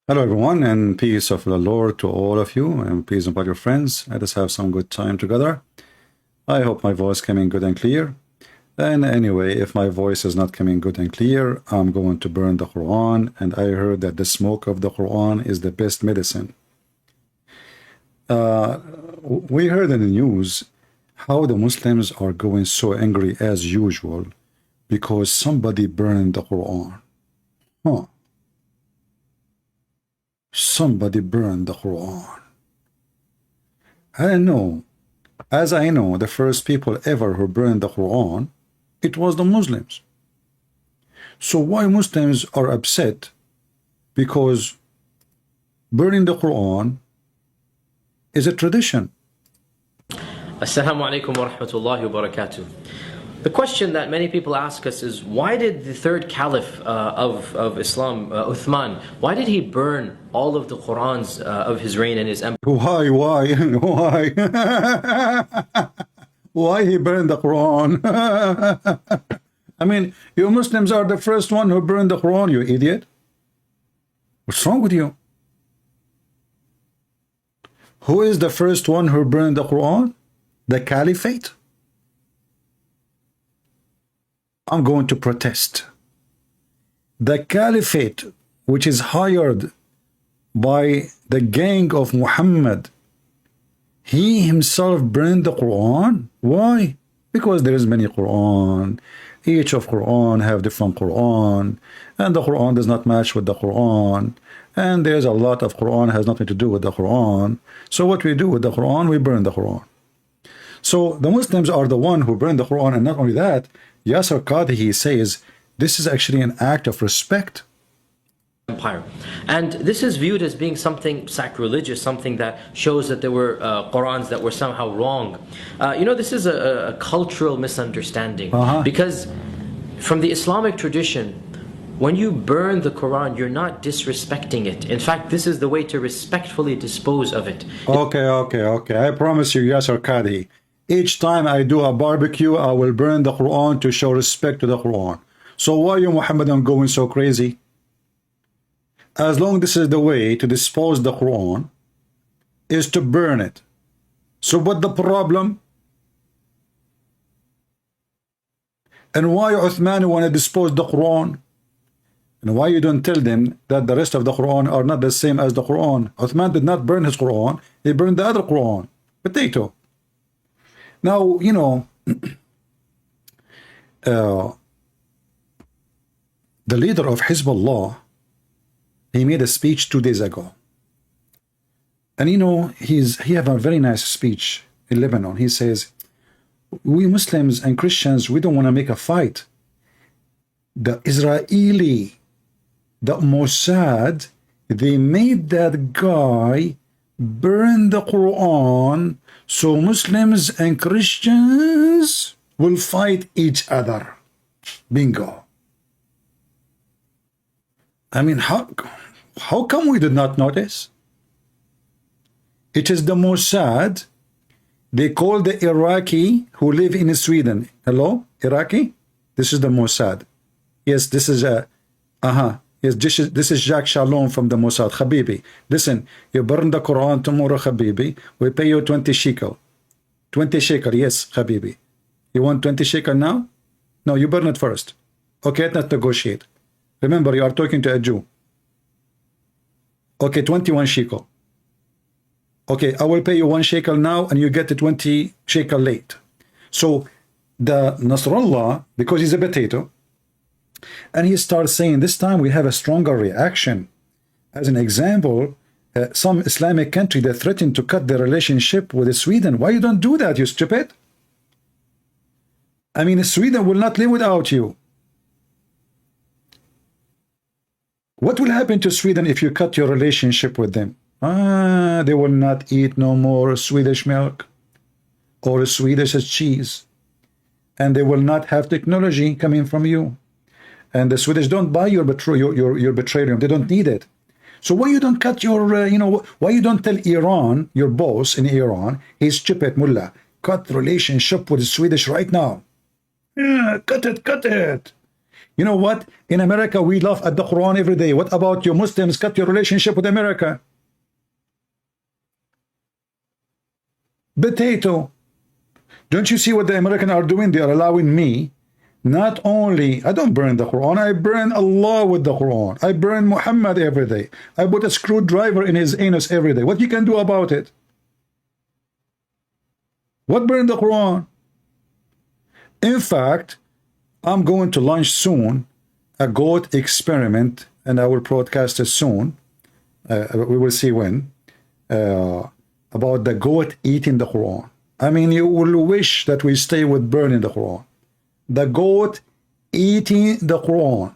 Hello, everyone, and peace of the Lord to all of you, and peace about your friends. Let us have some good time together. I hope my voice coming good and clear. And anyway, if my voice is not coming good and clear, I'm going to burn the Quran. And I heard that the smoke of the Quran is the best medicine. We heard in the news how the Muslims are going so angry as usual because somebody burned the Quran. Huh. Somebody burned the Quran. I don't know. As I know, the first people ever who burned the Quran, it was the Muslims. So why Muslims are upset? Because burning the Quran is a tradition. Assalamu alaikum wa rahmatullahi wa barakatuh. The question that many people ask us is, why did the third caliph of Islam, Uthman, why did he burn all of the Qurans of his reign and his empire? Why? Why he burned the Quran? I mean, you Muslims are the first one who burned the Quran, you idiot. What's wrong with you? Who is the first one who burned the Quran? The caliphate? I'm going to protest. The caliphate, which is hired by the gang of Muhammad, he himself burned the Quran. Why? Because there is many Quran. Each of Quran have different Quran, and the Quran does not match with the Quran, and there's a lot of Quran has nothing to do with the Quran. So what we do with the Quran, we burn the Quran. So the Muslims are the one who burned the Quran, and not only that, Yasser Qadhi, he says this is actually an act of respect. Empire. And this is viewed as being something sacrilegious, something that shows that there were Qurans that were somehow wrong. This is a cultural misunderstanding. Because from the Islamic tradition, when you burn the Quran, you're not disrespecting it. In fact, this is the way to respectfully dispose of it. Okay. I promise you, Yasser Qadhi, each time I do a barbecue, I will burn the Quran to show respect to the Quran. So why are you Muhammadan going so crazy? As long this is the way to dispose the Quran, is to burn it. So what the problem? And why Uthman want to dispose the Quran? And why you don't tell them that the rest of the Quran are not the same as the Quran? Uthman did not burn his Quran, he burned the other Quran. Potato. Now, the leader of Hezbollah, he made a speech 2 days ago. And he have a very nice speech in Lebanon. He says, we Muslims and Christians, we don't want to make a fight. The Israeli, the Mossad, they made that guy burn the Quran so Muslims and Christians will fight each other. Bingo. I mean, how come we did not notice? It is the Mossad. They call the Iraqi who live in Sweden. Hello, Iraqi? This is the Mossad. Yes, this is Yes, this is Jacques Shalom from the Mossad. Habibi, listen, you burn the Quran tomorrow, Habibi. We pay you 20 shekel. 20 shekel, yes, Habibi. You want 20 shekel now? No, you burn it first. Okay, let's not negotiate. Remember, you are talking to a Jew. Okay, 21 shekel. Okay, I will pay you 1 shekel now, and you get the 20 shekel late. So the Nasrallah, because he's a potato, and he starts saying, this time we have a stronger reaction. As an example, some Islamic country that threatened to cut their relationship with Sweden. Why you don't do that, you stupid? I mean, Sweden will not live without you. What will happen to Sweden if you cut your relationship with them? They will not eat no more Swedish milk or Swedish cheese. And they will not have technology coming from you. And the Swedish don't buy your petroleum. They don't need it. So why you don't cut your, why you don't tell Iran, your boss in Iran, he's stupid mullah, cut relationship with the Swedish right now. Yeah, cut it. You know what? In America, we laugh at the Quran every day. What about you Muslims? Cut your relationship with America. Potato. Don't you see what the Americans are doing? They are allowing me, not only, I don't burn the Quran, I burn Allah with the Quran. I burn Muhammad every day. I put a screwdriver in his anus every day. What you can do about it? What burn the Quran? In fact, I'm going to launch soon a goat experiment, and I will broadcast it soon. We will see when. About the goat eating the Quran. I mean, you will wish that we stay with burning the Quran. The goat eating the Quran.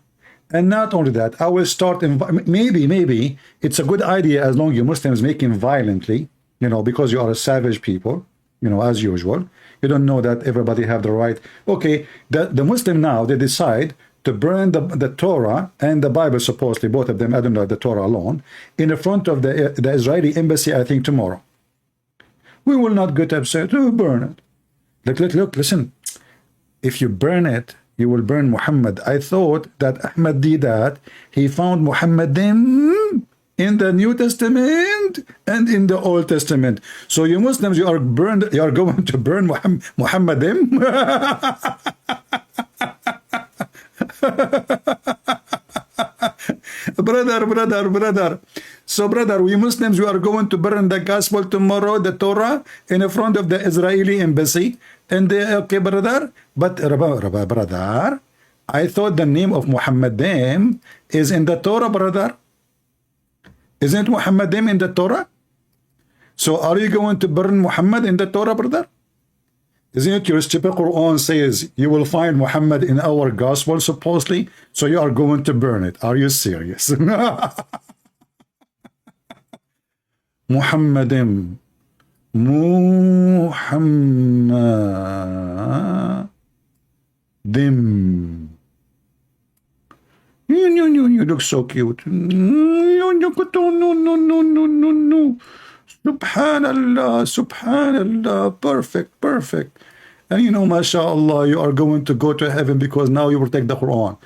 And not only that, I will start, maybe it's a good idea as long as you Muslims making violently, you know, because you are a savage people, you know, as usual. You don't know that everybody have the right. Okay, the Muslim now, they decide to burn the Torah and the Bible, supposedly, both of them, I don't know, the Torah alone, in the front of the Israeli embassy, I think, tomorrow. We will not get upset. We'll burn it. Look, listen. If you burn it, you will burn Muhammad. I thought that Ahmad did that. He found Muhammad in the New Testament and in the Old Testament. So you Muslims, you are going to burn Muhammad. Brother. So, brother, we Muslims, we are going to burn the gospel tomorrow, the Torah, in front of the Israeli embassy. And okay, brother, but brother, I thought the name of Muhammad is in the Torah, brother. Isn't Muhammad in the Torah? So, are you going to burn Muhammad in the Torah, brother? Isn't it your stupid Quran says you will find Muhammad in our gospel, supposedly? So you are going to burn it. Are you serious? Muhammadim. You look so cute. No. Subhanallah, perfect. And you know, mashallah, you are going to go to heaven because now you protect the Quran.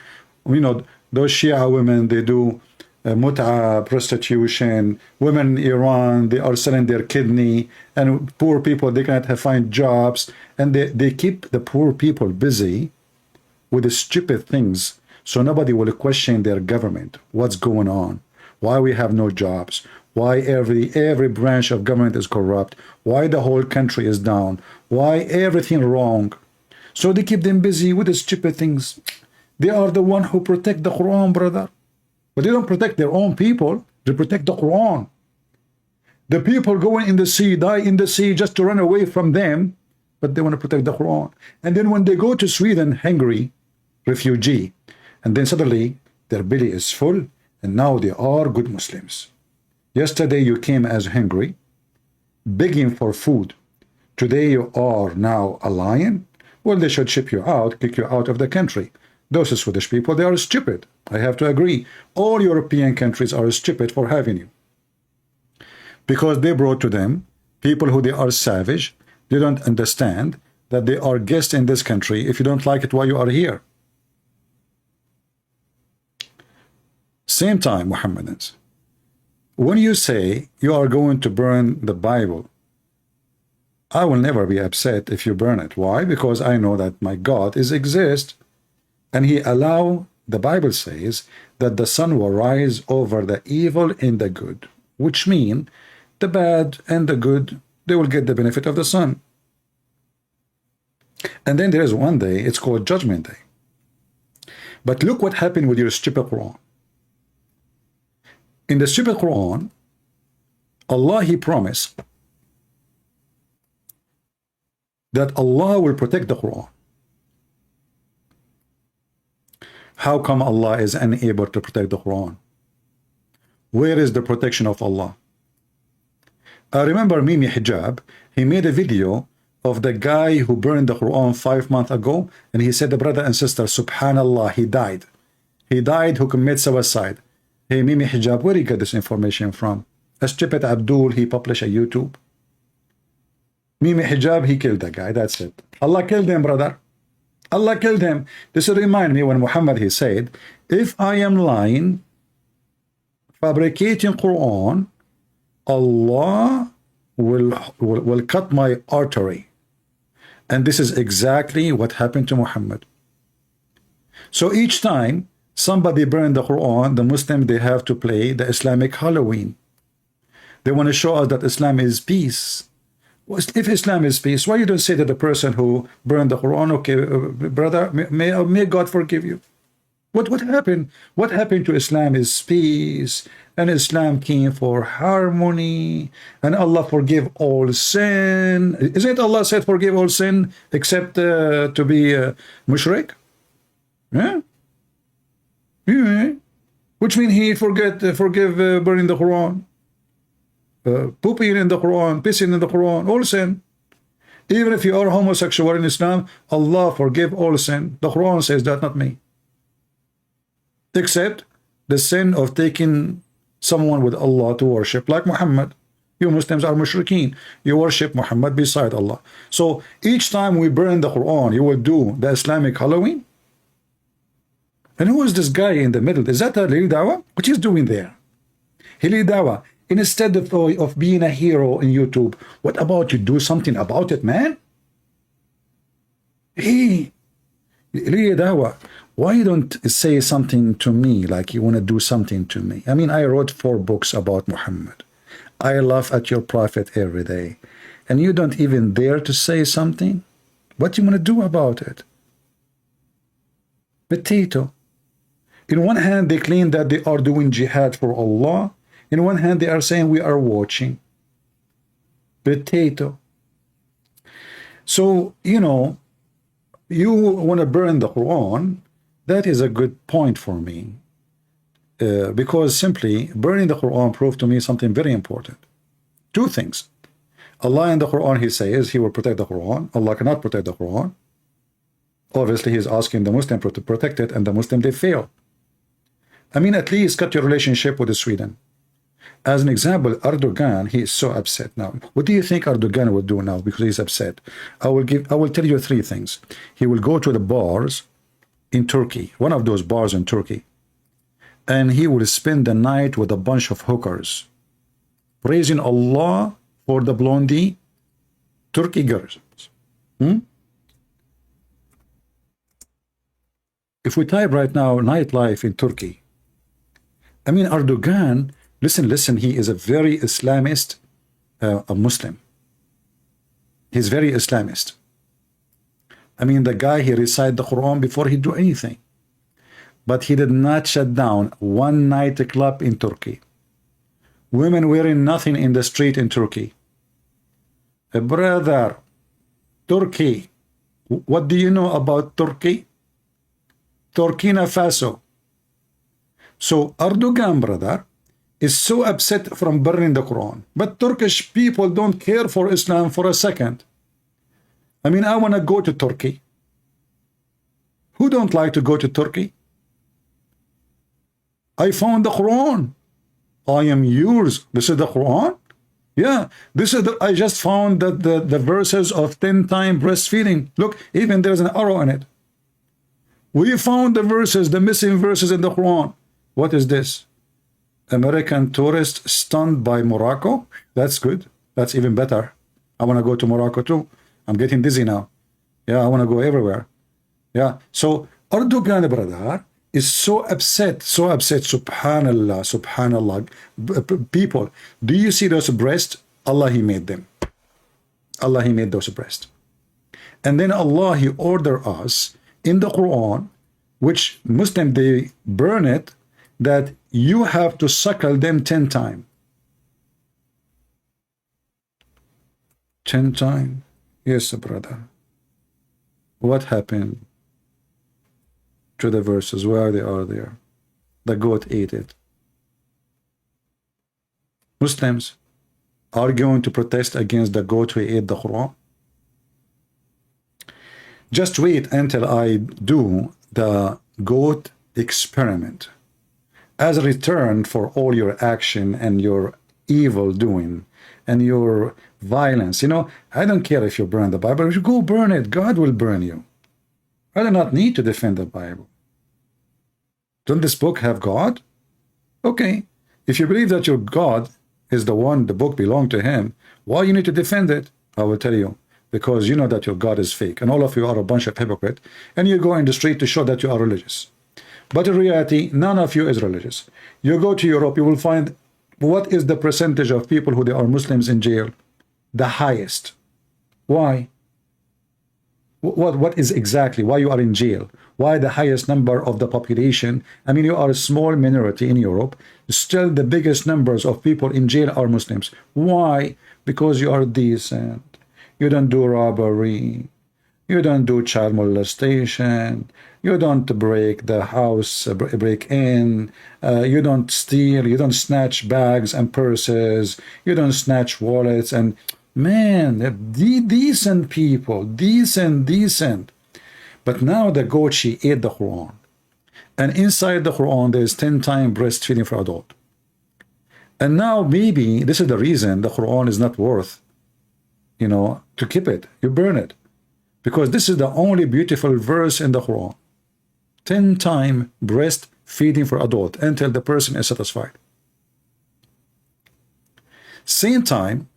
You know, those Shia women, they do mut'a, prostitution. Women in Iran, they are selling their kidney, and poor people, they cannot find jobs, and they keep the poor people busy with the stupid things, so nobody will question their government. What's going on? Why we have no jobs? Why every branch of government is corrupt? Why the whole country is down? Why everything wrong? So they keep them busy with the stupid things. They are the one who protect the Quran, brother. But they don't protect their own people. They protect the Quran. The people going in the sea, die in the sea just to run away from them, but they want to protect the Quran. And then when they go to Sweden, Hungary, refugee, and then suddenly their belly is full, and now they are good Muslims. Yesterday you came as hungry, begging for food. Today you are now a lion. Well, they should ship you out, kick you out of the country. Those Swedish people, they are stupid. I have to agree. All European countries are stupid for having you. Because they brought to them people who they are savage. They don't understand that they are guests in this country. If you don't like it, why you are here? Same time, Muhammadans. When you say you are going to burn the Bible, I will never be upset if you burn it. Why? Because I know that my God exists, and he allow, the Bible says, that the sun will rise over the evil and the good, which mean the bad and the good, they will get the benefit of the sun. And then there is one day, it's called Judgment Day. But look what happened with your stupid Quran. In the stupid Quran, Allah, he promised that Allah will protect the Quran. How come Allah is unable to protect the Quran? Where is the protection of Allah? I remember Mimi Hijab, he made a video of the guy who burned the Quran 5 months ago, and he said, the brother and sister, subhanallah, he died. He died who committed suicide. Hey, Mimi Hijab, where did you get this information from? A stupid Abdul, he published a YouTube. Mimi Hijab, he killed the guy, that's it. Allah killed him, brother. Allah killed him. This remind me when Muhammad, he said, if I am lying, fabricating Quran, Allah will cut my artery. And this is exactly what happened to Muhammad. So each time somebody burned the Quran, the Muslims, they have to play the Islamic Halloween. They want to show us that Islam is peace. Well, if Islam is peace, why you don't say to the person who burned the Quran, okay, brother, may God forgive you? What happened? What happened to Islam is peace, and Islam came for harmony, and Allah forgive all sin. Isn't Allah said forgive all sin except to be mushrik? Yeah? Yeah. Which means he forgive burning the Quran, pooping in the Quran, pissing in the Quran, all sin. Even if you are homosexual in Islam, Allah forgive all sin. The Quran says that, not me. Except the sin of taking someone with Allah to worship, like Muhammad. You Muslims are mushrikeen. You worship Muhammad beside Allah. So each time we burn the Quran, you will do the Islamic Halloween. And who is this guy in the middle? Is that a Lili Dawah? What he's doing there? Lili Dawah, instead of being a hero in YouTube, what about you do something about it, man? Hey, Lili Dawah, why you don't say something to me, like you want to do something to me? I mean, I wrote 4 books about Muhammad. I laugh at your prophet every day. And you don't even dare to say something? What do you want to do about it? Potato. In one hand, they claim that they are doing jihad for Allah. In one hand, they are saying we are watching. Potato. So, you know, you want to burn the Quran. That is a good point for me, because simply burning the Quran proved to me something very important. 2 things. Allah in the Quran, he says he will protect the Quran. Allah cannot protect the Quran. Obviously, he's asking the Muslim to protect it, and the Muslim, they fail. I mean, at least cut your relationship with Sweden. As an example, Erdogan, he is so upset now. What do you think Erdogan will do now because he's upset? I will tell you 3 things. He will go to the bars in Turkey, one of those bars in Turkey, and he will spend the night with a bunch of hookers, praising Allah for the blondie Turkey girls. If we type right now nightlife in Turkey, I mean, Erdogan, listen, he is a very Islamist, a Muslim. He's very Islamist. I mean, the guy, he recite the Quran before he do anything. But he did not shut down one nightclub in Turkey. Women wearing nothing in the street in Turkey. Brother, Turkey, what do you know about Turkey? Burkina Faso. So Erdogan, brother, is so upset from burning the Quran. But Turkish people don't care for Islam for a second. I mean, I want to go to Turkey. Who don't like to go to Turkey? I found the Quran. I am yours. This is the Quran? Yeah, this is I just found that the verses of 10-time breastfeeding. Look, even there's an arrow in it. We found the verses, the missing verses in the Quran. What is this? American tourist stunned by Morocco? That's good. That's even better. I want to go to Morocco too. I'm getting dizzy now. Yeah, I want to go everywhere. Yeah. So Erdogan, brother, is so upset. Subhanallah, subhanallah. People, do you see those breasts? Allah, he made them. Allah, he made those breasts. And then Allah, he ordered us in the Quran, which Muslim, they burn it, that you have to suckle them 10 times. 10 times. Yes, brother. What happened to the verses? Where they are there? The goat ate it. Muslims are going to protest against the goat who ate the Quran. Just wait until I do the goat experiment as a return for all your action and your evil doing and your violence. You know, I don't care if you burn the Bible. If you go burn it, God will burn you. I do not need to defend the Bible. Don't this book have God? Okay. If you believe that your God is the one, the book belonged to him, why you need to defend it? I will tell you. Because you know that your God is fake. And all of you are a bunch of hypocrites. And you go in the street to show that you are religious. But in reality, none of you is religious. You go to Europe, you will find what is the percentage of people who they are Muslims in jail? The highest. Why? What is exactly why you are in jail? Why the highest number of the population? I mean, you are a small minority in Europe. Still, the biggest numbers of people in jail are Muslims. Why? Because you are decent. You don't do robbery. You don't do child molestation. You don't break the house, break in. You don't steal. You don't snatch bags and purses. You don't snatch wallets. And man, decent people, decent. But now the goat, she ate the Quran. And inside the Quran, there's 10 times breastfeeding for adult. And now maybe this is the reason the Quran is not worth, you know, to keep it. You burn it. Because this is the only beautiful verse in the Quran. 10 times breastfeeding for adult until the person is satisfied. Same time,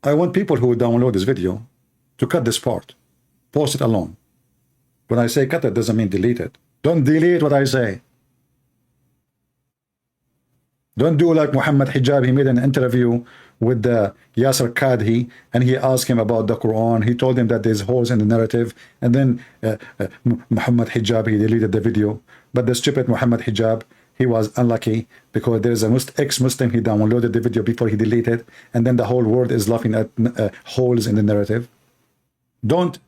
I want people who download this video to cut this part. Post it alone. When I say cut it, doesn't mean delete it. Don't delete what I say. Don't do like Muhammad Hijab. He made an interview with the Yasser Kadhi and he asked him about the Quran. He told him that there's holes in the narrative, and then Muhammad Hijab, he deleted the video. But the stupid Muhammad Hijab, he was unlucky because there's a ex-Muslim, he downloaded the video before he deleted, and then the whole world is laughing at holes in the narrative. Don't,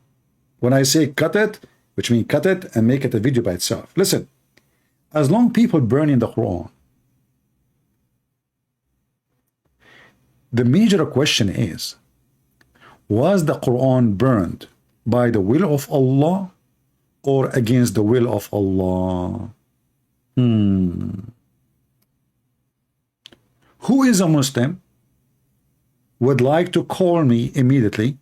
when I say cut it, which means cut it and make it a video by itself. Listen, as long people burning the Quran, the major question is, was the Quran burned by the will of Allah or against the will of Allah? Who is a Muslim would like to call me immediately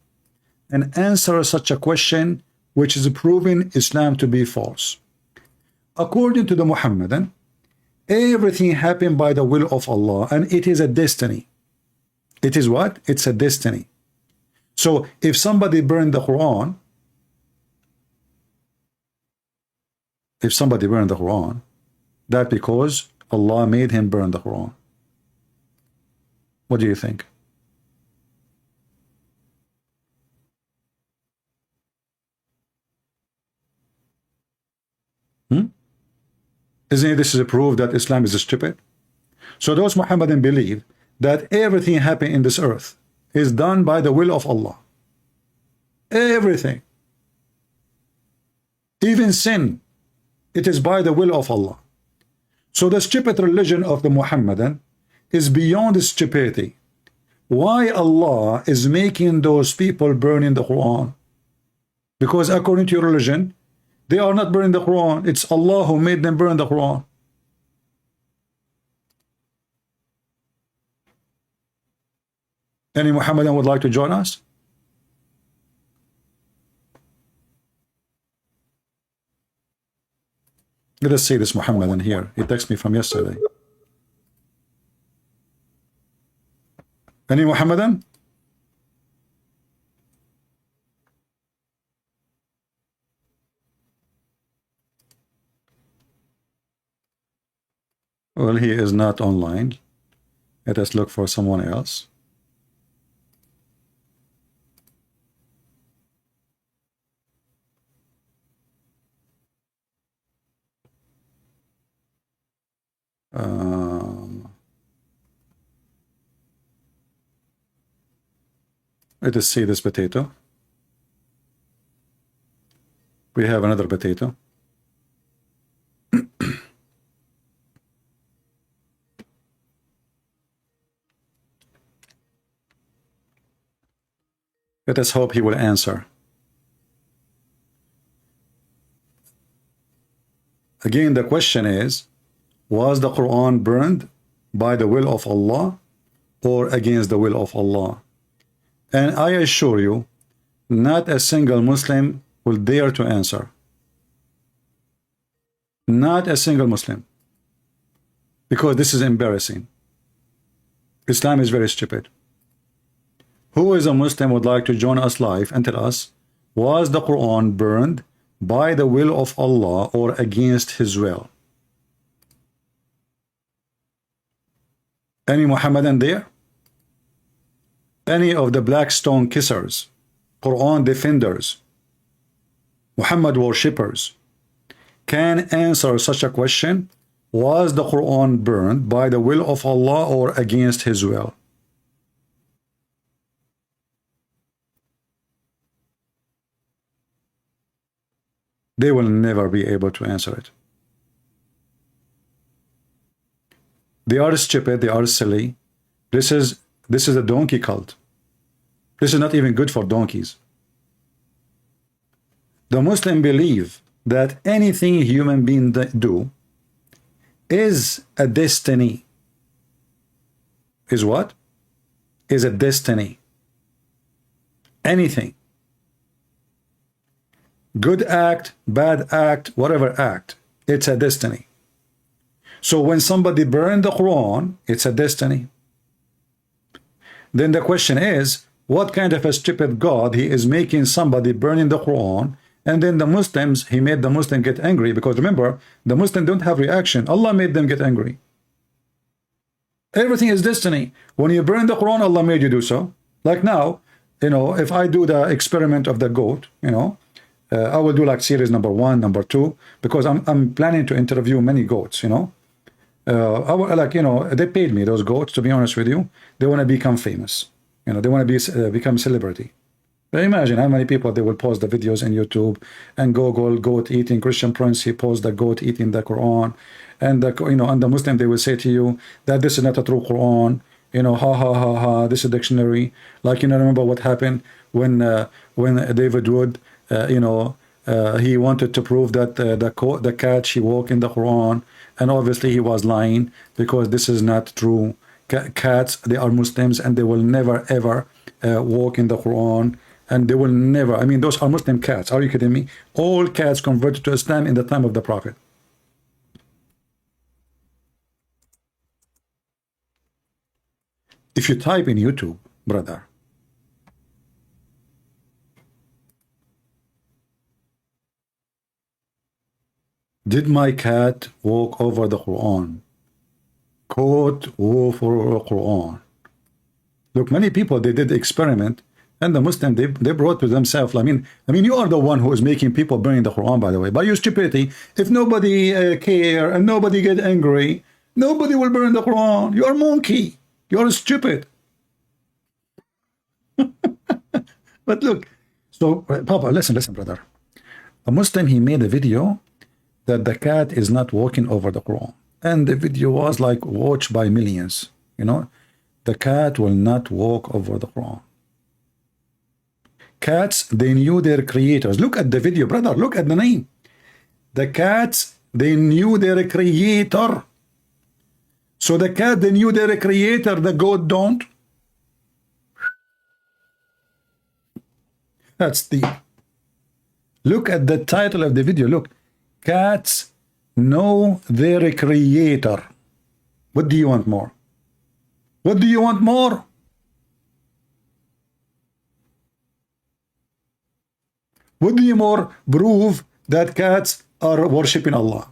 and answer such a question which is proving Islam to be false? According to the Muhammadan, everything happened by the will of Allah, and it is a destiny. It is what? It's a destiny. So if somebody burned the Quran, that because Allah made him burn the Quran. What do you think? Isn't it, this is a proof that Islam is stupid? So those Muhammadan believe that everything happening in this earth is done by the will of Allah. Everything. Even sin, it is by the will of Allah. So the stupid religion of the Muhammadan is beyond stupidity. Why Allah is making those people burning the Quran? Because according to your religion, they are not burning the Quran. It's Allah who made them burn the Quran. Any Muhammadan would like to join us? Let us see this Muhammadan here. He texted me from yesterday. Any Muhammadan? Well, he is not online. Let us look for someone else. Let us see this potato. We have another potato. Let us hope he will answer. Again, the question is, was the Quran burned by the will of Allah or against the will of Allah? And I assure you, not a single Muslim will dare to answer. Not a single Muslim. Because this is embarrassing. Islam is very stupid. Who is a Muslim would like to join us live and tell us, was the Quran burned by the will of Allah or against his will? Any Muhammadan there? Any of the black stone kissers, Quran defenders, Muhammad worshippers can answer such a question? Was the Quran burned by the will of Allah or against his will? They will never be able to answer it. They are stupid, they are silly. This is a donkey cult. This is not even good for donkeys. The Muslim believe that anything human beings do is a destiny. Is what? Is a destiny. Anything. Good act, bad act, whatever act, it's a destiny. So when somebody burned the Quran, it's a destiny. Then the question is, what kind of a stupid God he is making somebody burning the Quran, and then the Muslims, he made the Muslim get angry, because remember, the Muslim don't have reaction. Allah made them get angry. Everything is destiny. When you burn the Quran, Allah made you do so. Like now, you know, if I do the experiment of the goat, you know, I will do like series number 1, number 2, because I'm planning to interview many goats, you know. I will, like, you know, they paid me, those goats, to be honest with you. They want to become famous. You know, they want to become celebrity. But imagine how many people they will post the videos in YouTube and Google goat eating. Christian Prince, he posts the goat eating the Quran, and the, you know, and the Muslim, they will say to you that this is not a true Quran. You know, ha ha ha ha. This is a dictionary. Like, you know, remember what happened when David Wood, you know, he wanted to prove that the cat, she walked in the Quran, and obviously he was lying, because this is not true. Cats, they are Muslims, and they will never ever walk in the Quran, and they will never, I mean, those are Muslim cats. Are you kidding me? All cats converted to Islam in the time of the Prophet. If you type in YouTube, brother, did my cat walk over the Quran? Quote over Quran. Look, many people, they did the experiment, and the Muslim, they brought to themselves. I mean, you are the one who is making people burning the Quran, by the way, by your stupidity. If nobody care and nobody get angry, nobody will burn the Quran. You are monkey. You are stupid. But look, so Papa, listen, brother. A Muslim, he made a video that the cat is not walking over the Quran, and the video was like watched by millions. You know, the cat will not walk over the Quran. Cats, they knew their creators. Look at the video, brother. Look at the name. The cats, they knew their creator. So the cat, they knew their creator. The goat don't. That's deep. Look at the title of the video. Look. Cats know their creator. What do you want more? What do you want more? What do you more prove that cats are worshipping Allah?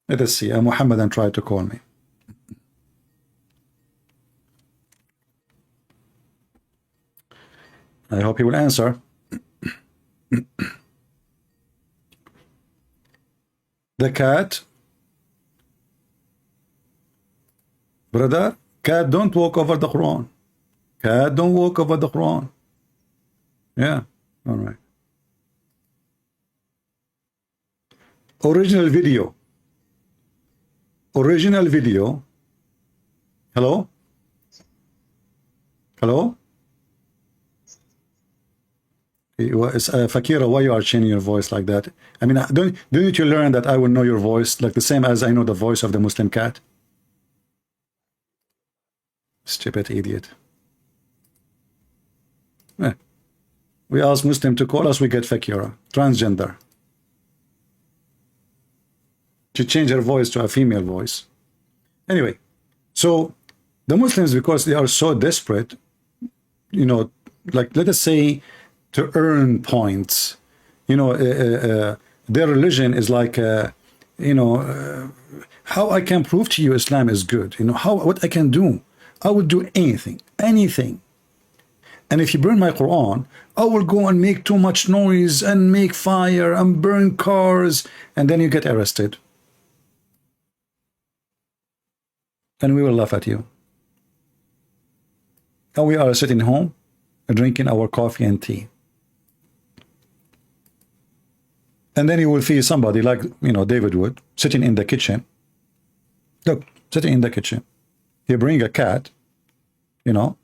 Let us see. Muhammadan tried to call me. I hope he will answer. The cat, brother, cat don't walk over the Quran. Cat don't walk over the Quran. Yeah, all right. Original video. Original video. Hello? Hello? Fakira, why you are changing your voice like that? I mean, don't you learn that I will know your voice like the same as I know the voice of the Muslim cat? Stupid idiot. We We ask Muslim to call us, we get fakira, transgender. She changed her voice to a female voice. Anyway, so the Muslims, because they are so desperate, you know, like let us say to earn points, you know, their religion is like, you know, how I can prove to you Islam is good, you know, what I can do. I would do anything, anything. And if you burn my Quran, I will go and make too much noise and make fire and burn cars, and then you get arrested. And we will laugh at you. And we are sitting home, drinking our coffee and tea. And then you will see somebody like, you know, David Wood, sitting in the kitchen. Look, sitting in the kitchen. He bring a cat, you know.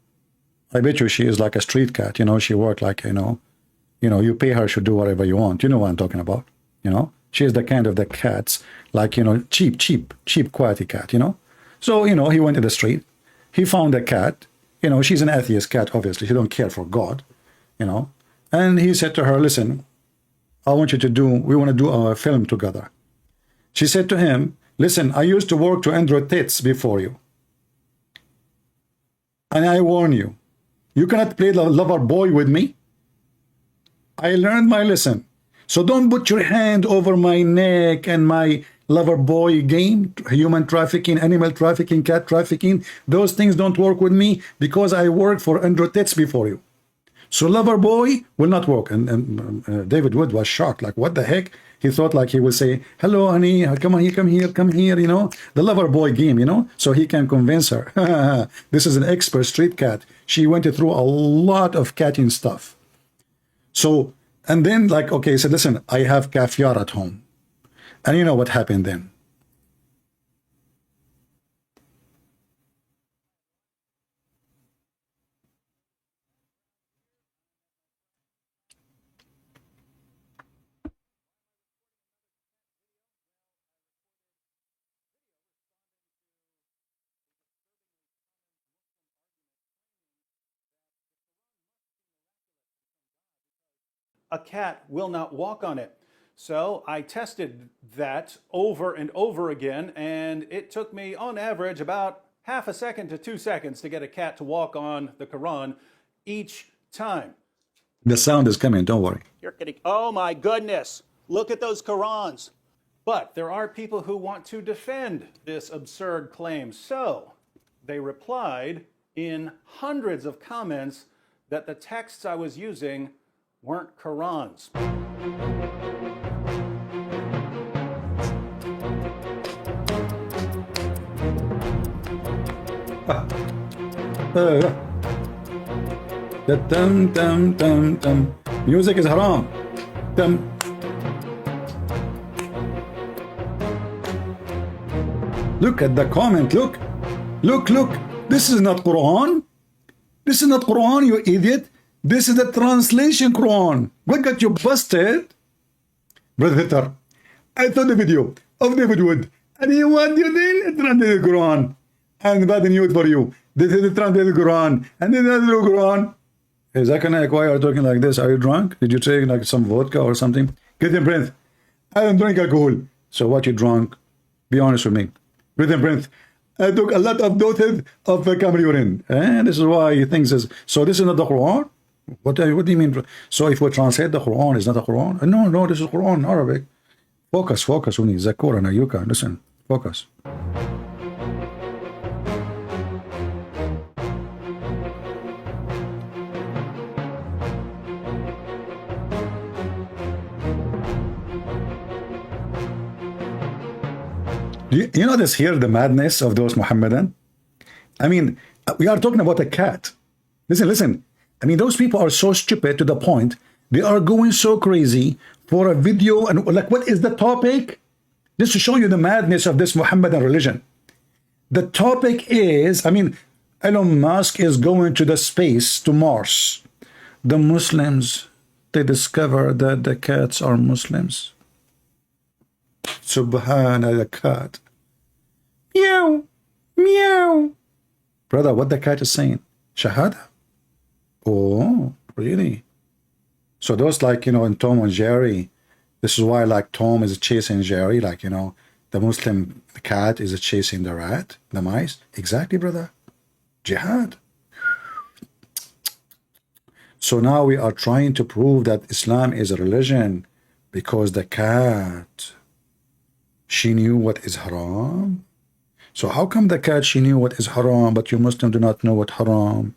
I bet you she is like a street cat, you know. She work like, you know, you pay her, she'll do whatever you want. You know what I'm talking about, you know. She is the kind of the cats, like, you know, cheap quality cat, you know. So, you know, he went to the street. He found a cat. You know, she's an atheist cat, obviously. She don't care for God, you know. And he said to her, listen, we want to do a film together. She said to him, listen, I used to work to Android tits before you. And I warn you, you cannot play the lover boy with me. I learned my lesson. So don't put your hand over my neck and my lover boy game, human trafficking, animal trafficking, cat trafficking. Those things don't work with me because I worked for Android tits before you. So lover boy will not work. And David Wood was shocked, like, what the heck? He thought like he would say, hello, honey, come on, come here, you know, the lover boy game, you know, so he can convince her. This is an expert street cat. She went through a lot of catting stuff. So, and then like, okay, he said, listen, I have caviar at home. And you know what happened then? A cat will not walk on it. So I tested that over and over again, and it took me on average about half a second to 2 seconds to get a cat to walk on the Quran each time. The sound is coming, don't worry. You're kidding. Oh my goodness. Look at those Qurans. But there are people who want to defend this absurd claim. So they replied in hundreds of comments that the texts I was using weren't Qurans. Music is haram. Look at the comment. Look. This is not Quran. This is not Quran, you idiot. This is the translation Quran. What got you busted? Brother Hitler, I saw the video of David Wood, and he what you did? Translated Quran. And bad news for you. This is the translated Quran. And this is the Quran. Hey, Zakanak, why are you talking like this? Are you drunk? Did you take like some vodka or something? Get in breath. I don't drink alcohol. So what you drunk? Be honest with me. Breathe in breath. I took a lot of doses of camel urine. And this is why he thinks this. So this is not the Quran? What do you mean? So if we translate the Quran, is not the Quran? No, this is Quran, Arabic. Focus, Uni, Zakura, Nayuka. Listen, focus. You know this here, the madness of those Muhammadan? I mean, we are talking about a cat. Listen. I mean, those people are so stupid to the point, they are going so crazy for a video. And like, what is the topic? Just to show you the madness of this Muhammadan religion. The topic is, I mean, Elon Musk is going to the space, to Mars. The Muslims, they discover that the cats are Muslims. Subhanallah, the cat. Meow, meow. Brother, what the cat is saying? Shahada. Oh, really? So those, like, in Tom and Jerry, this is why, like, Tom is chasing Jerry, like, the Muslim cat is chasing the rat, the mice. Exactly, brother. Jihad. So now we are trying to prove that Islam is a religion because the cat, she knew what is haram. So how come the cat, she knew what is haram, but you Muslims do not know what haram?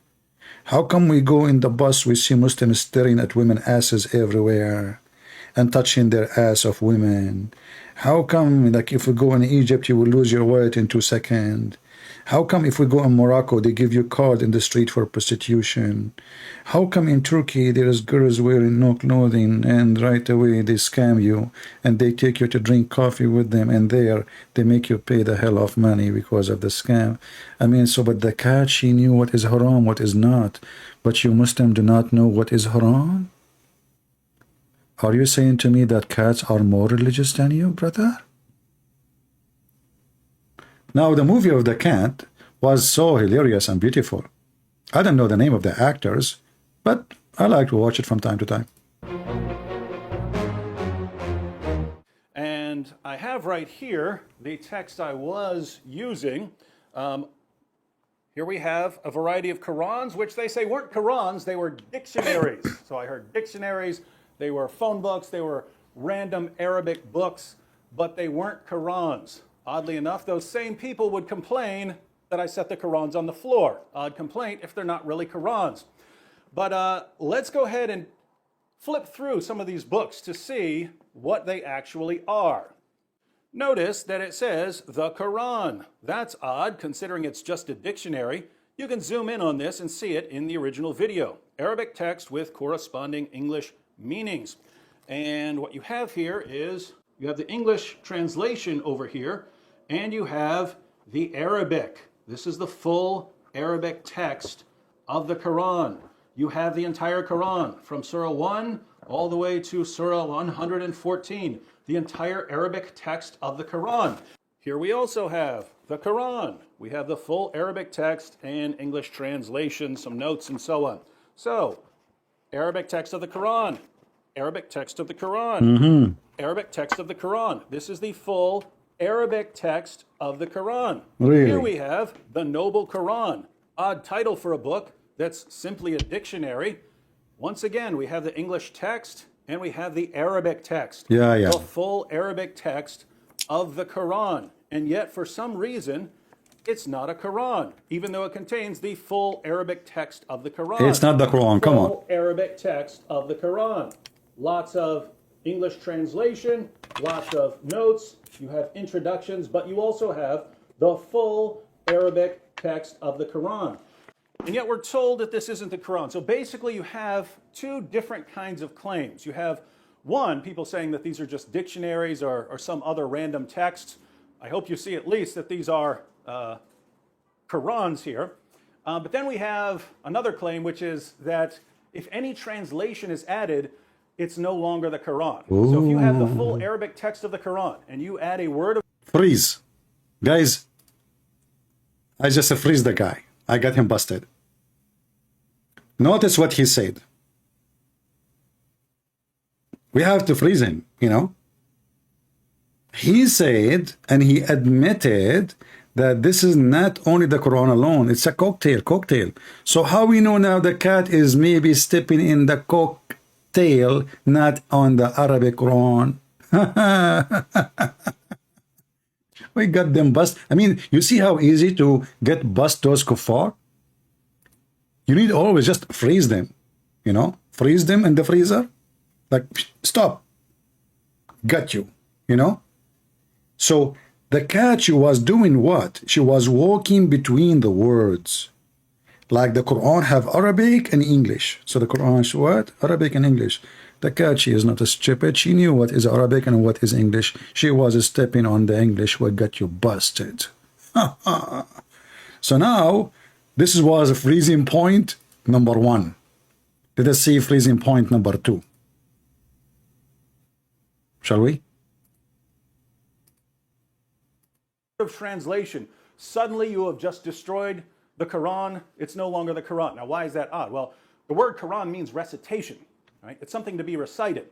How come we go in the bus, we see Muslims staring at women asses everywhere and touching their ass of women? How come, like, if we go in Egypt, you will lose your wallet in 2 seconds? How come if we go in Morocco, they give you a card in the street for prostitution? How come in Turkey, there is girls wearing no clothing and right away they scam you and they take you to drink coffee with them, and there they make you pay the hell of money because of the scam? I mean, so, but the cat, she knew what is haram, what is not. But you Muslim do not know what is haram? Are you saying to me that cats are more religious than you, brother? Now, the movie of the cat was so hilarious and beautiful. I don't know the name of the actors, but I like to watch it from time to time. And I have right here the text I was using. Here we have a variety of Qurans, which they say weren't Qurans, they were dictionaries. So I heard dictionaries, they were phone books, they were random Arabic books, but they weren't Qurans. Oddly enough, those same people would complain that I set the Qurans on the floor. Odd complaint if they're not really Qurans. But let's go ahead and flip through some of these books to see what they actually are. Notice that it says the Quran. That's odd, considering it's just a dictionary. You can zoom in on this and see it in the original video. Arabic text with corresponding English meanings. And what you have here is, you have the English translation over here, and you have the Arabic. This is the full Arabic text of the Quran. You have the entire Quran from Surah 1 all the way to Surah 114, the entire Arabic text of the Quran. Here we also have the Quran. We have the full Arabic text and English translation, some notes and so on. So, Arabic text of the Quran, Arabic text of the Quran, Arabic text of the Quran. This is the full Arabic text of the Quran. Really? Here we have the Noble Quran. Odd title for a book that's simply a dictionary. Once again, we have the English text and we have the Arabic text. Yeah. The full Arabic text of the Quran. And yet, for some reason, it's not a Quran, even though it contains the full Arabic text of the Quran. It's not the Quran, come on. Full Arabic text of the Quran. Lots of English translation, lots of notes, you have introductions, but you also have the full Arabic text of the Quran. And yet we're told that this isn't the Quran. So basically you have two different kinds of claims. You have one, people saying that these are just dictionaries or some other random texts. I hope you see at least that these are Qurans here. But then we have another claim, which is that if any translation is added, it's no longer the Quran. Ooh. So if you have the full Arabic text of the Quran and you add a word of... Freeze. Guys, I just freeze the guy. I got him busted. Notice what he said. We have to freeze him, He said, and he admitted that this is not only the Quran alone, it's a cocktail. So how we know now the cat is maybe stepping in the cocktail, not on the Arabic Quran? We got them bust. I mean, you see how easy to get bust those kuffar? You need always just freeze them, Freeze them in the freezer. Like, stop. Got you, So the cat, she was doing what? She was walking between the words. Like the Quran have Arabic and English. So the Quran is what? Arabic and English. The cat, she is not a stupid. She knew what is Arabic and what is English. She was stepping on the English. What got you busted? So now, this was a freezing point number 1. Let us see freezing point number 2. Shall we? of translation. Suddenly you have just destroyed the Quran. It's no longer the Quran. Now, why is that odd? Well, the word Quran means recitation. right? It's something to be recited.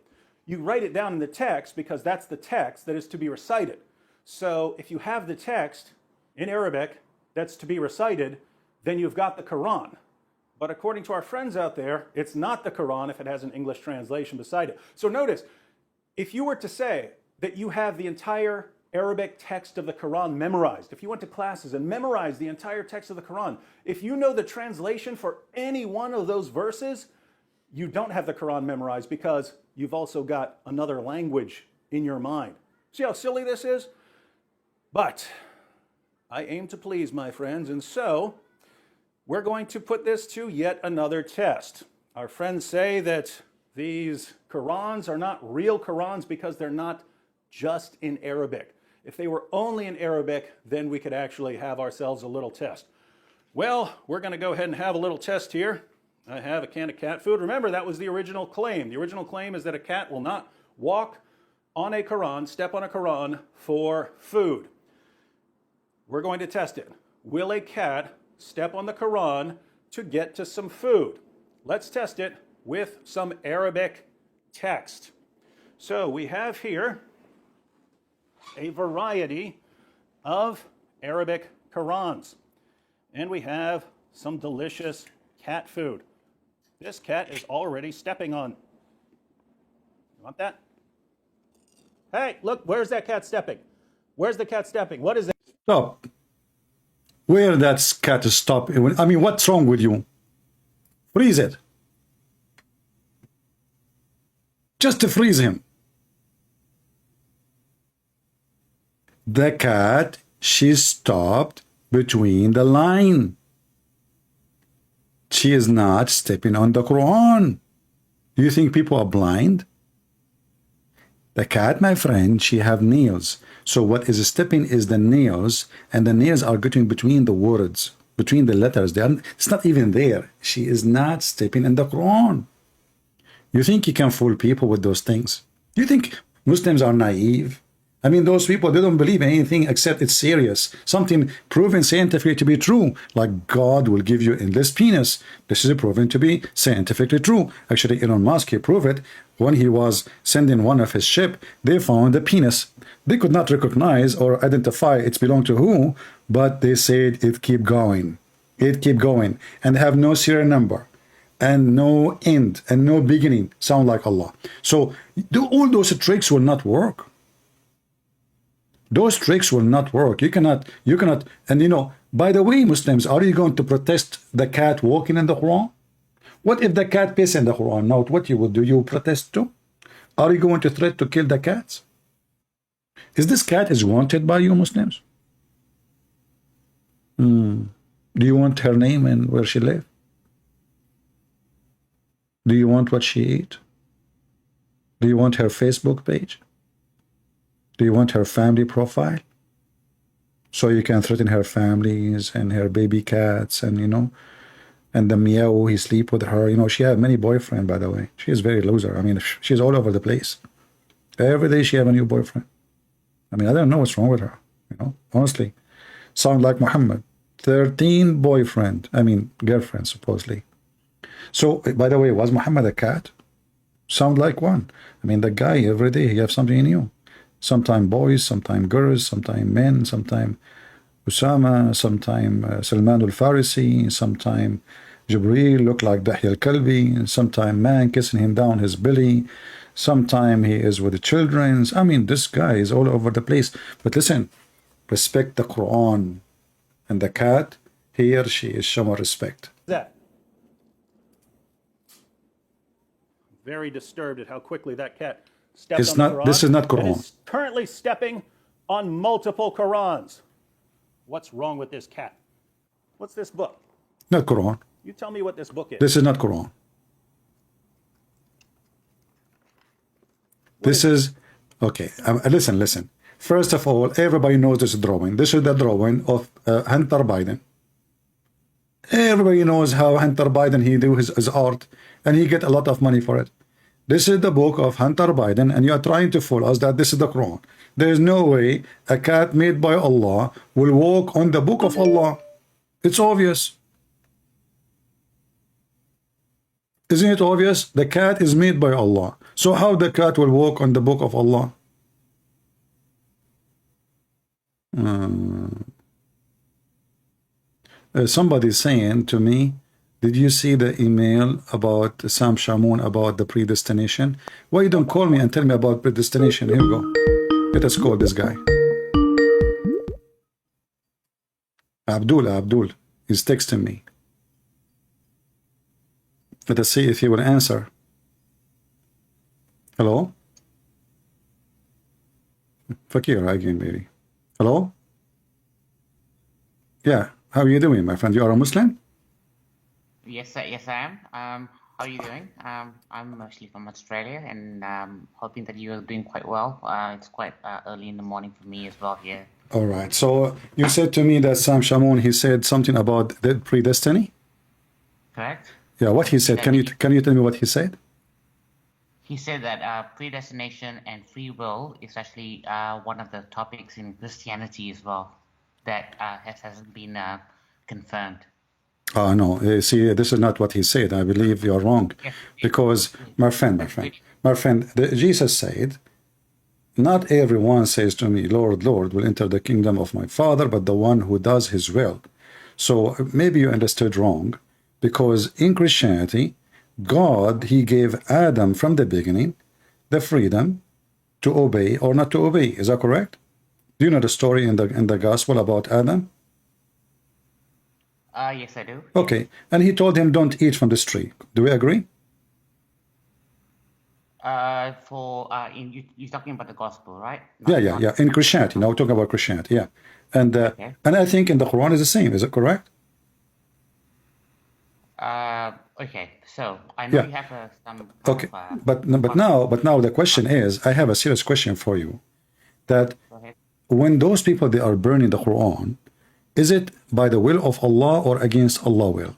You write it down in the text because that's the text that is to be recited. So if you have the text in Arabic that's to be recited, then you've got the Quran. But according to our friends out there, it's not the Quran if it has an English translation beside it. So notice, if you were to say that you have the entire Arabic text of the Quran memorized, if you went to classes and memorized the entire text of the Quran, if you know the translation for any one of those verses, you don't have the Quran memorized because you've also got another language in your mind. See how silly this is? But I aim to please, my friends, and so we're going to put this to yet another test. Our friends say that these Qurans are not real Qurans because they're not just in Arabic. If they were only in Arabic, then we could actually have ourselves a little test. Well, we're going to go ahead and have a little test here. I have a can of cat food. Remember, that was the original claim. The original claim is that a cat will not walk on a Quran, step on a Quran for food. We're going to test it. Will a cat step on the Quran to get to some food? Let's test it with some Arabic text. So we have here a variety of Arabic Qurans. And we have some delicious cat food. This cat is already stepping on. You want that? Hey, look, where's that cat stepping? Where's the cat stepping? What is that? Stop. Where that cat is stop? I mean, what's wrong with you? Freeze it. Just to freeze him. The cat, she stopped between the line. She is not stepping on the Quran. Do you think people are blind? The cat, my friend, she have nails. So what is stepping is the nails, and the nails are getting between the words, between the letters. It's not even there. She is not stepping in the Quran. You think you can fool people with those things? You think Muslims are naive? I mean, those people, they don't believe in anything except it's serious. Something proven scientifically to be true, like God will give you endless penis. This is proven to be scientifically true. Actually, Elon Musk, he proved it. When he was sending one of his ship, they found the penis. They could not recognize or identify it belonged to who, but they said it keep going. It keep going. And have no serial number, and no end, and no beginning. Sound like Allah. So all those tricks will not work. Those tricks will not work. You cannot, and you know, by the way, Muslims, are you going to protest the cat walking in the Quran? What if the cat piss in the Quran? Now, what you will do, you protest too? Are you going to threat to kill the cats? Is this cat is wanted by you, Muslims? Do you want her name and where she live? Do you want what she eat? Do you want her Facebook page? Do you want her family profile? So you can threaten her families and her baby cats, and you know, and the meow, he sleep with her. You know, she had many boyfriends, by the way. She is very loser. I mean, she's all over the place. Every day she have a new boyfriend. I mean, I don't know what's wrong with her. You know, honestly, sound like Muhammad. 13 boyfriend. I mean, girlfriend, supposedly. So, by the way, was Muhammad a cat? Sound like one. I mean, the guy, every day he have something new. Sometime boys, sometime girls, sometime men, sometime Usama, sometime Salman al-Farisi, sometime Jibreel look like Dahya al-Kalbi, sometime man kissing him down his belly, sometime he is with the children. I mean, this guy is all over the place. But listen, respect the Quran. And the cat, here she is showing respect. That. Very disturbed at how quickly that cat stepped It's on not, the Quran. this is not Quran. And is currently stepping on multiple Qurans. What's wrong with this cat? What's this book? Not Quran. You tell me what this book is. This is not Quran. This is, okay, listen. First of all, everybody knows this drawing. This is the drawing of Hunter Biden. Everybody knows how Hunter Biden, he do his art, and he get a lot of money for it. This is the book of Hunter Biden, and you are trying to fool us that this is the Quran. There is no way a cat made by Allah will walk on the book of Allah. It's obvious. Isn't it obvious? The cat is made by Allah. So how the cat will walk on the book of Allah? Somebody saying to me, did you see the email about Sam Shamoun about the predestination? Why you don't call me and tell me about predestination? Here we go. Let us call this guy. Abdul is texting me. Let us see if he will answer. Hello? Fakir again, maybe. Hello? Yeah. How are you doing, my friend? You are a Muslim? Yes, sir. Yes, I am. How are you doing? I'm actually from Australia, and hoping that you are doing quite well. It's quite early in the morning for me as well here. All right. So you said to me that Sam Shamoun, he said something about the predestiny? Correct? Yeah, what he said. Can you tell me what he said? He said that predestination and free will is actually one of the topics in Christianity as well that hasn't been confirmed. No. See, this is not what he said. I believe you're wrong. Yes. Because, my friend, Jesus said, not everyone says to me, Lord, Lord, will enter the kingdom of my Father, but the one who does his will. So maybe you understood wrong, because in Christianity, God, he gave Adam from the beginning the freedom to obey or not to obey. Is that correct? Do you know the story in the gospel about Adam? Yes, I do. Okay. And he told him, don't eat from this tree. Do we agree? You're talking about the gospel, right? Yeah. In Christianity. Now we're talking about Christianity. Yeah. And Okay. and I think in the Quran is the same. Is it correct? Okay. So I know Yeah. you have some. Okay. But now the question is, I have a serious question for you. That Go ahead. when those people, they are burning the Quran, is it by the will of Allah or against Allah's will?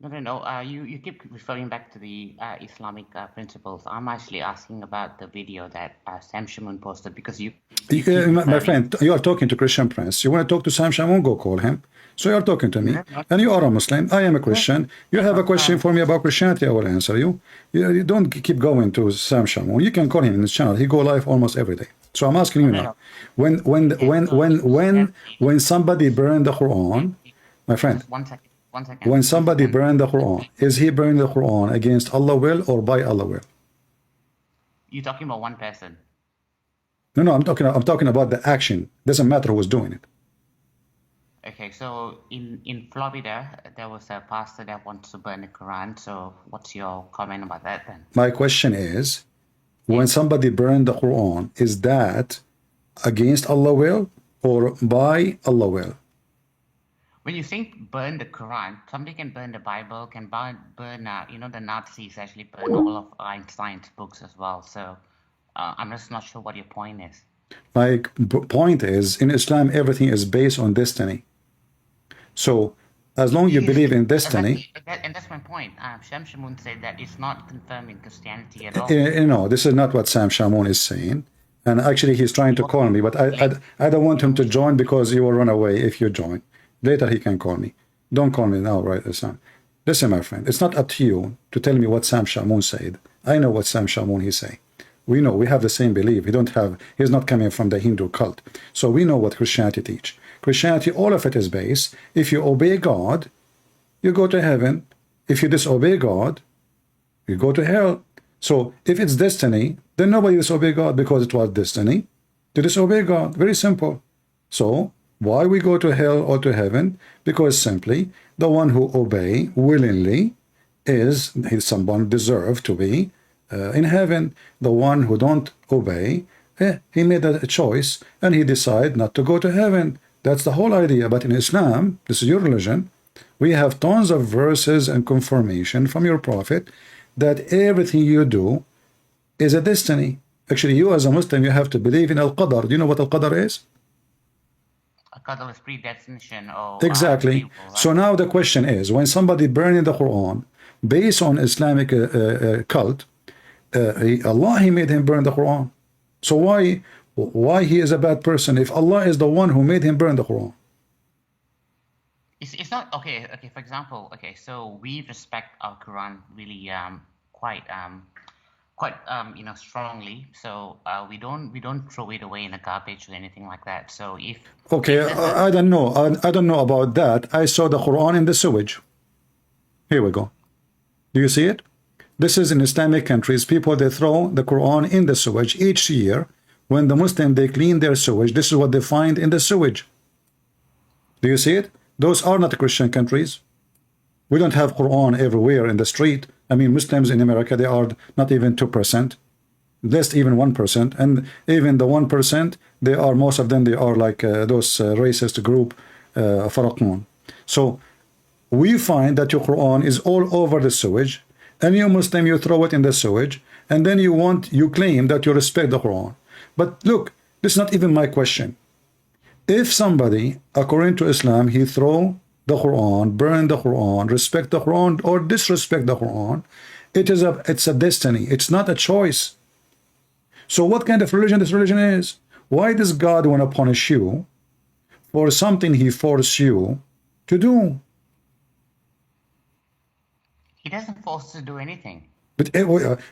No. You keep referring back to the Islamic principles. I'm actually asking about the video that Sam Shamoun posted because you keep My friend, you are talking to Christian Prince. You want to talk to Sam Shamoun, go call him. So you are talking to me, and you are a Muslim. I am a Christian. You have a question for me about Christianity, I will answer you. You don't keep going to Sam Shamoun. You can call him in his channel. He go live almost every day. So I'm asking you now, when somebody burned the Quran, my friend, Just one second. when somebody burned the Quran, is he burning the Quran against Allah's will or by Allah's will? You're talking about one person. No, I'm talking about the action. Doesn't matter who was doing it. Okay, so in Florida, there was a pastor that wants to burn the Quran. So what's your comment about that then? My question is, when somebody burned the Quran, is that against Allah's will or by Allah's will? When you think burn the Quran, somebody can burn the Bible, can burn the Nazis actually burned all of Einstein's books as well. So I'm just not sure what your point is. My point is, in Islam, everything is based on destiny. So, as long as you believe in destiny... And that's my point. Sam Shamoun said that it's not confirmed in Christianity at all. No, this is not what Sam Shamoun is saying. And actually, he's trying to call me, but I don't want him to join because he will run away if you join. Later, he can call me. Don't call me now, right, Sam? Listen, my friend, it's not up to you to tell me what Sam Shamoun said. I know what Sam Shamoun he say. We know, we have the same belief. He's not coming from the Hindu cult. So we know what Christianity teach. Christianity, all of it is based. If you obey God, you go to heaven. If you disobey God, you go to hell. So if it's destiny, then nobody disobey God because it was destiny to disobey God. Very simple. So why we go to hell or to heaven? Because simply the one who obey willingly is someone deserved to be in heaven. The one who don't obey, he made a choice and he decided not to go to heaven. That's the whole idea. But in Islam, this is your religion, we have tons of verses and confirmation from your prophet that everything you do is a destiny. Actually, you as a Muslim, you have to believe in al-Qadar. Do you know what al-Qadar is? Qadar is predestination. Or, exactly. Right? So now the question is, when somebody burning the Quran based on Islamic cult, Allah, he made him burn the Quran. So why he is a bad person if Allah is the one who made him burn the Quran? It's not okay. Okay, for example, okay, so we respect our Quran really quite strongly. So we don't throw it away in the garbage or anything like that. So Okay, if there's a I don't know. I don't know about that. I saw the Quran in the sewage. Here we go. Do you see it? This is in Islamic countries. People, they throw the Quran in the sewage each year. When the Muslim, they clean their sewage, this is what they find in the sewage. Do you see it? Those are not Christian countries. We don't have Quran everywhere in the street. I mean, Muslims in America, they are not even 2%, less even 1%. And even the 1%, they are, most of them, they are like those racist group, Faraqun. So we find that your Quran is all over the sewage, and you Muslim, you throw it in the sewage, and then you claim that you respect the Quran. But look, this is not even my question. If somebody, according to Islam, he throw the Quran, burn the Quran, respect the Quran, or disrespect the Quran, it's a destiny. It's not a choice. So what kind of religion this religion is? Why does God want to punish you for something he forced you to do? He doesn't force us to do anything. But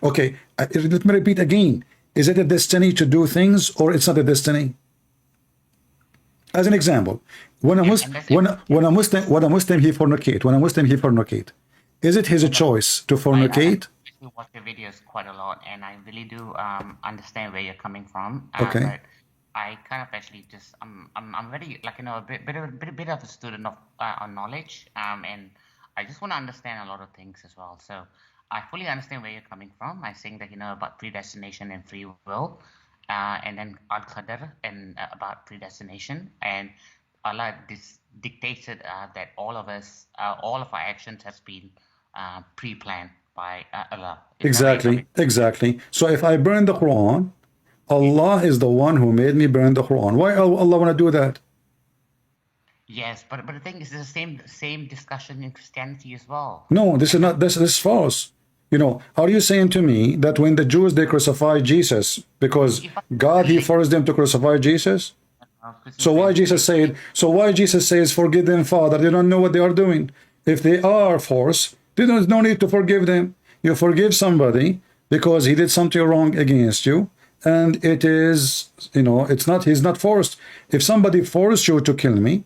okay, let me repeat again. Is it a destiny to do things, or it's not a destiny? As an example, when a Muslim he fornicate, is it his choice to fornicate? I watch your videos quite a lot, and I really do understand where you're coming from. Okay. But I kind of actually just I'm very like a bit of a student of on knowledge, and I just want to understand a lot of things as well. So I fully understand where you're coming from. I'm saying that about predestination and free will. And then al-Qadr and about predestination, and Allah dictated that all of our actions has been pre-planned by Allah. Exactly. So if I burn the Quran, Allah is the one who made me burn the Quran. Why Allah want to do that? Yes, but the thing is, it's the same discussion in Christianity as well. No, this is not. This is false. Are you saying to me that when the Jews, they crucified Jesus because God, he forced them to crucify Jesus? So why Jesus says, forgive them, Father? They don't know what they are doing. If they are forced, there's no need to forgive them. You forgive somebody because he did something wrong against you, and it is, he's not forced. If somebody forced you to kill me,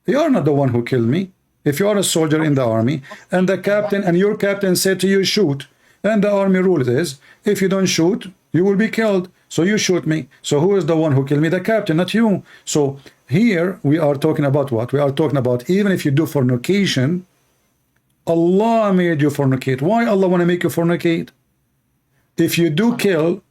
you are not the one who killed me. If you are a soldier in the army, and the captain and your captain said to you, shoot, and the army rule is, if you don't shoot, you will be killed. So you shoot me. So who is the one who killed me? The captain, not you. So here we are talking about what? We are talking about even if you do fornication, Allah made you fornicate. Why Allah want to make you fornicate? If you do kill,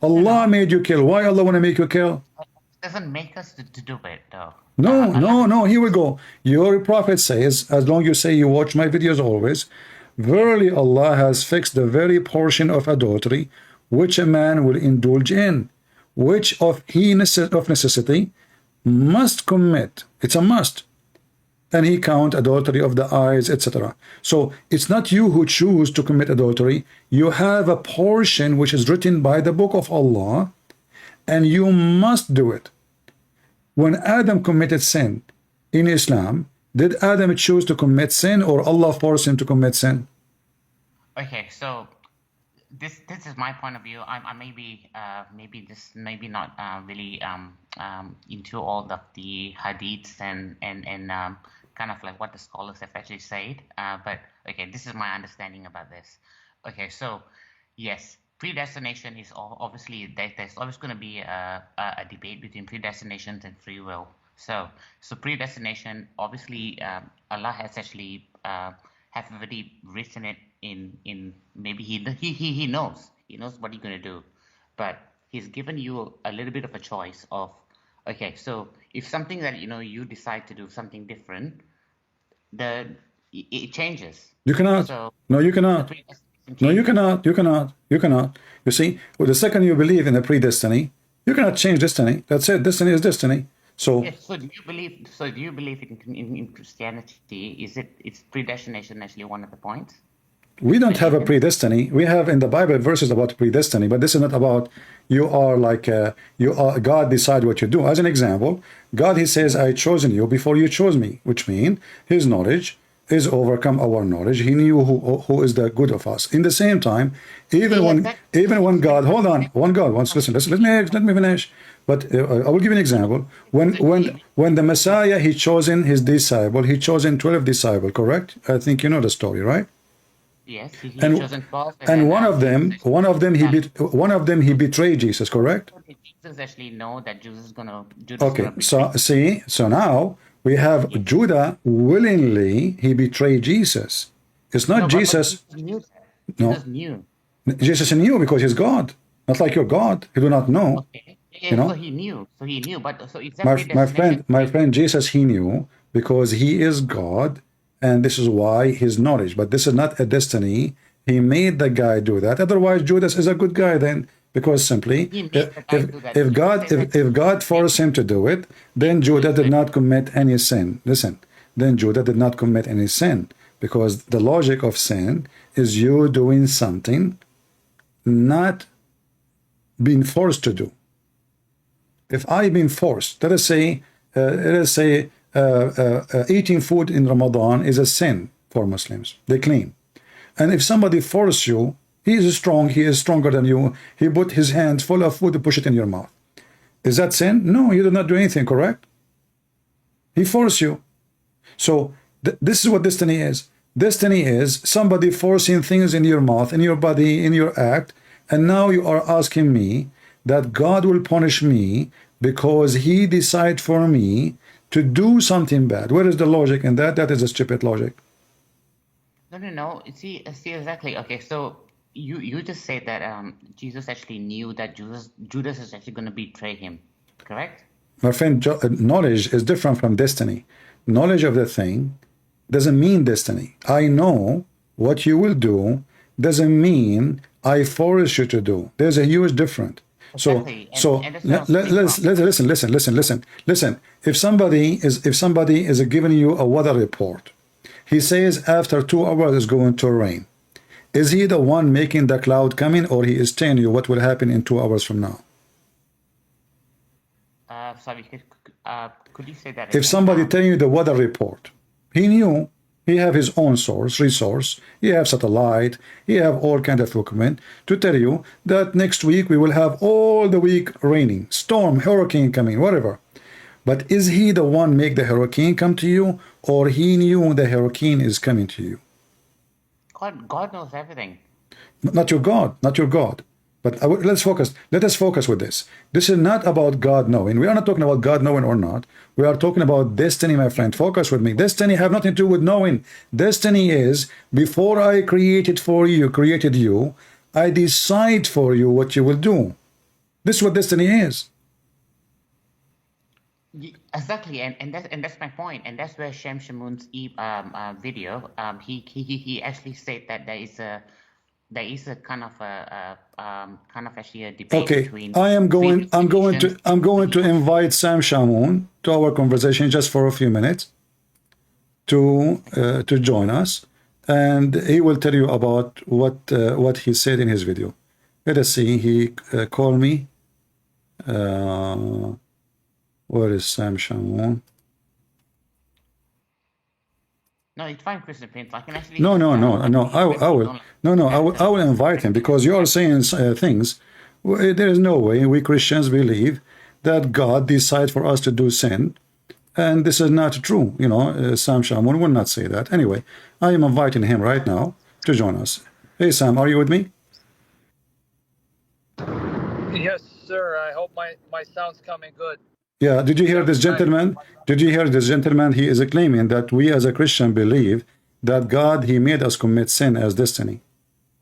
Allah made you kill. Why Allah want to make you kill? It doesn't make us to do it, though. No, here we go. Your prophet says, as long as you say you watch my videos always, verily Allah has fixed the very portion of adultery which a man will indulge in, which of necessity must commit. It's a must. And he count adultery of the eyes, etc. So it's not you who choose to commit adultery. You have a portion which is written by the book of Allah, and you must do it. When Adam committed sin in Islam, did Adam choose to commit sin, or Allah forced him to commit sin? Okay, so this is my point of view. I may be maybe not really into all of the hadiths and kind of like what the scholars have actually said. But okay, this is my understanding about this. Okay, so yes. Predestination is obviously there's always going to be a debate between predestination and free will. So predestination, obviously, Allah has actually have already written it in maybe he knows what he's going to do, but he's given you a little bit of a choice of okay. So if something that you decide to do something different, it changes. You cannot. So, no, you cannot. No, you cannot. You see, well, the second you believe in a predestiny, you cannot change destiny. That's it. Destiny is destiny. So, yes, do you believe in Christianity? Is predestination actually one of the points? We don't have a predestiny. We have in the Bible verses about predestiny, but this is not about you are like you are God decide what you do. As an example, God he says, "I chosen you before you chose me," which means His knowledge is overcome our knowledge. He knew who is the good of us. In the same time, even when God, hold on, one God wants listen, let me finish. But I will give you an example. When the Messiah he chosen his disciple, he chosen 12 disciples. Correct? I think you know the story, right? Yes, he And chosen 12, and then one of them he betrayed Jesus. Correct? Jesus actually know that Judas is gonna Okay, betray. so now we have Judah willingly he betrayed Jesus. It's not No, but Jesus. Jesus knew that. No, Jesus knew. Jesus knew because he's God. Not like your God. He do not know. Okay. You Yeah, so know, he knew. So he knew. But so is that my predestination? friend Jesus he knew because he is God, and this is why his knowledge. But this is not a destiny. He made the guy do that. Otherwise, Judas is a good guy then. Because simply, He made the guy do that. if Jesus God said that if God forced him to do it, then Judah did not commit any sin. Listen, then Judah did not commit any sin because the logic of sin is you doing something not being forced to do. If I been forced, let us say, eating food in Ramadan is a sin for Muslims. They claim. And if somebody force you, he is strong, he is stronger than you, he put his hands full of food to push it in your mouth. Is that sin? No, you did not do anything, correct? He forced you. So this is what destiny is. Destiny is somebody forcing things in your mouth, in your body, in your act, and now you are asking me that God will punish me because he decide for me to do something bad. Where is the logic in that? That is a stupid logic. No. See exactly. Okay, so you just said that Jesus actually knew that Judas is actually going to betray him, correct? My friend, knowledge is different from destiny. Knowledge of the thing doesn't mean destiny. I know what you will do doesn't mean I force you to do. There's a huge difference. Exactly. And that's where I'm Listen. If somebody is giving you a weather report, he says after 2 hours it's going to rain. Is he the one making the cloud coming, or he is telling you what will happen in 2 hours from now? Sorry, could you say that If again? somebody telling you the weather report, he knew he have his own resource, he have satellite, he have all kind of equipment to tell you that next week we will have all the week raining, storm, hurricane coming, whatever. But is he the one make the hurricane come to you, or he knew the hurricane is coming to you? God knows everything. Not your God, not your God. But let's focus. Let us focus with this. This is not about God knowing. We are not talking about God knowing or not. We are talking about destiny, my friend. Focus with me. Destiny have nothing to do with knowing. Destiny is before I created you, I decide for you what you will do. This is what destiny is. Exactly, and that's my point, and that's where Shem Shamoun's video, he actually said that there is a kind of actually a debate Okay, between I'm going religions. to invite Sam Shamoun to our conversation just for a few minutes to join us, and he will tell you about what he said in his video. Let us see. He called me. Where is Sam Shamoun? No, it's fine, Christian Prince. I can actually No. just I will invite him because you are saying things. There is no way we Christians believe that God decides for us to do sin, and this is not true. Sam Shamoun will not say that. Anyway, I am inviting him right now to join us. Hey, Sam, are you with me? Yes, sir. I hope my sound's coming good. Yeah, did you hear this gentleman? Did you hear this gentleman? He is claiming that we as a Christian believe that God, he made us commit sin as destiny.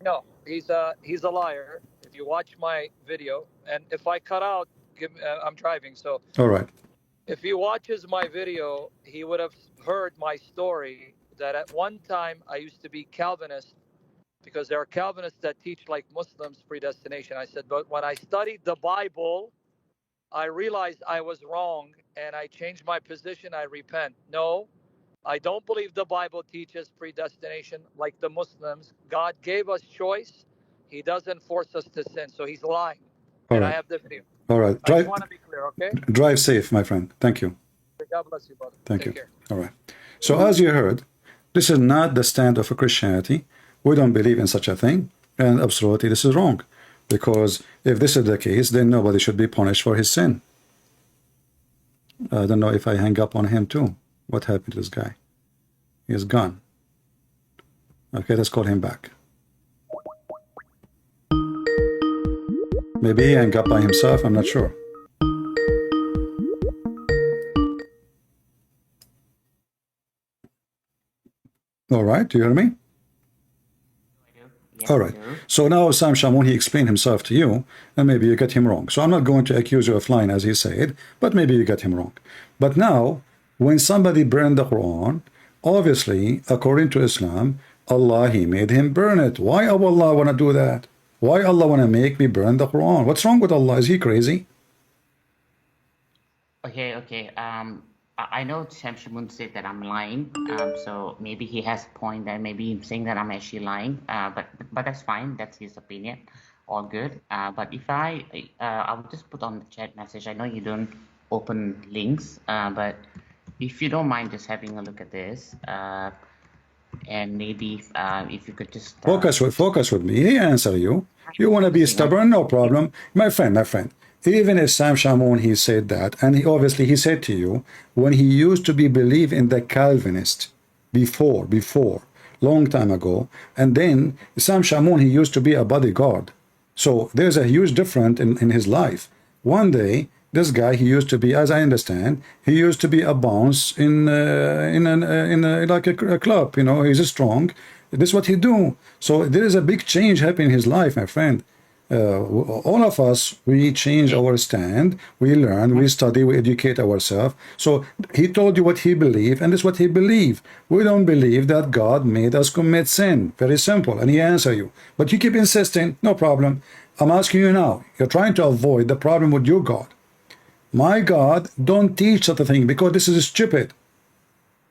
No, he's a liar. If you watch my video, and if I cut out, I'm driving, so All right. if he watches my video, he would have heard my story that at one time I used to be Calvinist because there are Calvinists that teach like Muslims predestination. I said, but when I studied the Bible, I realized I was wrong and I changed my position. I repent. No, I don't believe the Bible teaches predestination like the Muslims. God gave us choice. He doesn't force us to sin. So he's lying. All And I right. have the video. All right. I just want to be clear, okay? Drive safe, my friend. Thank you. God bless you, brother. Thank Take you. care. All right. So as you heard, this is not the stand of a Christianity. We don't believe in such a thing. And absolutely, this is wrong. Because if this is the case, then nobody should be punished for his sin. I don't know if I hang up on him too. What happened to this guy? He is gone. Okay, let's call him back. Maybe he hung up by himself, I'm not sure. All right, do you hear me? Yes, All right. I do. So now Sam Shamoun, he explained himself to you, and maybe you get him wrong. So I'm not going to accuse you of lying, as he said, but maybe you get him wrong. But now, when somebody burned the Quran, obviously, according to Islam, Allah, he made him burn it. Why Allah want to do that? Why Allah want to make me burn the Quran? What's wrong with Allah? Is he crazy? Okay. I know Sam Shamoun said that I'm lying. So maybe he has a point that maybe he's saying that I'm actually lying. But that's fine. That's his opinion. All good. But if I will just put on the chat message. I know you don't open links, but if you don't mind just having a look at this, and maybe if you could just Focus with me. He answer you. You want to be stubborn? No problem. My friend. Even if Sam Shamoun, he said that, and he said to you, when he used to believe in the Calvinist before, long time ago, and then Sam Shamoun, he used to be a bodyguard. So there's a huge difference in his life. One day, this guy, he used to be, as I understand, he used to be a bounce in like a club. You know, he's strong. This is what he do. So there is a big change happening in his life, my friend. All of us, we change our stand, we learn, we study, we educate ourselves. So he told you what he believed, and this is what he believed. We don't believe that God made us commit sin. Very simple. And he answer you. But you keep insisting, no problem. I'm asking you now. You're trying to avoid the problem with your God. My God don't teach such a thing because this is stupid.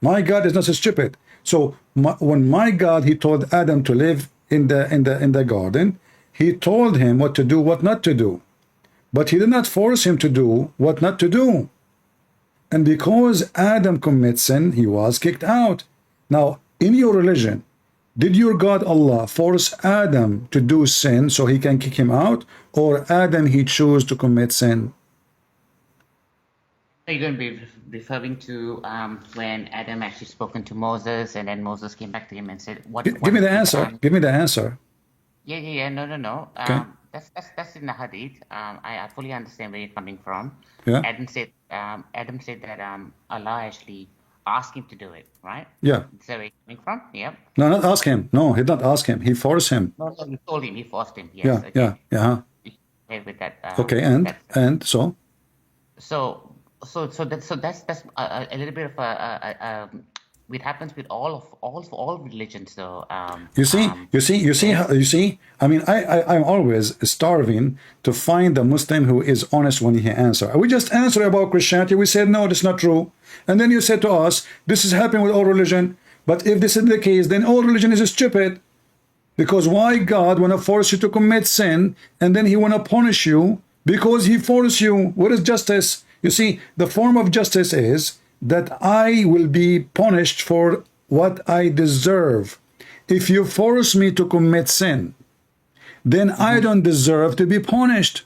My God is not so stupid. So when my God, he told Adam to live in the garden, he told him what to do, what not to do. But he did not force him to do what not to do. And because Adam commits sin, he was kicked out. Now, in your religion, did your God Allah force Adam to do sin so he can kick him out? Or Adam, he chose to commit sin? Are you going to be referring to when Adam actually spoken to Moses, and then Moses came back to him and said, Give me the answer. Give me the answer. Yeah. No. Okay. That's in the hadith. I fully understand where you're coming from. Yeah. Adam said that Allah actually asked him to do it, right? Yeah. Is that where you're coming from? Yep. No, not ask him. No, he did not ask him. He forced him. No, he told him. He forced him. Yes. Yeah. Okay, with that. Okay, and so? So that's a little bit of a it happens with all religions, though. You see. I mean, I'm always starving to find a Muslim who is honest when he answer. We just answer about Christianity. We said no, that's not true. And then you said to us, this is happening with all religion. But if this is the case, then all religion is stupid. Because why God want to force you to commit sin, and then he want to punish you because he forced you? What is justice? You see, the form of justice is that I will be punished for what I deserve. If you force me to commit sin, then I don't deserve to be punished.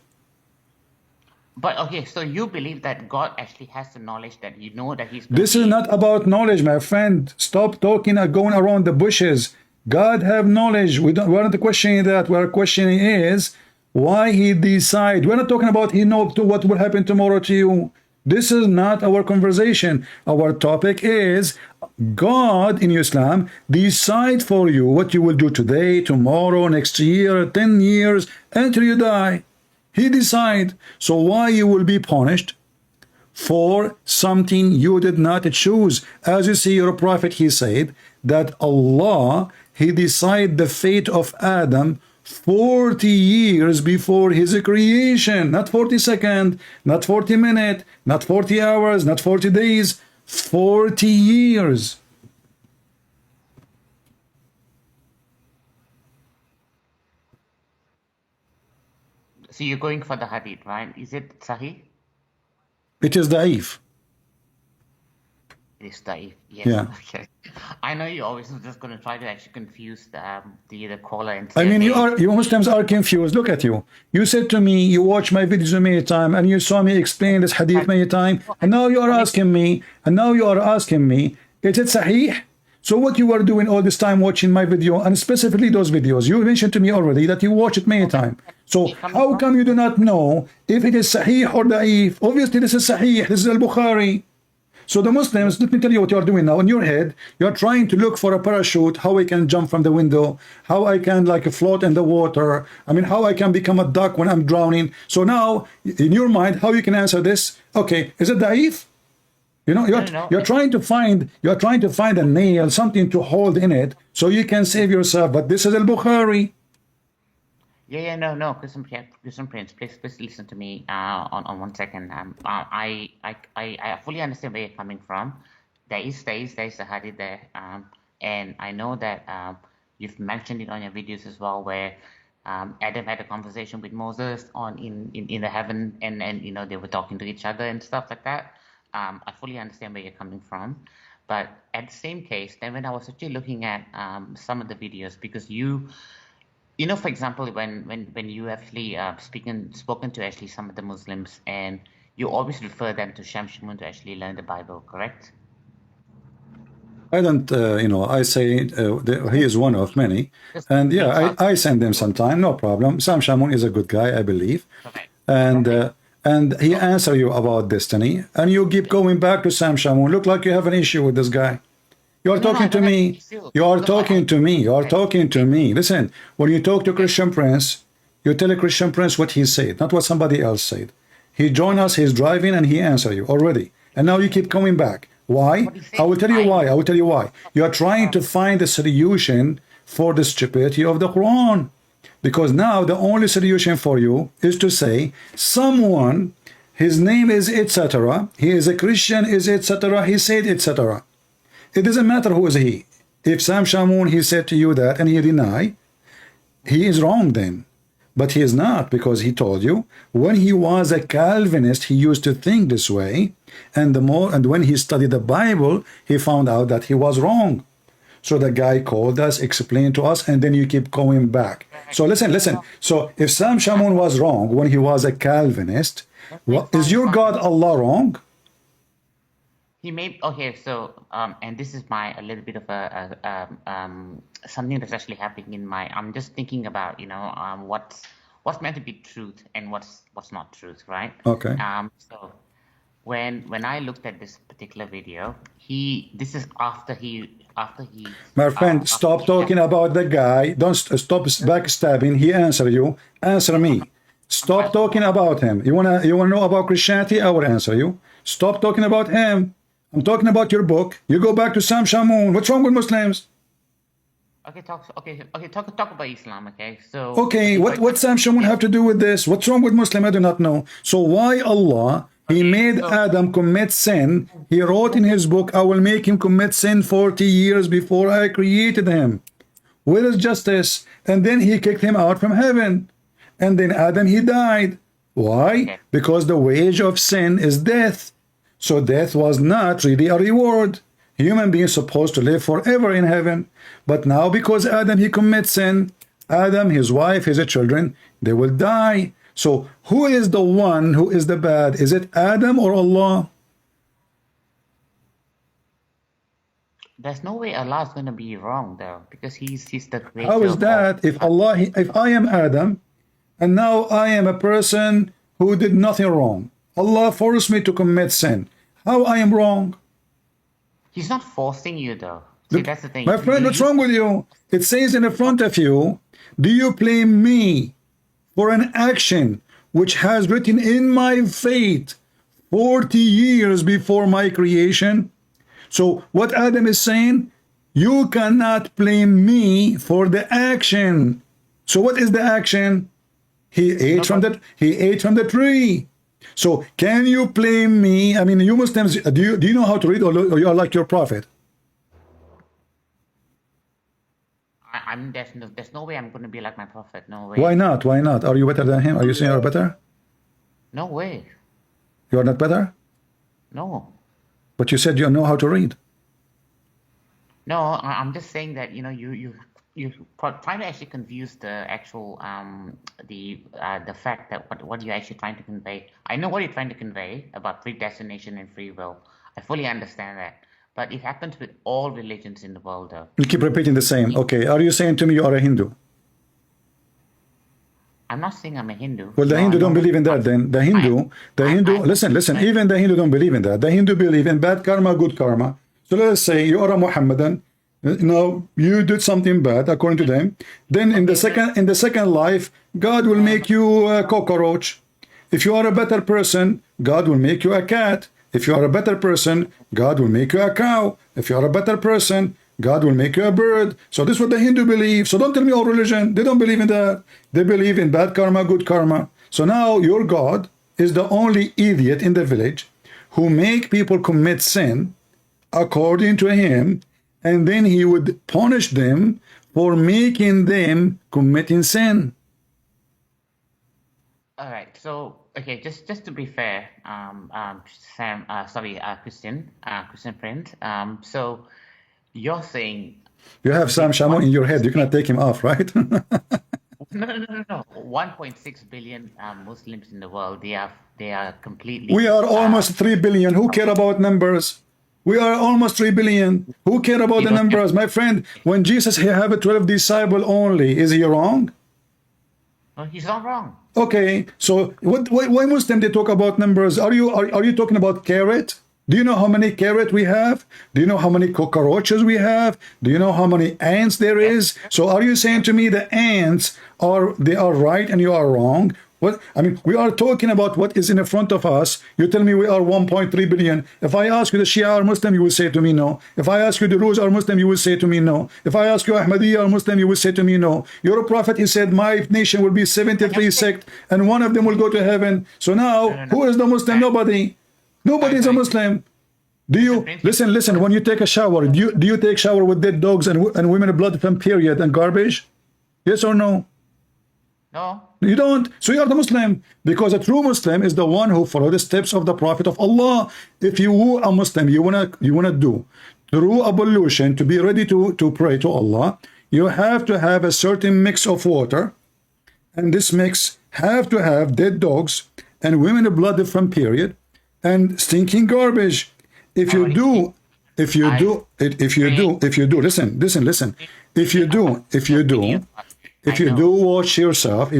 But okay, so you believe that God actually has the knowledge that you know that he's going This is not about knowledge, my friend. Stop talking and going around the bushes. God have knowledge. We're not questioning that. What we're questioning is why he decide. We're not talking about he know what will happen tomorrow to you. This is not our conversation. Our topic is God in Islam decide for you what you will do today, tomorrow, next year, 10 years, until you die. He decide. So why you will be punished for something you did not choose? As you see, your prophet, he said that Allah, he decide the fate of Adam 40 years before his creation. Not 40 seconds, not 40 minutes, not 40 hours, not 40 days, 40 years. So you're going for the hadith, right? Is it Sahih? It is da'if. It is Sahih. Yes. Yeah. Okay. I know you always just going to try to actually confuse the caller and I say, mean, okay, you Muslims are confused. Look at you. You said to me, you watch my videos many times, and you saw me explain this hadith many times, and now you are asking me, is it sahih? So what you were doing all this time watching my video, and specifically those videos, you mentioned to me already that you watch it many times. So how come you do not know if it is sahih or da'if? Obviously, this is sahih. This is al-Bukhari. So the Muslims, let me tell you what you are doing now. In your head, you are trying to look for a parachute, how I can jump from the window, how I can like float in the water. I mean, how I can become a duck when I'm drowning. So now, in your mind, how you can answer this? Okay, is it da'if? You know, you're trying to find a nail, something to hold in it, so you can save yourself. But this is al-Bukhari. No, Christian Prince, please listen to me on 1 second. I fully understand where you're coming from. There is a hadith there, and I know that you've mentioned it on your videos as well, where Adam had a conversation with Moses in the heaven, and they were talking to each other and stuff like that. I fully understand where you're coming from, but at the same case, then when I was actually looking at some of the videos, because you know, for example, when you actually spoken to actually some of the Muslims, and you always refer them to Shamshamun to actually learn the Bible, correct? I don't, I say he is one of many, and yeah, I send them sometime, no problem. Sam Shamoun is a good guy, I believe, and he answer you about destiny, and you keep going back to Sam Shamoun. Look like you have an issue with this guy. You are talking to me. You are talking to me. You are talking to me. Listen, when you talk to Christian Prince, you tell a Christian Prince what he said, not what somebody else said. He joined us, he's driving, and he answered you already. And now you keep coming back. Why? I will tell you why. I will tell you why. You are trying to find a solution for the stupidity of the Quran. Because now the only solution for you is to say, someone, his name is etc., he is a Christian, is etc., he said etc. It doesn't matter who is he. If Sam Shamoun, he said to you that and he deny, he is wrong then. But he is not, because he told you when he was a Calvinist, he used to think this way, and when he studied the Bible, he found out that he was wrong. So the guy called us, explained to us, and then you keep going back. So listen. So if Sam Shamoun was wrong when he was a Calvinist, is your God Allah wrong? He may so and this is a little bit of something that's actually happening in my. I'm just thinking about what's meant to be truth and what's not truth, right? Okay. So when I looked at this particular video, this is after he. My friend, stop talking about the guy. Don't stop backstabbing. He answered you. Answer me. Stop talking about him. You wanna know about Christianity? I will answer you. Stop talking about him. I'm talking about your book. You go back to Sam Shamoun. What's wrong with Muslims? Talk about Islam, okay? So okay, what Sam Shamoun have to do with this? What's wrong with Muslim? I do not know. So why Allah, he made Adam commit sin? He wrote in his book, I will make him commit sin 40 years before I created him. Where is justice? And then he kicked him out from heaven. And then Adam, he died. Why? Because the wage of sin is death. So death was not really a reward. Human beings supposed to live forever in heaven. But now because Adam, he commits sin, Adam, his wife, his children, they will die. So who is the one who is the bad? Is it Adam or Allah? There's no way Allah is going to be wrong though, because he's the creator. How is that? If I am Adam, and now I am a person who did nothing wrong, Allah forced me to commit sin. How I am wrong? He's not forcing you though. See, that's the thing. My friend, what's wrong with you? It says in the front of you, do you blame me for an action which has written in my fate 40 years before my creation? So what Adam is saying, you cannot blame me for the action. So what is the action? He ate from the tree. So can you blame me? I mean, you Muslims, do you know how to read, or you are like your prophet? there's no way I'm going to be like my prophet. No way. Why not? Why not? Are you better than him? Are you saying you're better? No way. You are not better? No. But you said you know how to read. No, I'm just saying that, you know, you trying to actually confuse the actual the fact that what you're actually trying to convey. I know what you're trying to convey about predestination and free will. I fully understand that. But it happens with all religions in the world, though. You keep repeating the same. Okay, are you saying to me you are a Hindu? I'm not saying I'm a Hindu. Well, the No, Hindu don't no. believe in that. Then the Hindu, listen, even the Hindu don't believe in that. The Hindu believe in bad karma, good karma. So let's say you are a Muhammadan. You did something bad according to them. Then in the second life, God will make you a cockroach. If you are a better person, God will make you a cat. If you are a better person, God will make you a cow. If you are a better person, God will make you a bird. So this is what the Hindu believe. So don't tell me all religion. They don't believe in that. They believe in bad karma, good karma. So now your God is the only idiot in the village who make people commit sin according to him, and then he would punish them for making them committing sin. All right. So, okay, just to be fair, Sam, Christian friend. So you're saying You have Sam Shamoun in your head. You cannot take him off, right? no. 1.6 billion Muslims in the world. They are completely. We are almost 3 billion. Who care about numbers? We are almost 3 billion. Who care about the numbers? My friend, when Jesus have a 12 disciple only, is he wrong? No, he's not wrong. Okay, so why Muslim they talk about numbers? Are you talking about carrot? Do you know how many carrot we have? Do you know how many cockroaches we have? Do you know how many ants there is? So are you saying to me the ants are right and you are wrong? What I mean, we are talking about what is in front of us. You tell me we are 1.3 billion. If I ask you the Shia are Muslim, you will say to me no. If I ask you the Druze are Muslim, you will say to me no. If I ask you Ahmadiyya are Muslim, you will say to me no. Your prophet, he said, my nation will be 73 sects and one of them will go to heaven. So now, who is the Muslim? Nobody. Nobody is a Muslim. Do you listen? When you take a shower, do you take shower with dead dogs and women blood from period and garbage? Yes or no? No. You don't. So you are the Muslim, because a true Muslim is the one who follows the steps of the Prophet of Allah. If you are a Muslim, you wanna do through ablution to be ready to pray to Allah, you have to have a certain mix of water, and this mix have to have dead dogs and women blood from period and stinking garbage. If you do, listen. If you do wash yourself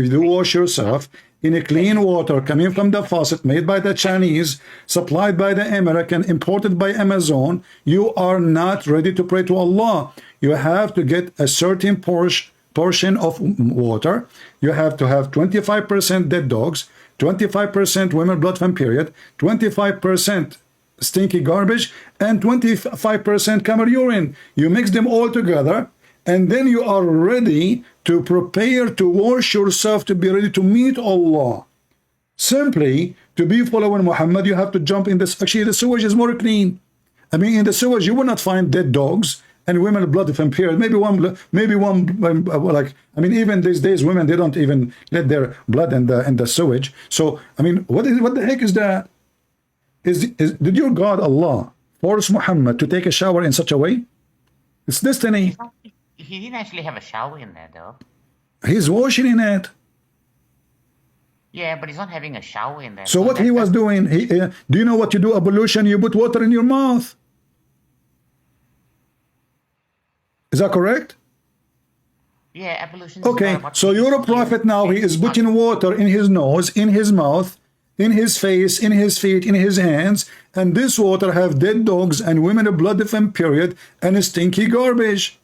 in a clean water coming from the faucet made by the Chinese, supplied by the American, imported by Amazon, you are not ready to pray to Allah. You have to get a certain portion of water. You have to have 25% dead dogs, 25% women blood from period, 25% stinky garbage, and 25% camel urine. You mix them all together, and then you are ready to prepare to wash yourself to be ready to meet Allah. Simply, to be following Muhammad, you have to jump in this. Actually, the sewage is more clean. I mean, in the sewage, you will not find dead dogs and women blood from period. Maybe one, like, I mean, even these days, women, they don't even let their blood in the sewage. So, I mean, what the heck is that? Did your God, Allah, force Muhammad to take a shower in such a way? It's destiny. He didn't actually have a shower in there, though. He's washing in it. Yeah, but he's not having a shower in there. So what he was doing, do you know what you do? Ablution, you put water in your mouth. Is that correct? Yeah, ablution. Okay, so your prophet now, he is putting water in his nose, in his mouth, in his face, in his feet, in his hands, and this water have dead dogs and women of blood from period and stinky garbage.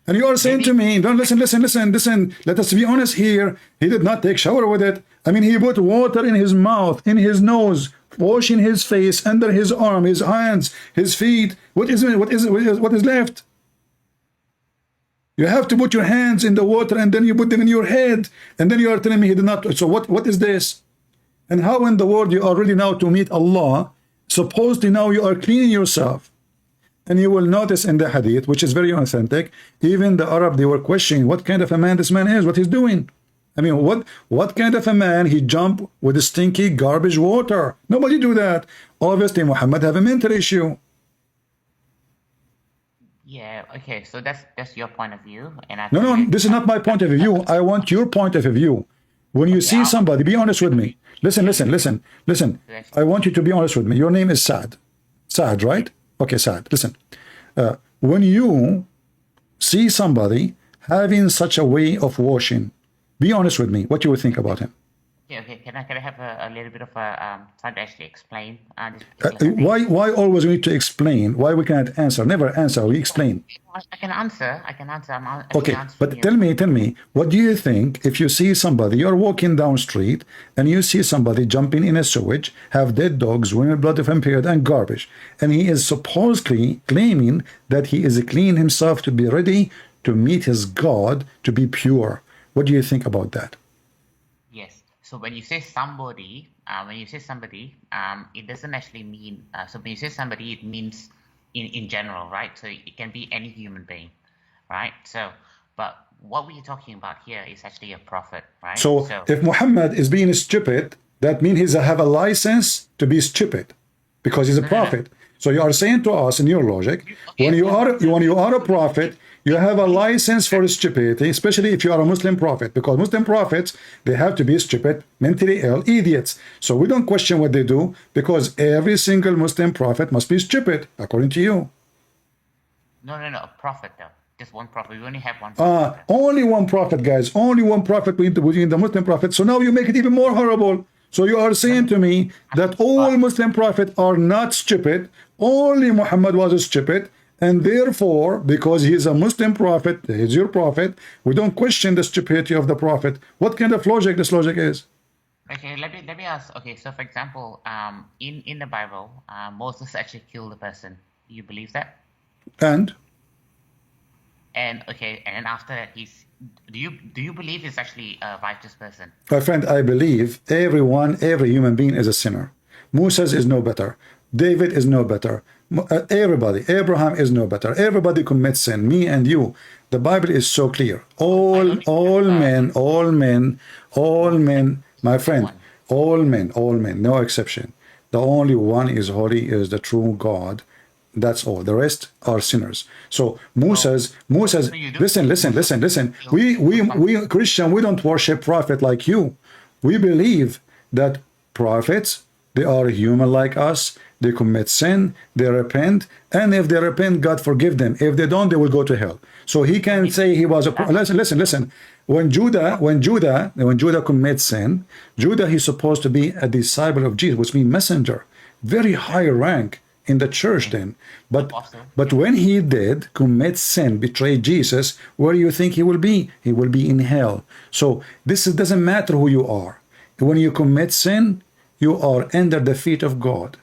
And you are saying to me, don't listen, let us be honest here. He did not take shower with it. I mean, he put water in his mouth, in his nose, washing his face, under his arm, his hands, his feet. What is left? You have to put your hands in the water and then you put them in your head. And then you are telling me he did not. So what is this? And how in the world you are ready now to meet Allah? Supposedly now you are cleaning yourself. And you will notice in the hadith, which is very authentic, even the Arab, they were questioning what kind of a man this man is, what he's doing. I mean, what kind of a man he jump with the stinky garbage water? Nobody do that. Obviously, Muhammad have a mental issue. Yeah, okay, so that's your point of view, and I No, think this is not my point of view. I want your point of view. When you see somebody, be honest with me. Listen. I want you to be honest with me. Your name is Saad. Saad, right? Okay, Saad. Listen. When you see somebody having such a way of washing, be honest with me. What you would think about him? okay. Can I have a little bit of a time to actually explain this particular thing? Why always we need to explain? Why we cannot answer? Never answer. We explain. I can answer. I'm Okay, answering but you. tell me, what do you think if you see somebody, you're walking down street and you see somebody jumping in a sewage, have dead dogs, women blood of impaired and garbage, and he is supposedly claiming that he is clean himself to be ready to meet his God, to be pure. What do you think about that? Yes. So when you say somebody, it doesn't actually mean. So when you say somebody, it means in general, right? So it can be any human being, right? So, but what we're talking about here is actually a prophet, right? So if Muhammad is being stupid, that means he have a license to be stupid because he's a prophet. So you are saying to us in your logic, when you are a prophet, you have a license for stupidity, especially if you are a Muslim prophet, because Muslim prophets, they have to be stupid, mentally ill, idiots. So we don't question what they do, because every single Muslim prophet must be stupid, according to you. No, a prophet though. Just one prophet. We only have one prophet. Only one prophet, guys. Only one prophet between the Muslim prophets. So now you make it even more horrible. So you are saying to me that all Muslim prophets are not stupid. Only Muhammad was stupid. And therefore, because he is a Muslim prophet, he is your prophet, we don't question the stupidity of the prophet. What kind of logic this logic is? Okay, let me ask. Okay, so for example, in the Bible, Moses actually killed a person. Do you believe that? And okay, and then after that, do you believe he's actually a righteous person? my friend, I believe every human being is a sinner. Moses is no better. David is no better. Everybody, Abraham is no better. Everybody commits sin, me and you. The Bible is so clear. All men, my friend, all men, no exception. The only one is holy, is the true God. That's all. The rest are sinners. So Moses, listen. We Christian, we don't worship prophet like you. We believe that prophets, they are human like us. They commit sin, they repent, and if they repent, God forgive them. If they don't, they will go to hell. So he can say he was a listen. When Judah commits sin, Judah is supposed to be a disciple of Jesus, which means messenger, very high rank in the church then. But when he did commit sin, betray Jesus, where do you think he will be? He will be in hell. So this doesn't matter who you are. When you commit sin, you are under the feet of God.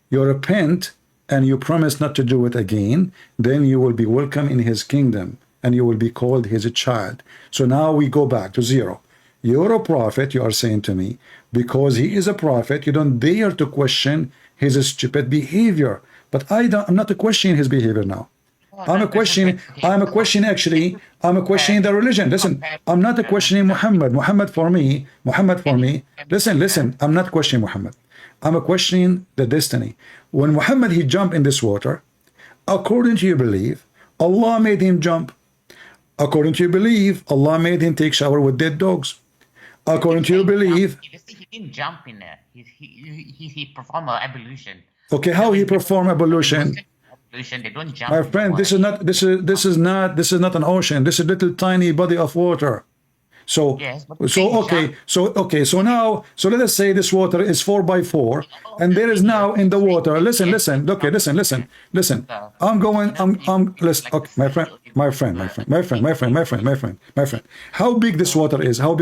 You repent and you promise not to do it again, then you will be welcome in his kingdom and you will be called his child. So now we go back to zero. You're a prophet, you are saying to me, because he is a prophet, you don't dare to question his stupid behavior. But I'm not questioning his behavior now. I'm questioning the religion. Listen, I'm not questioning Muhammad. Muhammad for me, listen, I'm not questioning Muhammad. I'm questioning the destiny. When Muhammad, he jumped in this water, according to your belief, Allah made him jump. According to your belief, Allah made him take shower with dead dogs. According to your belief, he didn't jump in there. He performed an evolution. Okay, how he performed evolution? They don't jump. My friend, this is not an ocean. This is a little tiny body of water. So now let us say this water is 4x4, and there is now in the water. Listen. My friend. How big this water is? But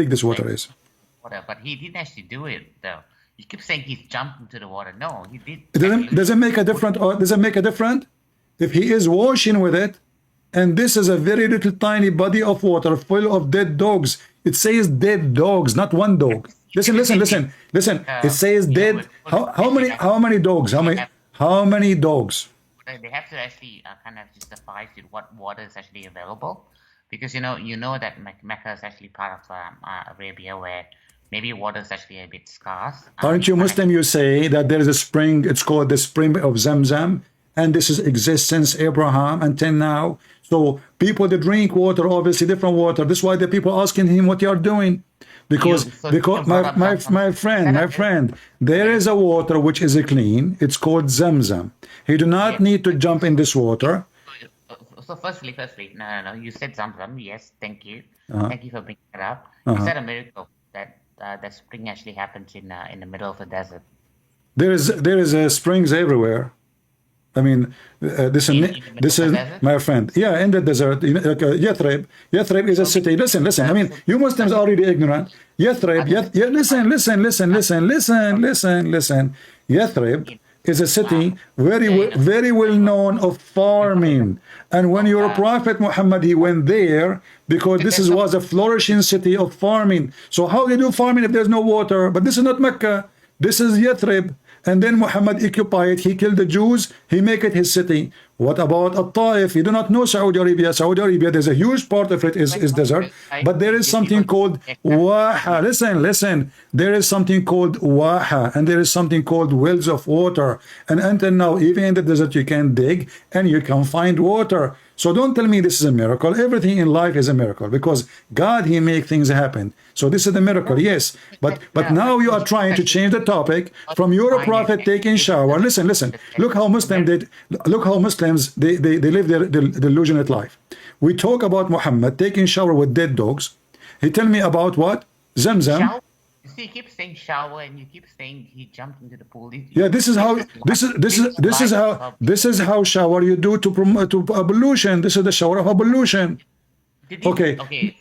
he didn't actually do it though. You keep saying he's jumped into the water. No, he did. Does it make a difference? Or does it make a difference if he is washing with it? And this is a very little tiny body of water full of dead dogs. It says dead dogs, not one dog. Listen. It says dead. How many dogs? How many dogs? they have to actually kind of justify to what water is actually available, because you know that Mecca is actually part of Arabia, where maybe water is actually a bit scarce. Aren't you Muslim? You say that there is a spring, it's called the spring of Zamzam, and this is exists since Abraham until now. So people that drink water, obviously different water. This is why the people asking him what you are doing. Because my friend, there is a water which is clean. It's called Zamzam. He do not need to jump in this water. So firstly, no. You said Zamzam. Yes, thank you. Thank you for bringing it up. Is that a miracle that that spring actually happens in the middle of the desert? There is springs everywhere. I mean, this is my friend. Yeah, in the desert, Yathrib. Yathrib is a city. Listen. I mean, you Muslims are already ignorant. Yathrib. Listen. Yathrib is a city very well known of farming. And when your Prophet Muhammad, he went there because was a flourishing city of farming. So how they do farming if there's no water? But this is not Mecca. This is Yathrib. And then Muhammad occupied, he killed the Jews, he make it his city. What about Al-Taif? You do not know Saudi Arabia. Saudi Arabia, there's a huge part of it is desert. But there is something called Waha. Listen. There is something called Waha, and there is something called wells of water. And until now, even in the desert, you can dig and you can find water. So don't tell me this is a miracle. Everything in life is a miracle because God, he make things happen. So this is a miracle, yes. But now you are trying to change the topic from your prophet taking shower. Listen. Look how Muslims they live their delusional life. We talk about Muhammad taking shower with dead dogs. He tell me about what? Zamzam. You see, you keep saying shower and you keep saying he jumped into the pool. Yeah, this is how shower you do to ablution. This is the shower of ablution. Okay.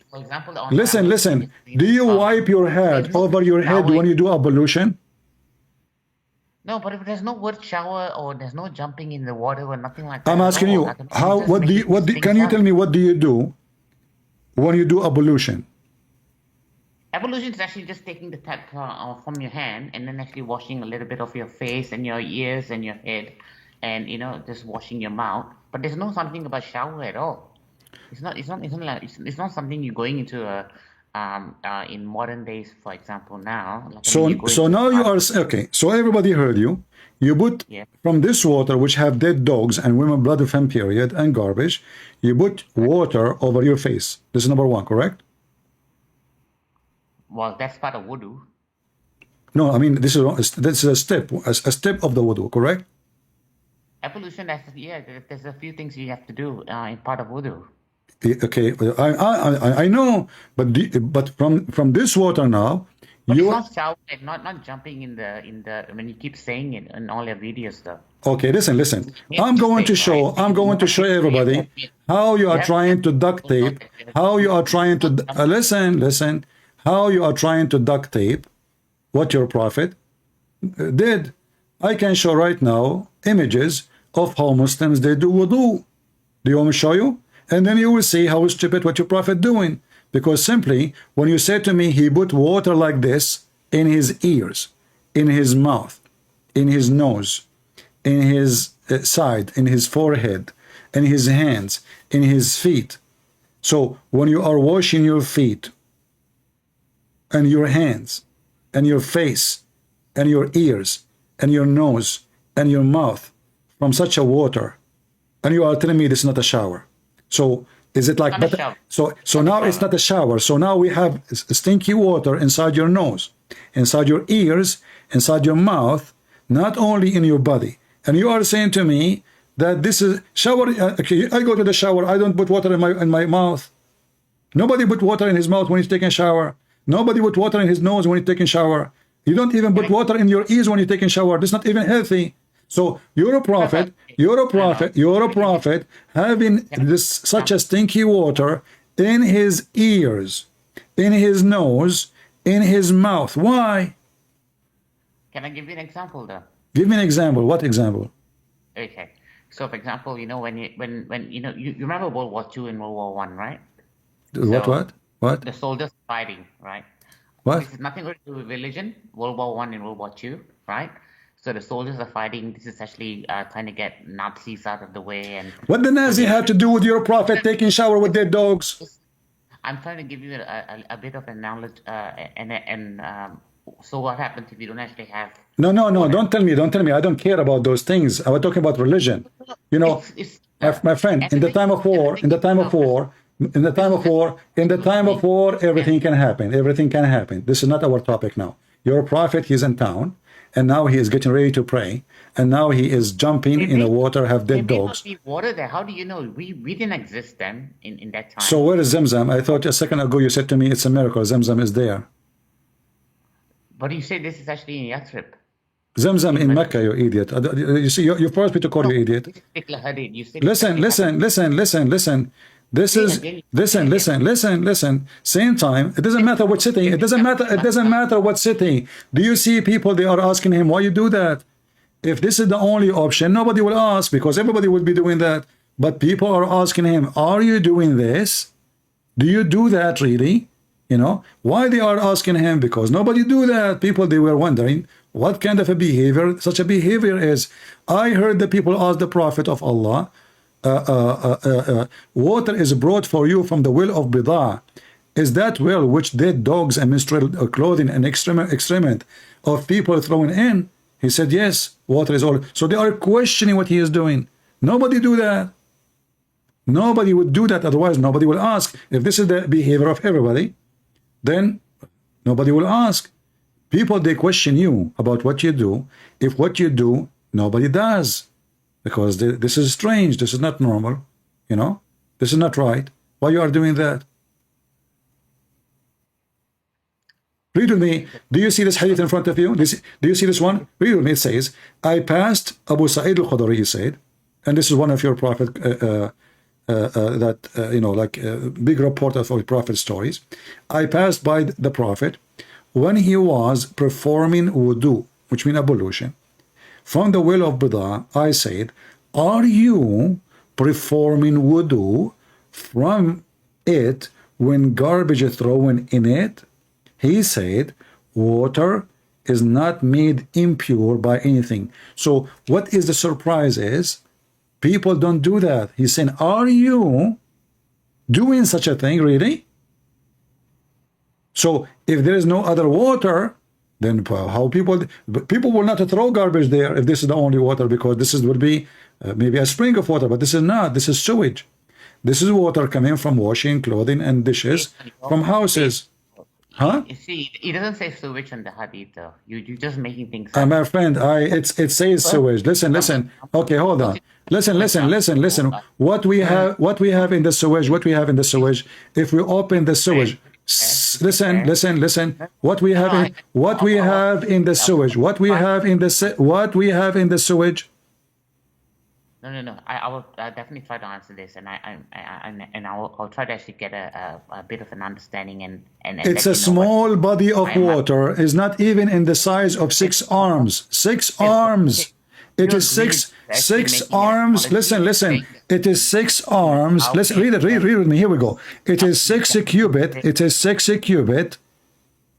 For example, listen. Do you wipe your head over your head when you do ablution? No, but if there's no word shower or there's no jumping in the water or nothing like that. I'm asking you, can you tell me what do you do when you do ablution? Ablution is actually just taking the tap from your hand and then actually washing a little bit of your face and your ears and your head, and just washing your mouth. But there's no something about shower at all. It's not something you're going into in modern days, for example. Now, so now you are okay. So everybody heard you. You put from this water which have dead dogs and women blood of period and garbage. You put water over your face. This is number one, correct? Well, that's part of wudu. No, I mean this is a step of the wudu, correct? Ablution, there's a few things you have to do in part of wudu. Okay, I know, but from this water now, but you not shower, not jumping in the when you keep saying it in all your videos though. Okay, listen. I'm going to show everybody how you are trying to duct tape. How you are trying to listen. How you are trying to duct tape what your prophet did. I can show right now images of how Muslims they do wudu. Do you want me to show you? And then you will see how stupid what your prophet doing. Because simply when you say to me he put water like this in his ears, in his mouth, in his nose, in his side, in his forehead, in his hands, in his feet. So when you are washing your feet and your hands and your face and your ears and your nose and your mouth from such a water, and you are telling me this is not a shower. So is it like so now it's not a shower. So now we have stinky water inside your nose, inside your ears, inside your mouth, not only in your body. And you are saying to me that this is shower. Okay, I go to the shower, I don't put water in my mouth. Nobody put water in his mouth when he's taking a shower. Nobody put water in his nose when he's taking shower. You don't even put water in your ears when you're taking shower. That's not even healthy. So you're a prophet having this such a stinky water in his ears, in his nose, in his mouth. Why? Can I give you an example though? Give me an example. What example? Okay. So for example, when you remember World War II and World War I, right? What? The soldiers fighting, right? What? This is nothing to do with religion, World War I and World War II, right? So the soldiers are fighting. This is actually trying to get Nazis out of the way. And What the Nazi have to do with your prophet taking shower with their dogs? I'm trying to give you a bit of a knowledge. So what happens if you don't actually have? No, no, no. Don't tell me. Don't tell me. I don't care about those things. I was talking about religion. You know, my friend, in the time of war, everything can happen. Everything can happen. This is not our topic now. Your prophet, he's in town, and now he is getting ready to pray, and now he is jumping in the water, have dead dogs. There may not be water there. How do you know? We didn't exist then in that time. So where is Zamzam? I thought a second ago you said to me it's a miracle. Zamzam is there. But you say this is actually in Yathrib. Zamzam in Mecca, you idiot. You see, you forced me to call you idiot. Listen. Listen. Same time, it doesn't matter what city. It doesn't matter what city. Do you see people, they are asking him, why you do that? If this is the only option, nobody will ask because everybody will be doing that. But people are asking him, are you doing this? Do you do that really? You know, why they are asking him? Because nobody do that. People, they were wondering what kind of a behavior such a behavior is. I heard the people ask the Prophet of Allah, water is brought for you from the well of Bida. Is that well which dead dogs and menstrual clothing and excrement of people thrown in? He said, yes, water is all. So they are questioning what he is doing. Nobody do that. Nobody would do that. Otherwise, nobody will ask. If this is the behavior of everybody, then nobody will ask. People, they question you about what you do. If what you do, nobody does. Because this is strange. This is not normal. You know, this is not right. Why you are doing that? Read with me. Do you see this hadith in front of you? Do you see this one? Read with me. It says, I passed Abu Sa'id al-Khudri, he said, and this is one of your prophet, you know, like big report of prophet stories. I passed by the prophet when he was performing wudu, which means ablution. From the well of Bida, I said, are you performing wudu from it when garbage is thrown in it? He said, water is not made impure by anything. So what is the surprise is, people don't do that. He's saying, are you doing such a thing, really? So if there is no other water, then how people will not throw garbage there if this is the only water, because this would be maybe a spring of water, but this is not. This is sewage. This is water coming from washing clothing and dishes from houses. Huh? You see, it doesn't say sewage on the hadith though. You're just making things up. My friend, it says sewage. Listen. Okay, hold on. Listen. What we have in the sewage, if we open the sewage, listen. What we have in the sewage. No. I will definitely try to answer this, and I'll try to actually get a bit of an understanding and it's a small body of water. Is not even in the size of 6 arms. 6 arms. It is six arms. Listen. It is 6 arms. Listen, read with me. Here we go. It is 6 cubit.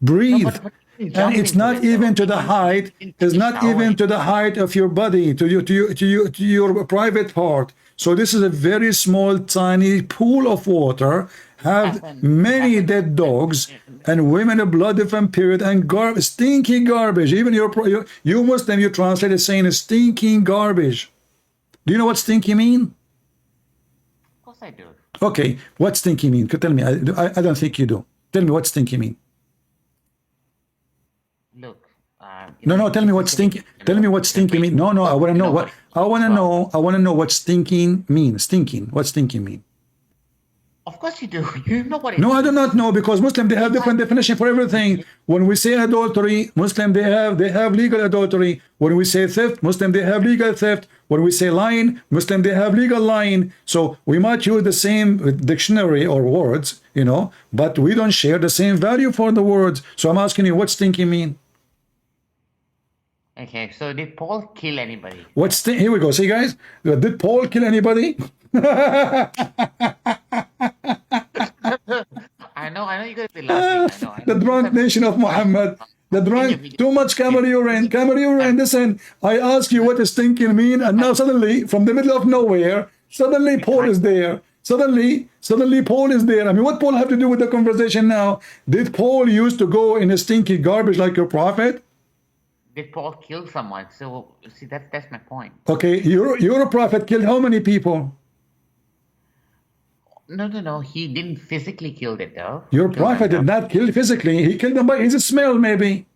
Breathe. And it's not even to the height. It's not even to the height of your body, to your private part. So this is a very small, tiny pool of water. Have many dead dogs and women of blood from period and stinky garbage. Even you Muslim, you translate it saying stinking garbage. Do you know what stinky mean? Of course I do. Okay, what stinky mean? Tell me. I don't think you do. Tell me what stinky mean. Look. No. Tell me what stinky. Tell me what stinky mean. No. I want to know what. I want to know what stinking means. Stinking. What stinking mean? Of course you do. You know what it No, I do not know, because Muslim, they have different definition for everything. When we say adultery, Muslim, they have legal adultery. When we say theft, Muslim, they have legal theft. When we say lying, Muslim, they have legal lying. So we might use the same dictionary or words, you know, but we don't share the same value for the words. So I'm asking you, what stinky mean? Okay, so did Paul kill anybody? Here we go. See, guys, did Paul kill anybody? I know you're going to be laughing. I know. The drunk nation of Muhammad. The drunk, too much camel urine, camel urine. Listen, I ask you what does stinking mean, and now suddenly, from the middle of nowhere, suddenly Paul is there. Suddenly Paul is there. I mean, what Paul have to do with the conversation now? Did Paul used to go in a stinky garbage like your prophet? Did Paul kill someone? So see, that's my point. Okay, your prophet killed how many people? No. He didn't physically kill it though. Your prophet did not kill physically. He killed them by his smell, maybe.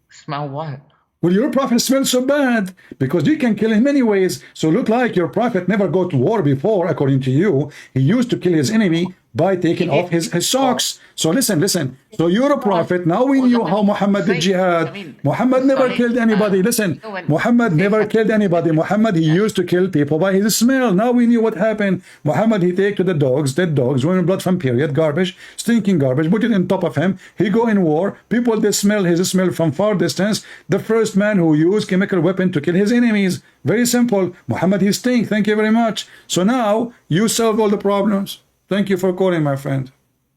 Smell what? Well, your prophet smells so bad because you can kill in many ways. So look like your prophet never go to war before, according to you. He used to kill his enemy by taking off his socks. So listen. So you're a prophet. Now we knew how Muhammad did jihad. Muhammad never killed anybody. Listen, Muhammad never killed anybody. Muhammad, he used to kill people by his smell. Now we knew what happened. Muhammad, he take to the dogs, dead dogs, running blood from period, garbage, stinking garbage, put it on top of him. He go in war. People, they smell his smell from far distance. The first man who used chemical weapon to kill his enemies. Very simple. Muhammad, he stink. Thank you very much. So now you solve all the problems. Thank you for calling, my friend.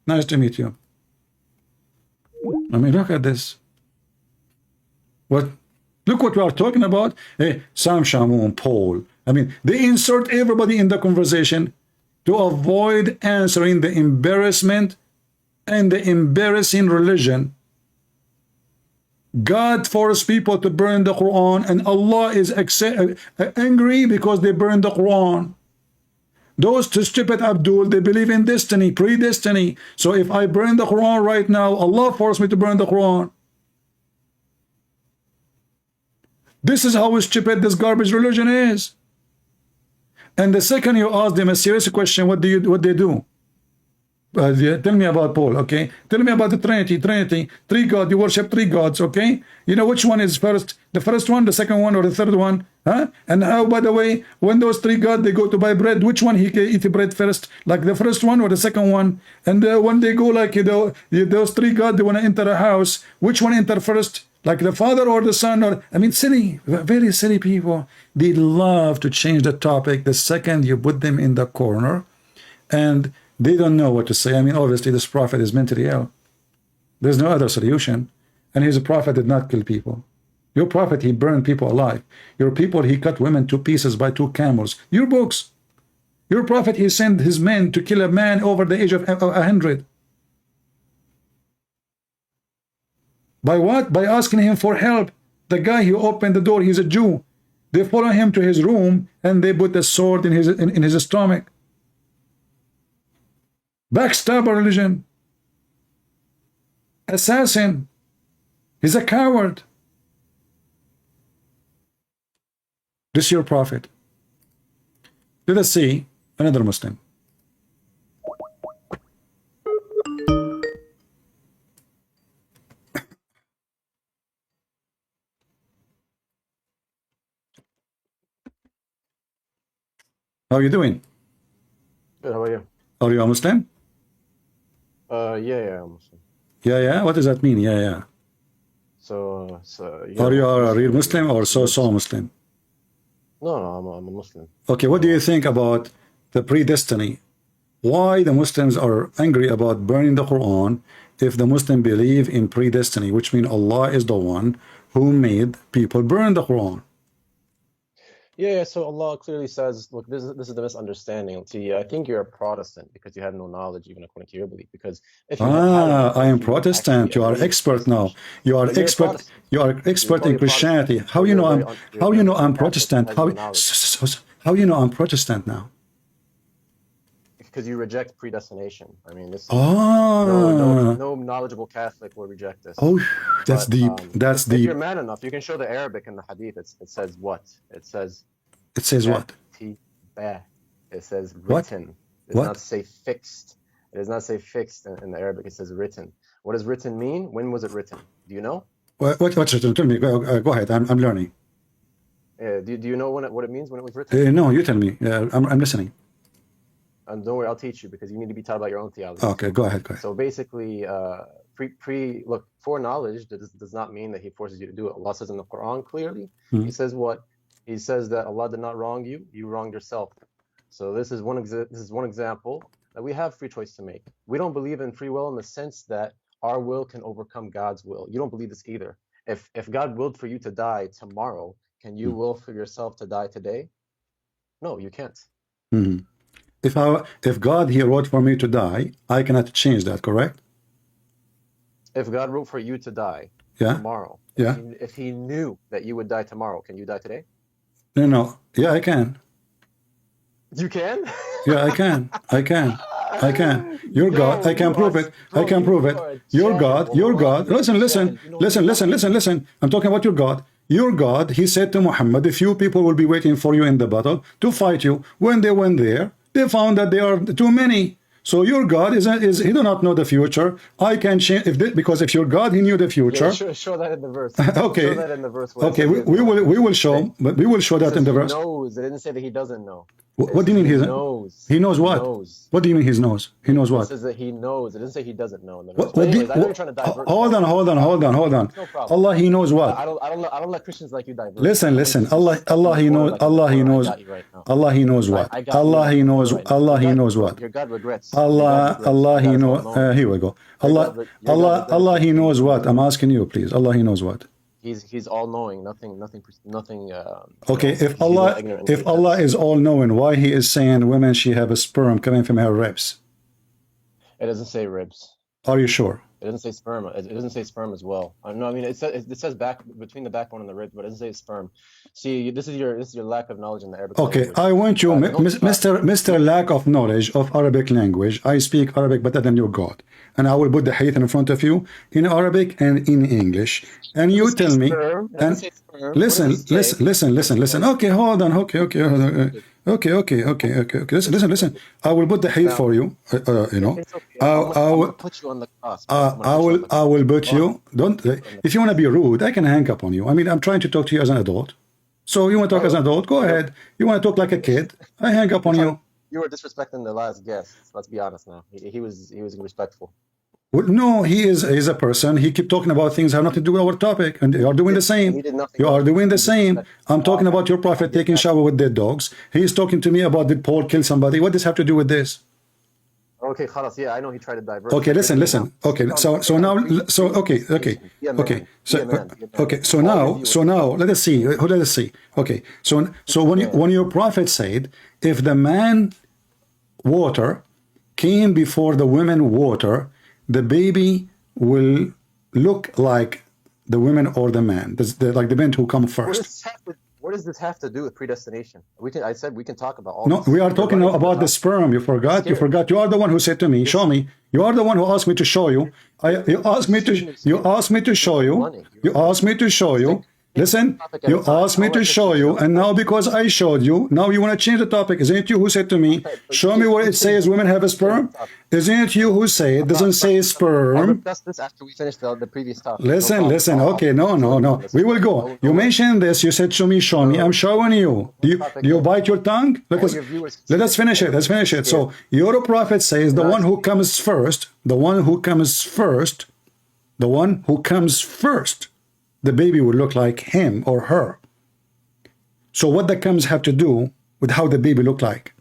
Nice to meet you. I mean, look at this. What? Look what we are talking about. Hey, Sam Shamoun, Paul. I mean, they insert everybody in the conversation to avoid answering the embarrassment and the embarrassing religion. God forced people to burn the Quran, and Allah is angry because they burned the Quran. Those two stupid Abdul, they believe in destiny, predestiny. So if I burn the Quran right now, Allah forced me to burn the Quran. This is how stupid this garbage religion is. And the second you ask them a serious question, what they do? Tell me about Paul, okay? Tell me about the Trinity, three gods, you worship three gods, okay? You know which one is first, the first one, the second one, or the third one, huh? And how, by the way, when those three gods, they go to buy bread, which one he can eat the bread first, like the first one or the second one? And when they go like, those three gods, they want to enter a house, which one enter first? Like the father or the son, or, I mean, silly, very silly people. They love to change the topic the second you put them in the corner, and they don't know what to say. I mean, obviously, this prophet is mentally ill. There's no other solution. And his prophet did not kill people. Your prophet, he burned people alive. Your people, he cut women to pieces by 2 camels. Your books. Your prophet, he sent his men to kill a man over the age of 100. By what? By asking him for help. The guy who opened the door, he's a Jew. They follow him to his room, and they put a sword in his stomach. Backstabber religion. Assassin. He's a coward. This is your prophet. Let us see another Muslim. How are you doing? Good, how are you? Are you a Muslim? Yeah, I'm Muslim. Yeah. What does that mean? Yeah. So Are you a real Muslim or so Muslim? No, I'm a Muslim. Okay, what do you think about the predestiny? Why the Muslims are angry about burning the Quran if the Muslim believe in predestiny, which means Allah is the one who made people burn the Quran? Yeah, so Allah clearly says, look, this is the misunderstanding. See, I think you're a Protestant because you have no knowledge even according to your belief. Because if you I am Protestant. You are expert now. You are expert. You are expert in Christianity. How you know I'm Protestant? How you know I'm Protestant now? Because you reject predestination. I mean, this no knowledgeable Catholic will reject this. Oh, that's deep. That's if deep. you're man enough, you can show the Arabic in the Hadith. It says what? It says. It says what? It says What? written. It does not say fixed. It does not say fixed in the Arabic. It says written. What does written mean? When was it written? Do you know? What's written? Tell me. Go ahead. I'm learning. Do you know what it means when it was written? No, you tell me. I'm listening. And don't worry, I'll teach you because you need to be taught about your own theology. Okay, go ahead. So basically, look, foreknowledge does not mean that he forces you to do it. Allah says in the Quran clearly, He says what? He says that Allah did not wrong you, you wronged yourself. So this is one example that we have free choice to make. We don't believe in free will in the sense that our will can overcome God's will. You don't believe this either. If God willed for you to die tomorrow, can you will for yourself to die today? No, you can't. If God he wrote for me to die, I cannot change that, correct? If God wrote for you to die tomorrow, if he knew that you would die tomorrow, can you die today? No. Yeah, I can. You can? Yeah, I can. I can. I can. You're God. I can prove it. I can prove it. You're God. You're God. Listen. I'm talking about your God. Your God, he said to Muhammad, a few people will be waiting for you in the battle to fight you. When they went there, they found that there are too many. So your God is he do not know the future. I can change because if your God he knew the future. Yeah, show that in the verse. Okay. Show that in the verse. Okay, we will show, but we will show that in the verse. He knows. It didn't say that he doesn't know. What do you mean he knows? He knows what? What do you mean he knows? He knows what? It says that he knows. It doesn't say he doesn't know in the verse. Anyways, I know you're trying to divert. Hold on. No problem. Allah he knows what? I don't let Christians like you divert. Listen. Allah he knows. Allah he knows. Allah he knows what? Allah he knows. Allah he knows what? Your God regrets. Allah he knows. Here we go. Allah he knows what? I'm asking you, please. Allah he knows what? He's all knowing. Nothing. Okay, if Allah is all knowing, why he is saying women she have a sperm coming from her ribs? It doesn't say ribs. Are you sure? It doesn't say sperm. It doesn't say sperm as well. No, I mean it says back between the backbone and the ribs, but it doesn't say sperm. See, this is your lack of knowledge in the Arabic language. Okay, I want you, Mr. Lack of knowledge of Arabic language. I speak Arabic better than your God, and I will put the hadith in front of you in Arabic and in English, and you tell me. And listen. Okay, hold on. Okay. Listen. I will put the hadith for you. I will put you on the cross. I will put you. Don't. If you want to be rude, I can hang up on you. I mean, I'm trying to talk to you as an adult. So you want to talk as an adult? Go ahead. You want to talk like a kid? I hang up on you. You were disrespecting the last guest. Let's be honest now. He was respectful. Well, no, he's a person. He keep talking about things that have nothing to do with our topic, and you are doing the same. You are doing the same. I'm talking about your prophet taking shower with dead dogs. He's talking to me about did Paul kill somebody? What does this have to do with this? Okay, khalas. Yeah, I know he tried to divert. Okay, listen. Okay, so now, So now, let us see. Okay, so when your prophet said, if the man water came before the women water, the baby will look like the women or the man, like the men who come first. What does this have to do with predestination? I said we can talk about all. No, we are talking about the sperm. You forgot. You are the one who said to me, "Show me." You are the one who asked me to show you. You asked me to show you. You asked me to show you. Listen, you asked me to show you, and now because I showed you, now you want to change the topic. Isn't it you who said to me, show me where it says women have a sperm? Isn't it you who say it doesn't say sperm? I'll discuss this after we finish the previous topic. Listen. Okay, no. We will go. You mentioned this. You said, show me. I'm showing you. Do you bite your tongue? Let us finish it. Let's finish it. So your prophet says the one who comes first, the baby will look like him or her. So what the comes have to do with how the baby look like?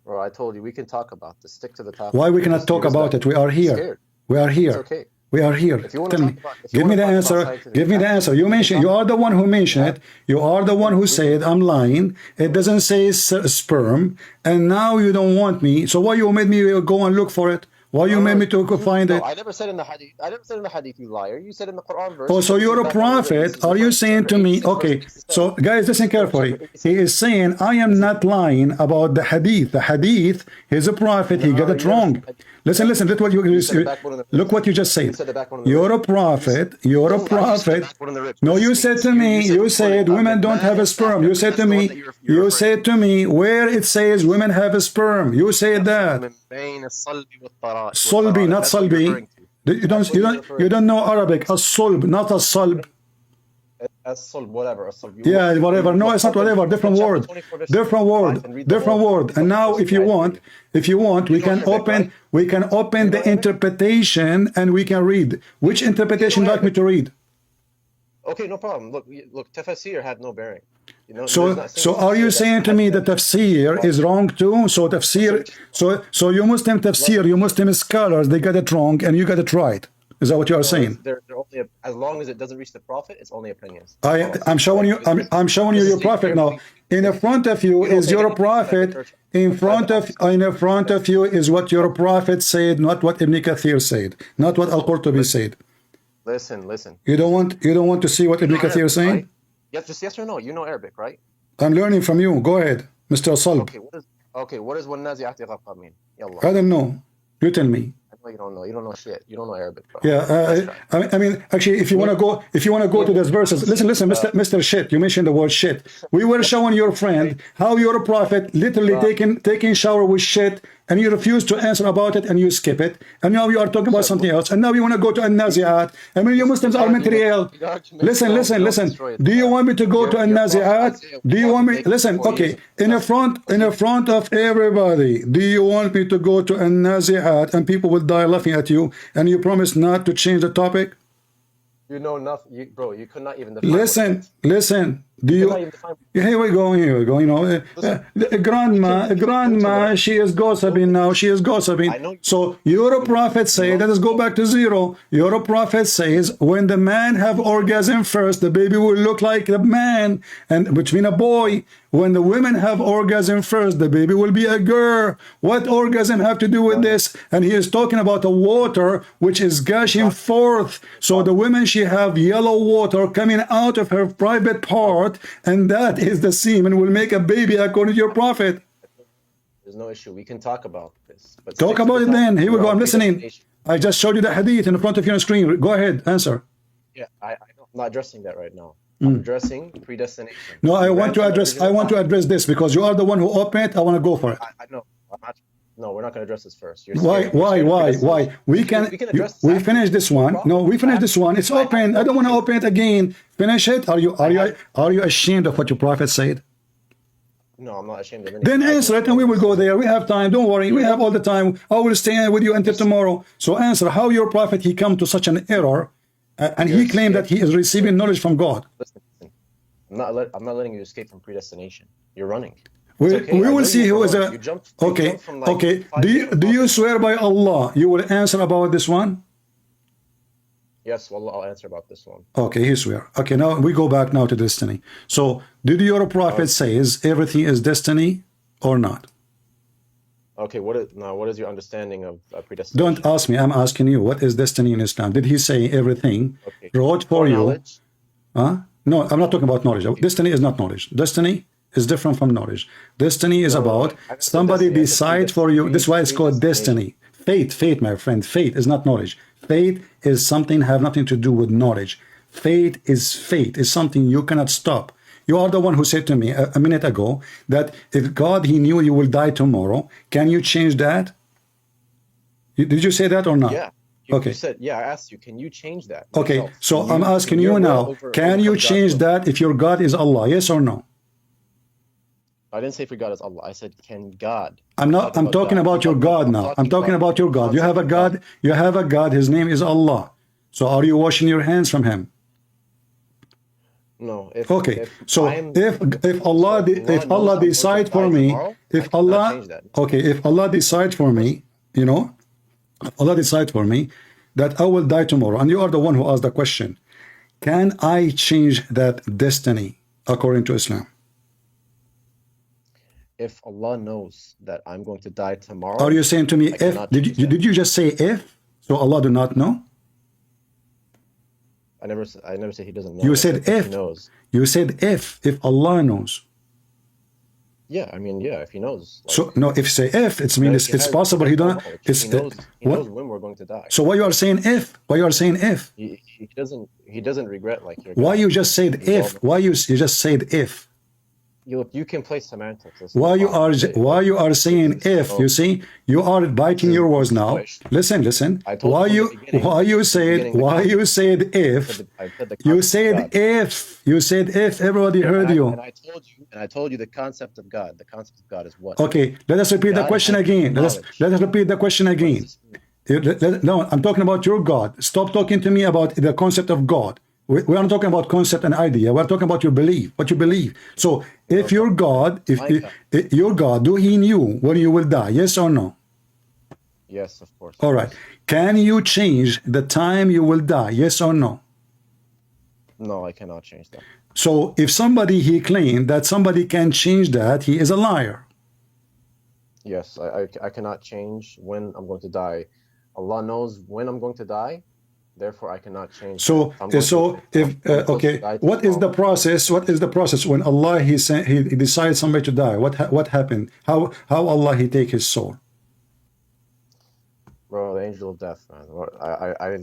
Well, I told you we can talk about this. Stick to the topic. Why we cannot talk about it? We are here. We are here. It's okay. We are here. Tell me. Give me the answer. Give me the answer. You mentioned. You are the one who mentioned it. You are the one who said I'm lying. It doesn't say sperm, and now you don't want me. So why you made me go and look for it? Why you made me to go find it? I never said in the hadith, you liar. You said in the Quran verse. Oh, so you're a prophet. Are you saying to me, okay, so guys, listen carefully. He is saying, I am not lying about the hadith. The hadith, he's a prophet. He got it wrong. Listen, look what you just said. You're a prophet. No, you said to me, you said women don't have a sperm. You said to me, where it says women have a sperm. You said that. Solbi, not salbi. You don't know Arabic. As-solb, not as-salb. As-solb, whatever. Yeah, whatever. No, it's not whatever. Different word. And now, if you want, we can open the interpretation and we can read. Which interpretation would you like me to read? Okay, no problem. Look, tafsir had no bearing. So are you saying to me that tafsir is wrong too? So tafsir, so you Muslim tafsir, you Muslim scholars, they got it wrong and you got it right. Is that what you are No, saying? they're only as long as it doesn't reach the Prophet, it's only opinions. I'm showing you. I'm showing you your prophet now. In the front of you is your prophet. In front of you is what your prophet said, not what Ibn Kathir said, not what Al-Qurtubi said. Listen. You don't want to see what Ibn Kathir is saying? Right? Yes, just yes or no. You know Arabic, right? I'm learning from you. Go ahead, Mr. Salb. What does وَالنَّازِعَاتِ غَرْقًا mean? Yalla. I don't know. You tell me. I know you don't know. You don't know shit. You don't know Arabic, bro. Yeah, I mean, actually, if you want to go to those verses, listen, Mr. Shit, you mentioned the word shit. We were showing your friend how your prophet literally taking shower with shit, and you refuse to answer about it, and you skip it, and now you are talking about something else, and now you want to go to An-Nazi'at. I mean, you Muslims are mentally ill. Listen. Do you want me to go to An-Nazi'at? Do you want me? Listen, okay, in the front of everybody, do you want me to go to An-Nazi'at, and people will die laughing at you, and you promise not to change the topic? You know nothing, bro. You could not even define. Listen. Do you? Here we go. You know, grandma. She is gossiping now. She is gossiping. So your prophet says, let us go back to zero. Your prophet says, when the man have orgasm first, the baby will look like a man, and between a boy. When the women have orgasm first, the baby will be a girl. What orgasm have to do with this? And he is talking about the water which is gushing forth. So the women, she have yellow water coming out of her private part, and that is the semen will make a baby according to your prophet. There's no issue. We can talk about this. But talk about it then. Here we go. I'm listening. I just showed you the hadith in front of you on the screen. Go ahead, answer. Yeah, I'm not addressing that right now. I'm addressing predestination. No, I want to address this because you are the one who opened it. I want to go for it. I know. No, we're not going to address this first. Why? We finish this one. No, we finish this one. It's open. I don't want to open it again. Finish it. Are you ashamed of what your prophet said? No, I'm not ashamed of anything. Then answer it, and we will go there. We have time. Don't worry. We have all the time. I will stay with you until tomorrow. So answer how your prophet he come to such an error. And he claimed that he is receiving knowledge from God. Listen. I'm not letting you escape from predestination. You're running. We will see who is a... Okay. Do you swear by Allah you will answer about this one? Yes, well, I'll answer about this one. Okay, he swear. Okay, now we go back now to destiny. So, did your prophet say everything is destiny or not? Okay, what is your understanding of predestination? Don't ask me. I'm asking you. What is destiny in Islam? Did he say everything wrote for you? Knowledge? No, I'm not talking about knowledge. Destiny is not knowledge. Destiny is different from knowledge. Destiny is about somebody decide for you. This is why it's called destiny. Fate, my friend. Fate is not knowledge. Fate is something have nothing to do with knowledge. Fate is something you cannot stop. You are the one who said to me a minute ago that if God, he knew you will die tomorrow, can you change that? Did you say that or not? Yeah. Okay. You said, I asked you, can you change that? Okay, yourself? so I'm asking you now, can you change that if your God is Allah? Yes or no? I didn't say if your God is Allah. I said, can God? I'm talking about your God now. I'm talking about your God. You have a God. You have a God. His name is Allah. So are you washing your hands from him? No. If Allah decide for me, if Allah decide for me, Allah decide for me that I will die tomorrow, and you are the one who asked the question, can I change that destiny according to Islam? If Allah knows that I'm going to die tomorrow, are you saying to me if? Did you just say if? So Allah do not know? I never said he doesn't know. You said if. He knows. You said if Allah knows. Yeah, I mean, if he knows. So no, if you say if, it means it's possible he don't. He knows when we're going to die. So why you are saying if? Why you are saying if? He doesn't regret like your. Why you just said if? Why you just said if? You can play semantics. Why you are saying if? You see, you are biting your words now. Listen. Why you said if? You said if. You said if. Everybody heard you. And I told you the concept of God. The concept of God is what? Okay, let us repeat the question again. Let us repeat the question again. No, I'm talking about your God. Stop talking to me about the concept of God. We aren't talking about concept and idea. We're talking about your belief, what you believe. So, if your God, if your God, do he knew when you will die? Yes or no? Yes, of course. All right. Can you change the time you will die? Yes or no? No, I cannot change that. So if somebody he claimed that somebody can change that, he is a liar. Yes, I cannot change when I'm going to die. Allah knows when I'm going to die. Therefore, I cannot change. So okay, what is the process? What is the process when Allah he decides somebody to die? What happened? How Allah he take his soul? Bro, the angel of death, man. I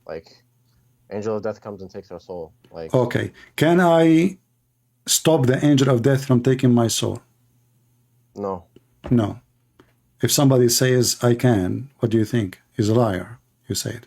like, angel of death comes and takes our soul. Like, okay, can I stop the angel of death from taking my soul? no. No. If somebody says I can, what do you think? He's a liar. You said.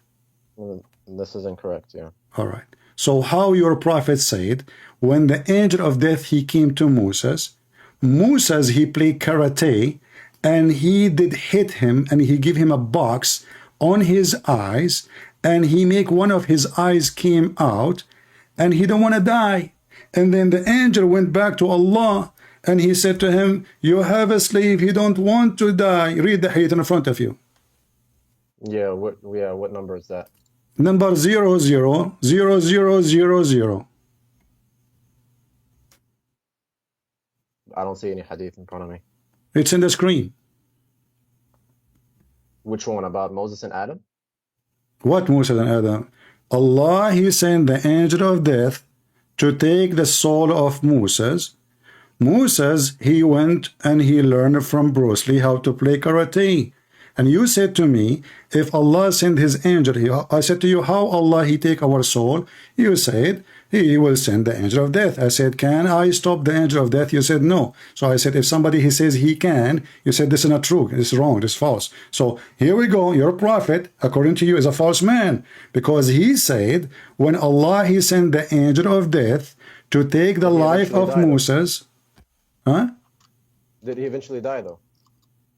This is incorrect. Yeah. All right. So how your prophet said when the angel of death he came to Moses, Moses he played karate and he did hit him and he give him a box on his eyes and he make one of his eyes came out and he don't want to die. And then the angel went back to Allah and he said to him, you have a slave, he don't want to die. Read the hadith in front of you. Yeah, what number is that? Number 000000. I don't see any hadith in front of me. It's in the screen. Which one, about Moses and Adam? What Moses and Adam? Allah he sent the angel of death to take the soul of Moses. Moses, he went and he learned from Bruce Lee how to play karate. And you said to me, if Allah sent his angel here, I said to you, how Allah he take our soul? You said, he will send the angel of death. I said, can I stop the angel of death? You said, no. So I said, if somebody he says he can, you said, this is not true, this is wrong, this is false. So here we go, your prophet, according to you, is a false man. Because he said, when Allah he sent the angel of death to take the life of Moses, huh? Did he eventually die though?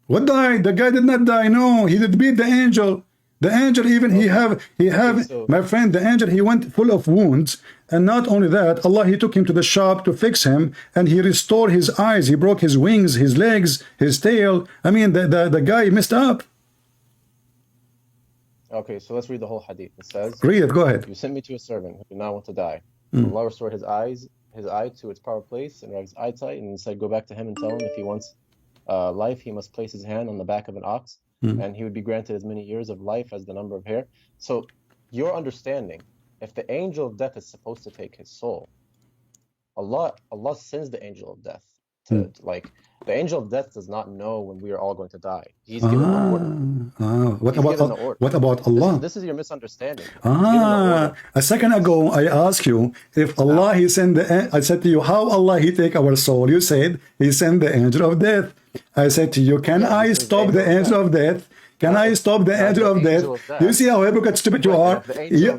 What died? The guy did not die. No, he did beat the angel. The angel even he have my friend, the angel he went full of wounds, and not only that, Allah he took him to the shop to fix him and he restored his eyes, he broke his wings, his legs, his tail. I mean the guy messed up. Okay, so let's read the whole hadith. It says, read it, go ahead. You sent me to a servant who did not want to die. Allah restored his eye to its proper place and his eyesight, and said, go back to him and tell him if he wants life, he must place his hand on the back of an ox, and he would be granted as many years of life as the number of hair. So your understanding, if the angel of death is supposed to take his soul, Allah sends the angel of death to like, the angel of death does not know when we are all going to die. He's given the order. What about Allah? This is your misunderstanding. A second ago I asked you if Allah he sent the, I said to you, how Allah he take our soul? You said he sent the angel of death. I said to you, can I stop the angel of death? Can I stop the angel of death? You see how hypocrite stupid you are?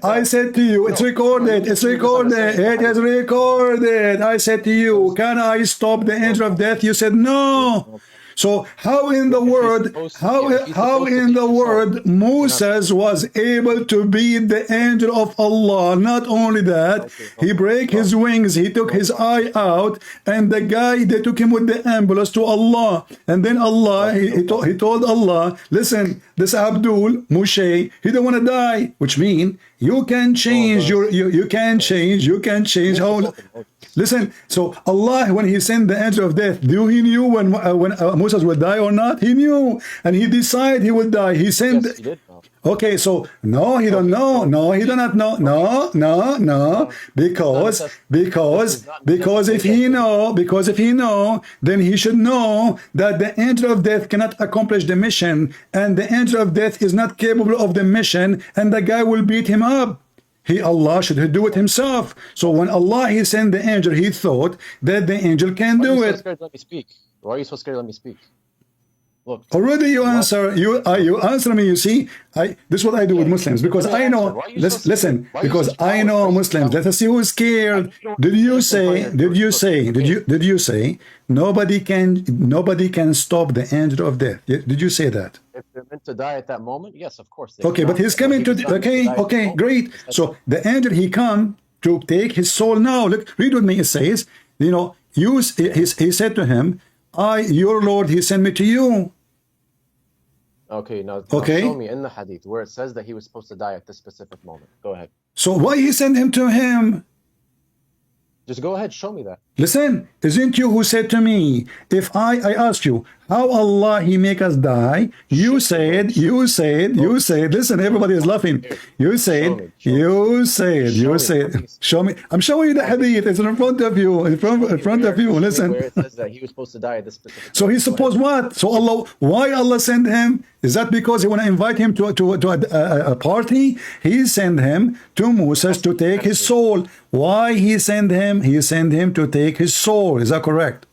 I said to you, it's recorded, it's recorded, it is recorded. I said to you, can I stop the angel of death? You said no. So how in the world Moses was able to beat the angel of Allah? Not only that, he break his wings, he took his eye out, and the guy, they took him with the ambulance to Allah. And then Allah, he told Allah, listen, this Abdul, Moshe, he don't want to die, which means you can change you can change how. Listen, so Allah, when he sent the angel of death, he knew when Moses would die or not? He knew, and he decided he would die. He sent. Yes, he did. Okay, so no, he don't know. No, he do not know. No, because if he know, then he should know that the angel of death cannot accomplish the mission, and the angel of death is not capable of the mission, and the guy will beat him up. Allah should do it himself. So when Allah he sent the angel, he thought that the angel can do it. Why are you so scared? Let me speak. Look, already you answer. You answer me. You see, this is what I do with Muslims, because I know. Listen, because I know Muslims. Let us see who's scared. Did you say? Nobody can stop the angel of death? Did you say that? If they're meant to die at that moment, yes, of course. Okay, but he's coming to. Okay, great. So the angel he come to take his soul now. Look, read with me. It says, he said to him, your Lord, he sent me to you. Okay, now Okay? show me in the hadith where it says that he was supposed to die at this specific moment. Go ahead. So why he sent him to him? Just go ahead, show me that. Listen, isn't you who said to me, if I asked you, how Allah he make us die? You said, listen, everybody is laughing. You said, show me. I'm showing you the hadith. It's in front of you. In front of you. Listen. Where it says that he was supposed to die at this specific So he's supposed what? So Allah, why Allah sent him? Is that because he want to invite him to a party? He sent him to Moses to take his soul. Why he sent him? He sent him to take his soul. Is that correct?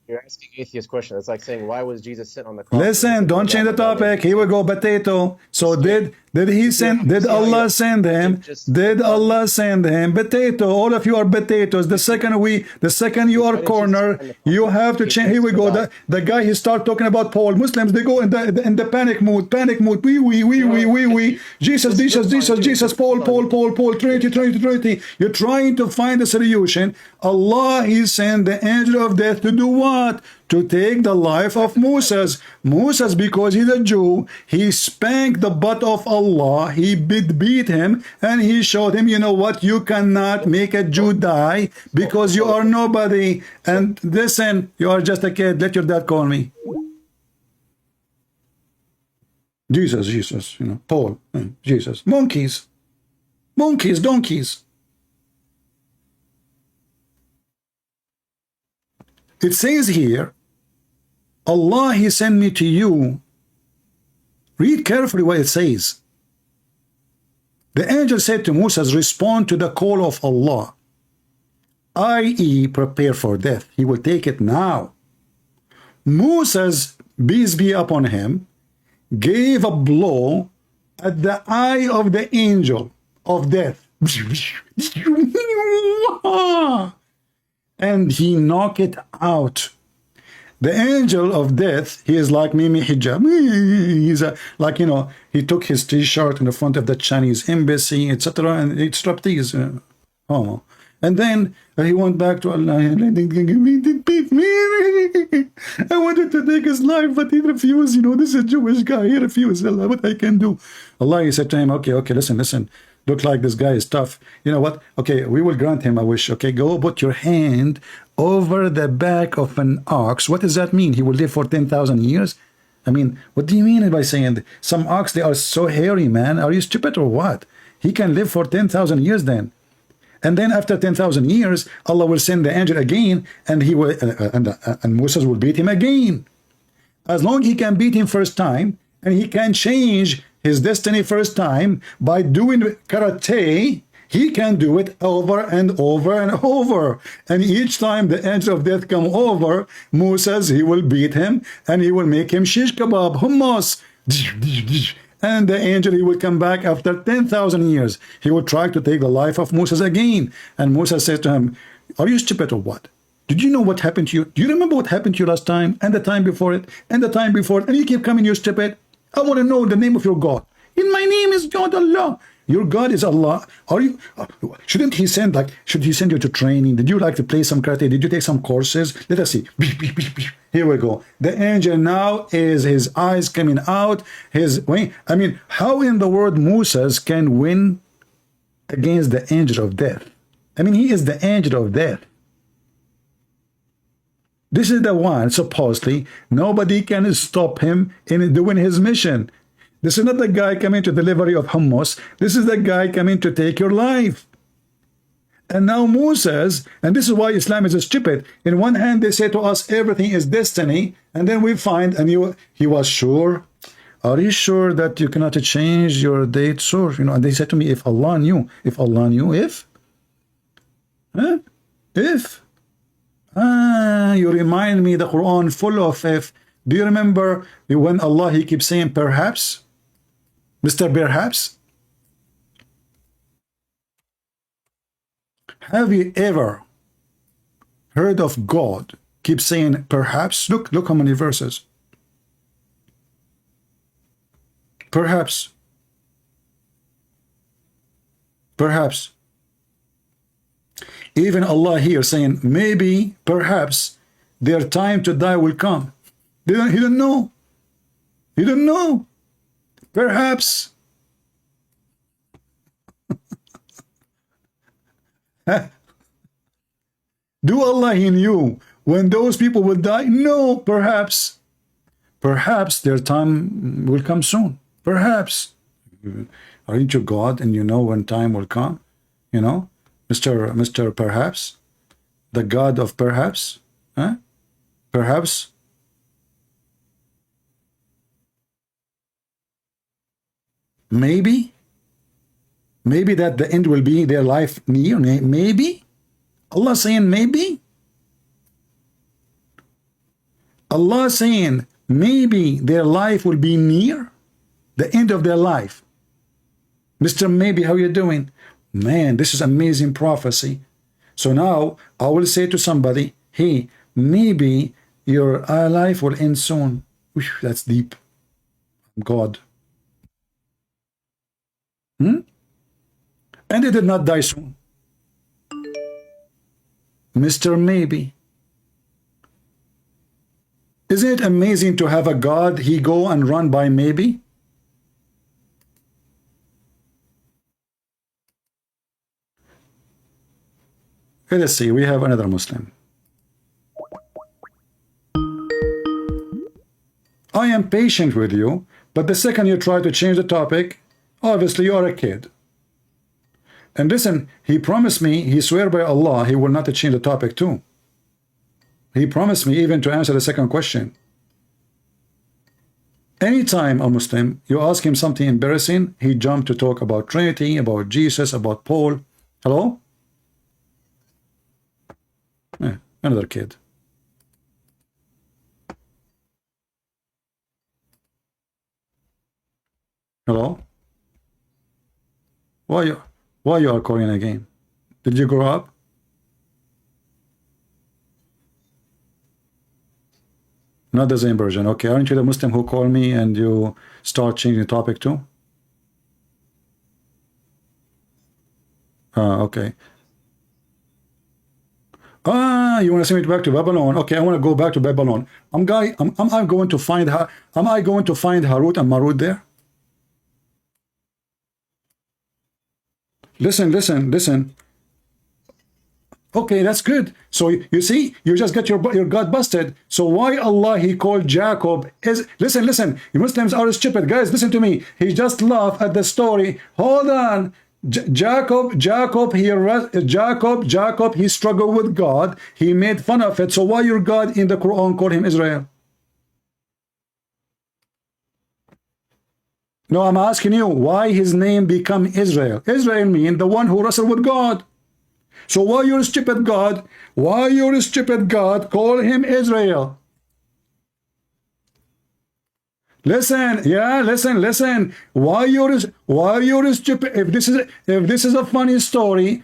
You're asking atheist question. It's like saying, why was Jesus sent on the cross? Listen, don't change the topic. Here we go, potato. So did Allah send him? Did Allah send him? Potato. All of you are potatoes. The second you are corner, you have to change. Here we go. The guy he start talking about Paul. Muslims, they go in the panic mood. We. Jesus. Paul. Trinity. You're trying to find a solution. Allah, he sent the angel of death to do what? To take the life of Moses. Moses, because he's a Jew, he spanked the butt of Allah, he beat him, and he showed him, you know what, you cannot make a Jew die because you are nobody. And listen, you are just a kid, let your dad call me. Jesus, you know, Paul, Jesus. Monkeys, donkeys. It says here, Allah, he sent me to you. Read carefully what it says. The angel said to Moses, respond to the call of Allah, i.e. prepare for death. He will take it now. Moses, peace be upon him, gave a blow at the eye of the angel of death. And he knocked it out. The angel of death, he is like Mimi Hijab. He's like, you know, he took his t-shirt in the front of the Chinese embassy, etc. and he strapped these. And then he went back to Allah. I wanted to take his life, but he refused. You know, this is a Jewish guy. He refused. Allah, what I can do? Allah, he said to him, okay, listen. Look like this guy is tough. You know what? Okay, we will grant him a wish. Okay, go put your hand over the back of an ox. What does that mean? He will live for 10,000 years? I mean, what do you mean by saying some ox, they are so hairy, man? Are you stupid or what? He can live for 10,000 years then. And then after 10,000 years, Allah will send the angel again, and he will, and Moses will beat him again. As long as he can beat him first time, and he can change his destiny first time by doing karate, he can do it over and over and over. And each time the angel of death come over, Moses, he will beat him, and he will make him shish kebab, hummus. And the angel, he will come back after 10,000 years. He will try to take the life of Moses again. And Moses says to him, are you stupid or what? Did you know what happened to you? Do you remember what happened to you last time, and the time before it, and the time before it? And you keep coming, you stupid. I want to know the name of your God. And my name is God Allah. Your God is Allah. Are you? Shouldn't he send should he send you to training? Did you like to play some karate? Did you take some courses? Let us see. Here we go. The angel now is his eyes coming out. His wing. I mean, how in the world Moses can win against the angel of death? I mean, he is the angel of death. This is the one, supposedly, nobody can stop him in doing his mission. This is not the guy coming to delivery of hummus. This is the guy coming to take your life. And now Moses, and this is why Islam is stupid. In one hand, they say to us, everything is destiny. And then we find, and he was sure. Are you sure that you cannot change your date? Sure. You know, and they said to me, if Allah knew. If Allah knew, if? Huh? If? You remind me the Quran full of if. Do you remember when Allah, he keeps saying perhaps? Mr. Perhaps? Have you ever heard of God keep saying perhaps? Look how many verses. Perhaps. Even Allah here saying maybe, perhaps their time to die will come. He don't know. Perhaps. Do Allah he knew when those people will die? No, perhaps. Perhaps their time will come soon. Perhaps. Aren't you God and you know when time will come? You know, Mr. Perhaps, the God of perhaps, huh? Perhaps. Maybe that the end will be their life near. Maybe Allah saying maybe. Allah saying maybe their life will be near the end of their life. Mr. Maybe, how you doing? Man, this is amazing prophecy. So now I will say to somebody, hey, maybe your life will end soon. Whew, that's deep. God. And they did not die soon. Mr. Maybe. Isn't it amazing to have a God, he go and run by maybe? Okay, let's see, we have another Muslim. I am patient with you, but the second you try to change the topic, obviously you are a kid. And listen, he promised me, he swear by Allah, he will not change the topic too. He promised me even to answer the second question. Anytime a Muslim, you ask him something embarrassing, he jumped to talk about Trinity, about Jesus, about Paul. Hello? Another kid. Hello? Why you are calling again? Did you grow up? Not the same version. Okay, aren't you the Muslim who called me and you start changing the topic too? Okay. You want to send me back to Babylon? Okay, I want to go back to Babylon. Am I going to find Harut and Marut there? Listen. Okay, that's good. So you see, you just got your God busted. So why Allah he called Jacob is listen. You Muslims are stupid, guys. Listen to me. He just laughed at the story. Hold on. Jacob, he struggled with God. He made fun of it. So why your God in the Quran called him Israel? No, I'm asking you, why his name become Israel? Israel means the one who wrestled with God. So why your stupid God? Why your stupid God call him Israel? Listen. Why you're stupid? If this is a funny story,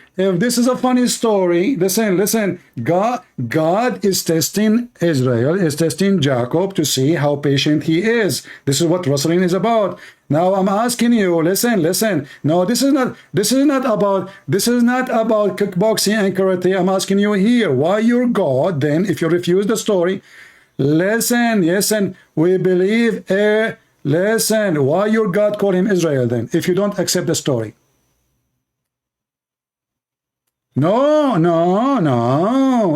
listen. God is testing Israel, is testing Jacob to see how patient he is. This is what wrestling is about. Now I'm asking you, listen. No, this is not about kickboxing and karate. I'm asking you here, why your God then, if you refuse the story? Listen, we believe, listen, why your God called him Israel then, if you don't accept the story? No,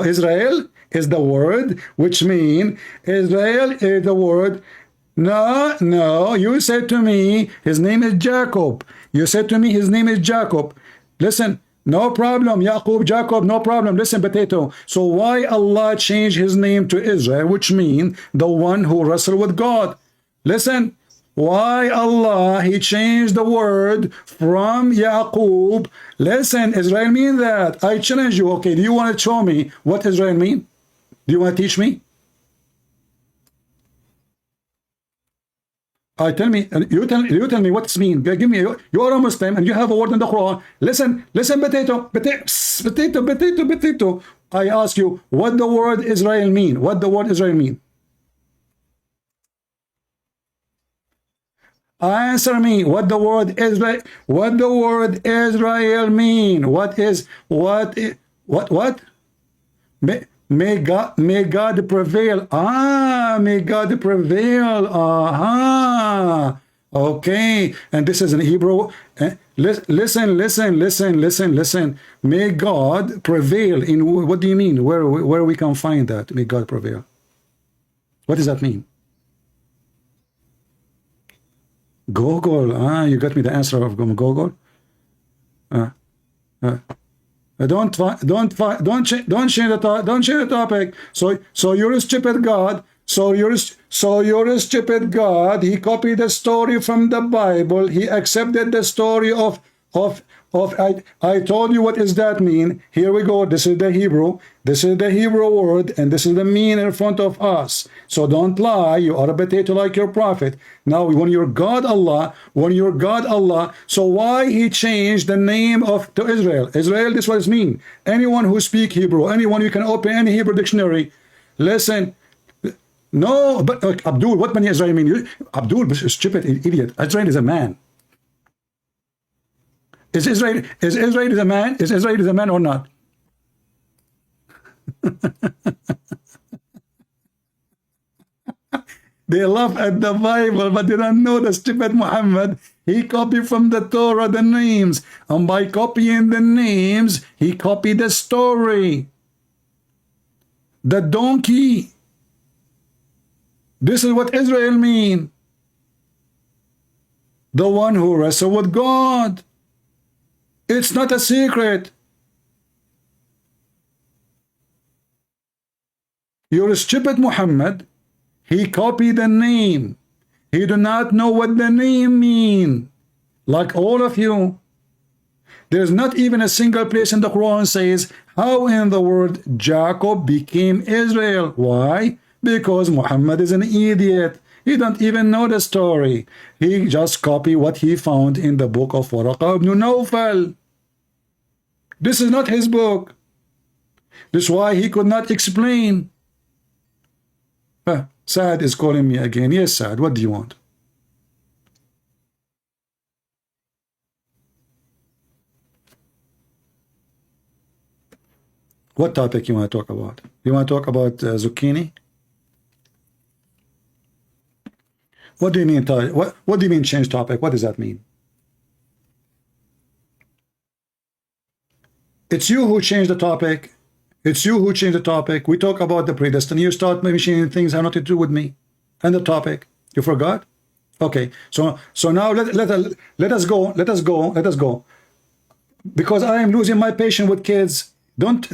Israel is the word, which means, Israel is the word, no, you said to me, his name is Jacob. Listen, no problem, Yaqub, Jacob, no problem. Listen, potato. So why Allah changed his name to Israel, which means the one who wrestled with God? Listen, why Allah, he changed the word from Yaqub. Listen, Israel mean that. I challenge you. Okay, do you want to show me what Israel mean? Do you want to teach me? You tell me what's mean. Give me, you are a Muslim and you have a word in the Quran. Listen, potato. I ask you, what the word Israel mean? What the word Israel mean? Answer me. What the word Israel mean? What? May God prevail. May God prevail. Okay, and this is in Hebrew. Listen. May God prevail in what do you mean? Where we can find that? May God prevail. What does that mean? Google. You got me the answer of Google. Don't change the topic. So you're a stupid God. So you're a stupid God. He copied the story from the Bible. He accepted the story of I told you what does that mean. Here we go. This is the Hebrew. This is the Hebrew word, and this is the mean in front of us. So don't lie. You are a potato like your prophet. Now, when you're God Allah, so why he changed the name of to Israel? Israel, this was mean. Anyone who speak Hebrew, anyone you can open any Hebrew dictionary. Listen. No, but Abdul, what many Israel mean? Abdul, stupid idiot. Israel is a man. Is Israel a man? Is Israel a man or not? They laugh at the Bible, but they don't know the stupid Muhammad. He copied from the Torah the names, and by copying the names, he copied the story. The donkey. This is what Israel mean. The one who wrestled with God. It's not a secret. You're a stupid Muhammad. He copied the name. He do not know what the name mean. Like all of you. There's not even a single place in the Quran says how in the world Jacob became Israel. Why? Because Muhammad is an idiot. He don't even know the story. He just copied what he found in the book of Waraqah ibn Nawfal. This is not his book. This is why he could not explain. Saad is calling me again. Yes, Saad, what do you want? What topic you want to talk about? You want to talk about zucchini? What do you mean? What do you mean change topic? What does that mean? It's you who changed the topic. It's you who changed the topic. We talk about the predestined. You start mentioning things have nothing to do with me and the topic. You forgot? Okay. So now let us go. Because I am losing my patience with kids. Don't.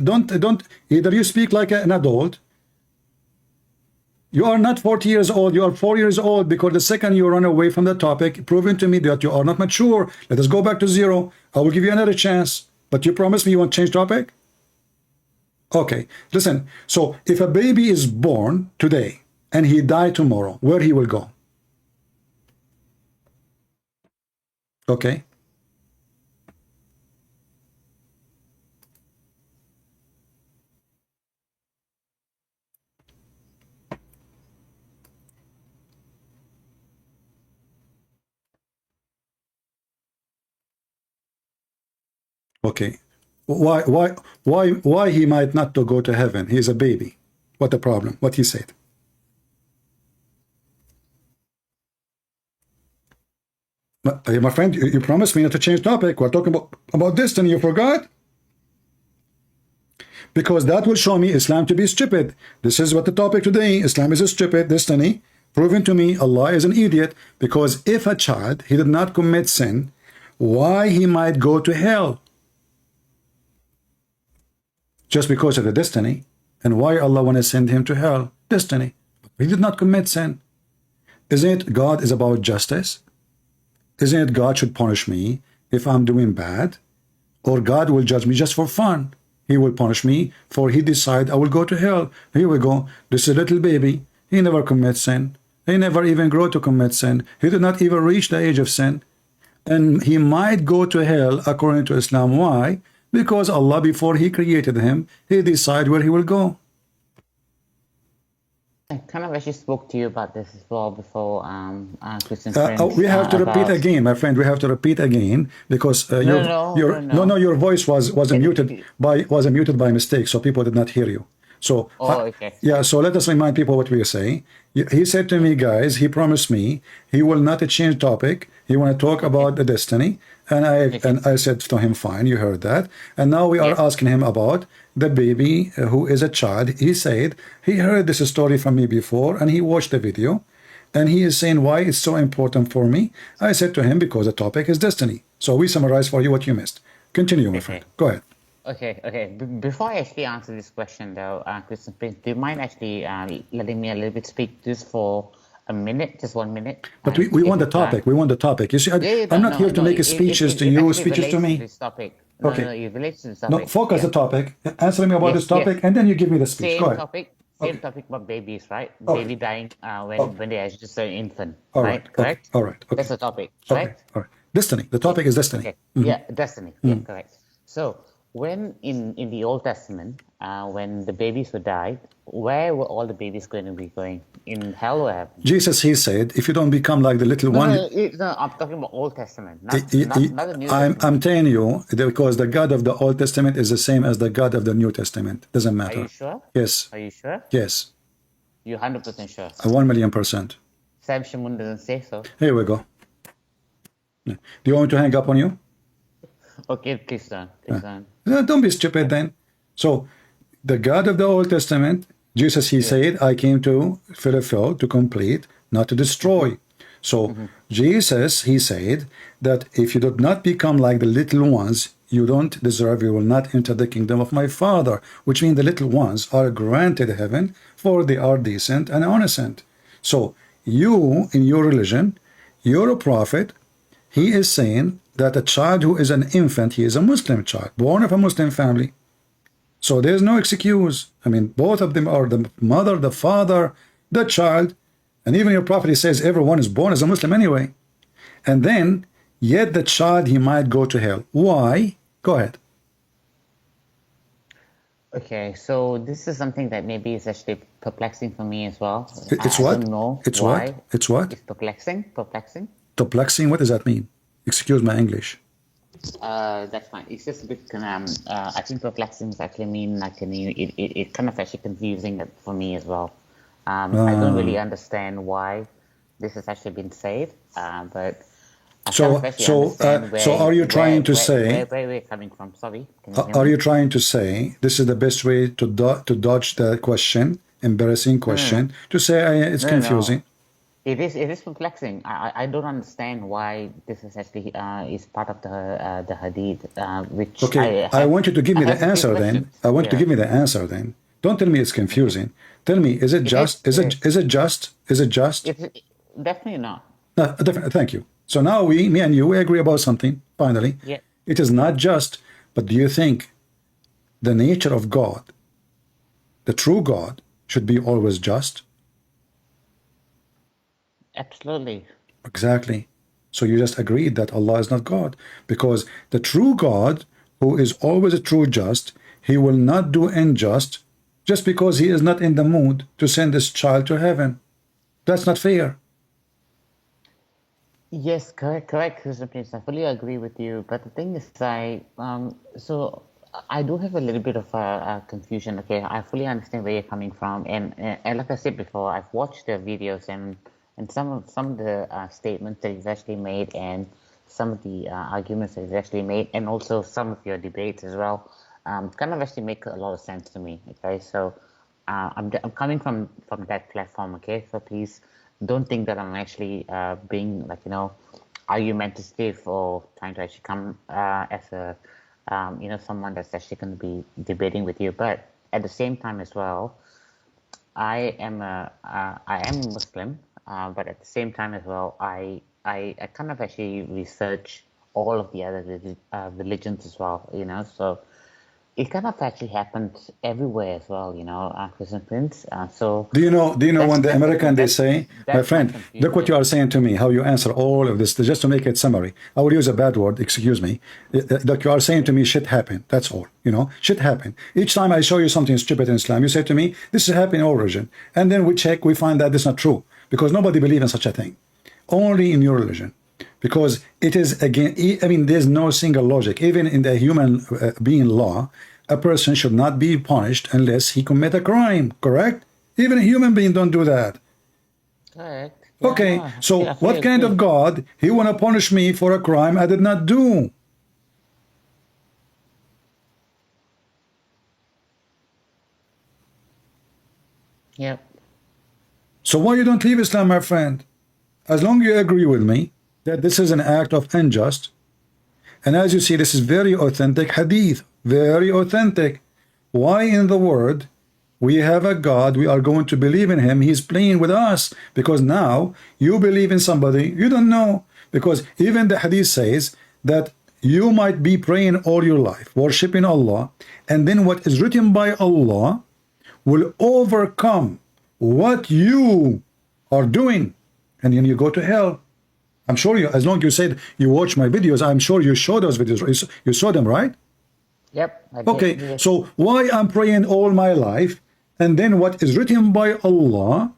Either you speak like an adult. You are not 40 years old. You are 4 years old because the second you run away from the topic, proving to me that you are not mature. Let us go back to zero. I will give you another chance. But you promise me you won't change topic? Okay, listen. So if a baby is born today and he died tomorrow, where he will go? Okay. Okay. Why he might not to go to heaven? He's a baby. What the problem? What he said? My friend, you promised me not to change topic. We're talking about destiny. You forgot? Because that will show me Islam to be stupid. This is what the topic today. Islam is a stupid destiny. Proving to me Allah is an idiot. Because if a child, he did not commit sin, why he might go to hell? Just because of the destiny. And why Allah want to send him to hell? Destiny. He did not commit sin. Isn't it God is about justice? Isn't it God should punish me if I'm doing bad? Or God will judge me just for fun? He will punish me for he decide I will go to hell. Here we go. This is a little baby. He never commits sin. He never even grow to commit sin. He did not even reach the age of sin. And he might go to hell according to Islam. Why? Because Allah, before he created him, he decided where he will go. I kind of actually spoke to you about this as well before, Christian we have to repeat again, my friend. We have to repeat again because your voice was muted by mistake, so people did not hear you. So, Oh, okay. yeah, so let us remind people what we say. He said to me, guys, he promised me he will not change topic. He want to talk about the destiny. And I said to him, fine, you heard that. And now we are Yes. asking him about the baby who is a child. He said he heard this story from me before and he watched the video. And he is saying why it's so important for me. I said to him, because the topic is destiny. So we summarize for you what you missed. Continue, my friend. Go ahead. Okay. Before I actually answer this question, though, Christian Prince, do you mind actually letting me a little bit speak just for a minute, just 1 minute? But we want the topic. We want the topic. You see, I'm not here to make speeches to you, speeches to me. This topic. No, Okay. no, it relates to this topic. No, focus the topic. Answer me about Yes, this topic, yes. and then you give me the speech. Same Go ahead. topic. Same topic about babies, right? Okay. Baby dying when they're just an infant, All right? right. Okay. Correct? All right. Okay. That's the topic, Okay. correct? All right. Destiny. The topic is destiny. Okay. Yeah, destiny. Yeah, correct. So when in the Old Testament, when the babies were died, where were all the babies going to be going? In hell or heaven? Jesus, he said, if you don't become like the little one, No, I'm talking about Old Testament, not the New Testament. I'm telling you, because the God of the Old Testament is the same as the God of the New Testament. Doesn't matter. Are you sure? Yes. Are you sure? Yes. You're 100% sure. 1,000,000%. Sam Shamoon doesn't say so. Here we go. Do you want me to hang up on you? Okay, please don't. Please don't. No, don't be stupid then. So, the God of the Old Testament, Jesus, he said, I came to fulfill, to complete, not to destroy. So, Jesus, he said that if you do not become like the little ones, you don't deserve, you will not enter the kingdom of my Father, which means the little ones are granted heaven, for they are decent and innocent. So, you, in your religion, you're a prophet, he is saying that a child who is an infant, he is a Muslim child, born of a Muslim family. So there's no excuse. I mean, both of them are the mother, the father, the child, and even your prophet, he says everyone is born as a Muslim anyway. And then, yet the child, he might go to hell. Why? Go ahead. Okay, so this is something that maybe is actually perplexing for me as well. It's I what? don't know It's why. what? It's what? It's perplexing. Perplexing? What does that mean? Excuse my English. That's fine. It's just a bit. I think perplexing actually mean like it kind of actually confusing for me as well. I don't really understand why this has actually been said, but. So are you trying to say? Where we're coming from? Sorry. Are you trying to say this is the best way to dodge the question, embarrassing question, to say it's confusing? No. It is perplexing. I don't understand why this is actually is part of the hadith. Which I want you to give me the answer then. I want you to give me the answer then. Don't tell me it's confusing. Tell me, is it just? Is it just? Is it just? It's definitely not. No, definitely. Thank you. So now me and you, we agree about something. Finally, yeah. It is not just. But do you think the nature of God, the true God, should be always just? Absolutely. Exactly. So you just agreed that Allah is not God, because the true God, who is always a true just, he will not do unjust just because he is not in the mood to send his child to heaven. That's not fair. Yes, correct, Christian Prince. I fully agree with you. But the thing is, so I do have a little bit of a confusion. Okay, I fully understand where you're coming from, and like I said before, I've watched the videos and some of the statements that he's actually made, and some of the arguments that he's actually made, and also some of your debates as well, kind of actually make a lot of sense to me. Okay, so I'm coming from that platform. Okay, so please don't think that I'm actually being argumentative or trying to actually come as a someone that's actually going to be debating with you. But at the same time as well, I am Muslim. But at the same time as well, I kind of actually research all of the other religions as well, so it kind of actually happens everywhere as well, Christian Prince. So do you know when the American they say, my friend, look what you are saying to me, how you answer all of this, just to make it summary. I will use a bad word, excuse me. Like you are saying to me, shit happened. That's all, shit happened. Each time I show you something stupid in Islam, you say to me, this is happening in all religion. And then we check, we find that this is not true, because nobody believes in such a thing. Only in your religion. Because it is, again, I mean, there's no single logic. Even in the human being law, a person should not be punished unless he commit a crime, correct? Even a human being don't do that. Correct. Okay, No, so I what kind of God he want to punish me for a crime I did not do? Yep. So why you don't leave Islam, my friend? As long as you agree with me that this is an act of unjust, and as you see, this is very authentic hadith, very authentic. Why in the world we have a God, we are going to believe in him, he's playing with us, because now you believe in somebody you don't know, because even the hadith says that you might be praying all your life, worshiping Allah, and then what is written by Allah will overcome what you are doing, and then you go to hell. I'm sure you, as long as you said you watch my videos, I'm sure you saw those videos. You saw them, right? Yep. I did. Okay, Yes. so why I'm praying all my life, and then what is written by Allah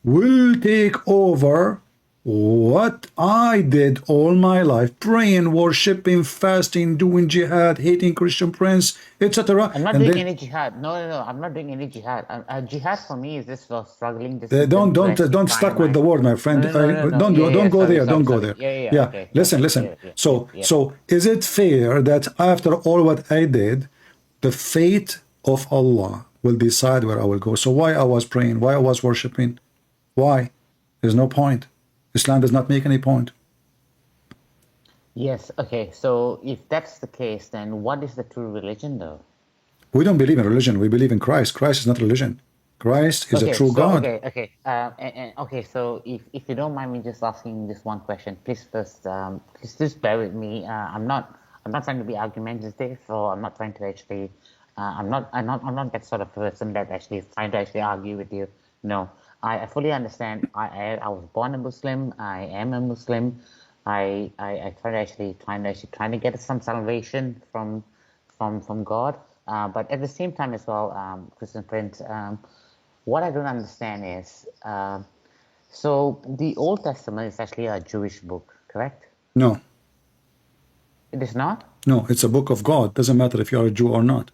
will take over what I did all my life, praying, worshipping, fasting, doing jihad, hating Christian prince, etc. I'm not And doing then any jihad. No, I'm not doing any jihad. Jihad for me is just for struggling. Just don't stuck with the word, my friend. No. Don't go Sorry, there. Don't go sorry. there. Yeah. Okay. Listen. So is it fair that after all what I did, the fate of Allah will decide where I will go? So why I was praying, why I was worshiping, why? There's no point. Islam does not make any point. Yes. Okay. So if that's the case, then what is the true religion, though? We don't believe in religion. We believe in Christ. Christ is not religion. Christ is a true God. Okay. So if you don't mind me just asking this one question, please please just bear with me. I'm not trying to be argumentative, or I'm not trying to actually. I'm not that sort of person that actually is trying to actually argue with you. No, I fully understand. I was born a Muslim. I am a Muslim. I trying to get some salvation from God. But at the same time as well, Christian Prince, what I don't understand is, so the Old Testament is actually a Jewish book, correct? No, It is not? no, it's a book of God. Doesn't matter if you are a Jew or not.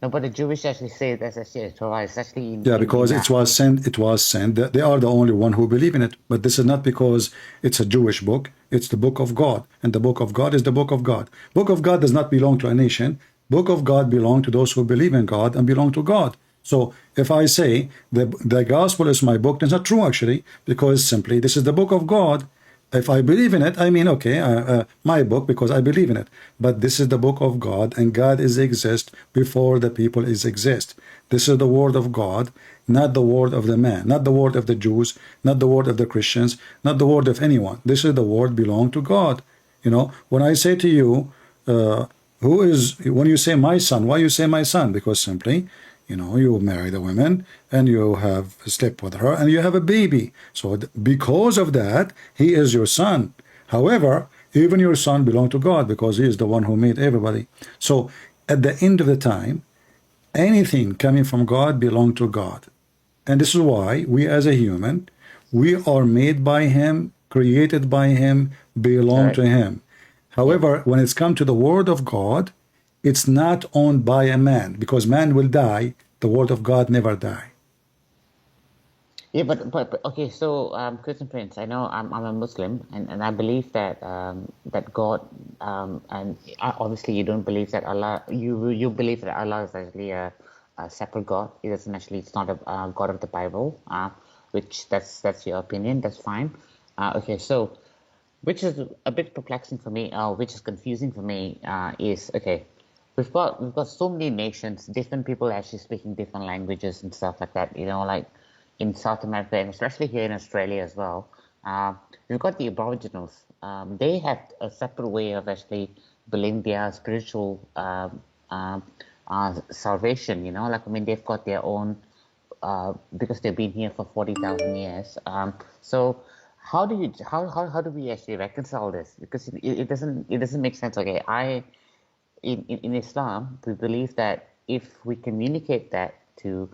No, but the Jewish actually say that's actually a Torah. It's actually Because it was sent. It was sent. They are the only one who believe in it. But this is not because it's a Jewish book. It's the book of God, and the book of God is the book of God. Book of God does not belong to a nation. Book of God belong to those who believe in God and belong to God. So if I say the gospel is my book, that's not true actually, because simply this is the book of God. If I believe in it, I mean, okay, my book, because I believe in it. But this is the book of God, and God is exist before the people is exist. This is the word of God, not the word of the man, not the word of the Jews, not the word of the Christians, not the word of anyone. This is the word belong to God. You know, when I say to you, when you say my son, why you say my son? Because simply, you know, you marry the woman and you have slept with her and you have a baby. So because of that, he is your son. However, even your son belongs to God, because he is the one who made everybody. So at the end of the time, anything coming from God belongs to God. And this is why we as a human, we are made by him, created by him, belong to him. However, when it's come to the word of God, it's not owned by a man, because man will die. The word of God never die. Yeah, but okay. So, Christian Prince, I know I'm a Muslim, and I believe that that God, and obviously you don't believe that Allah. You believe that Allah is actually a separate God. It doesn't actually. It's not a God of the Bible. Which that's your opinion. That's fine. Okay, so which is a bit perplexing for me, which is confusing for me, is okay. We've got so many nations, different people actually speaking different languages and stuff like that. You know, like in South America and especially here in Australia as well. We've got the Aboriginals. They have a separate way of actually believing their spiritual salvation. You know, like I mean, they've got their own because they've been here for 40,000 years. So how do we actually reconcile this? Because it doesn't make sense. Okay, in Islam, we believe that if we communicate that to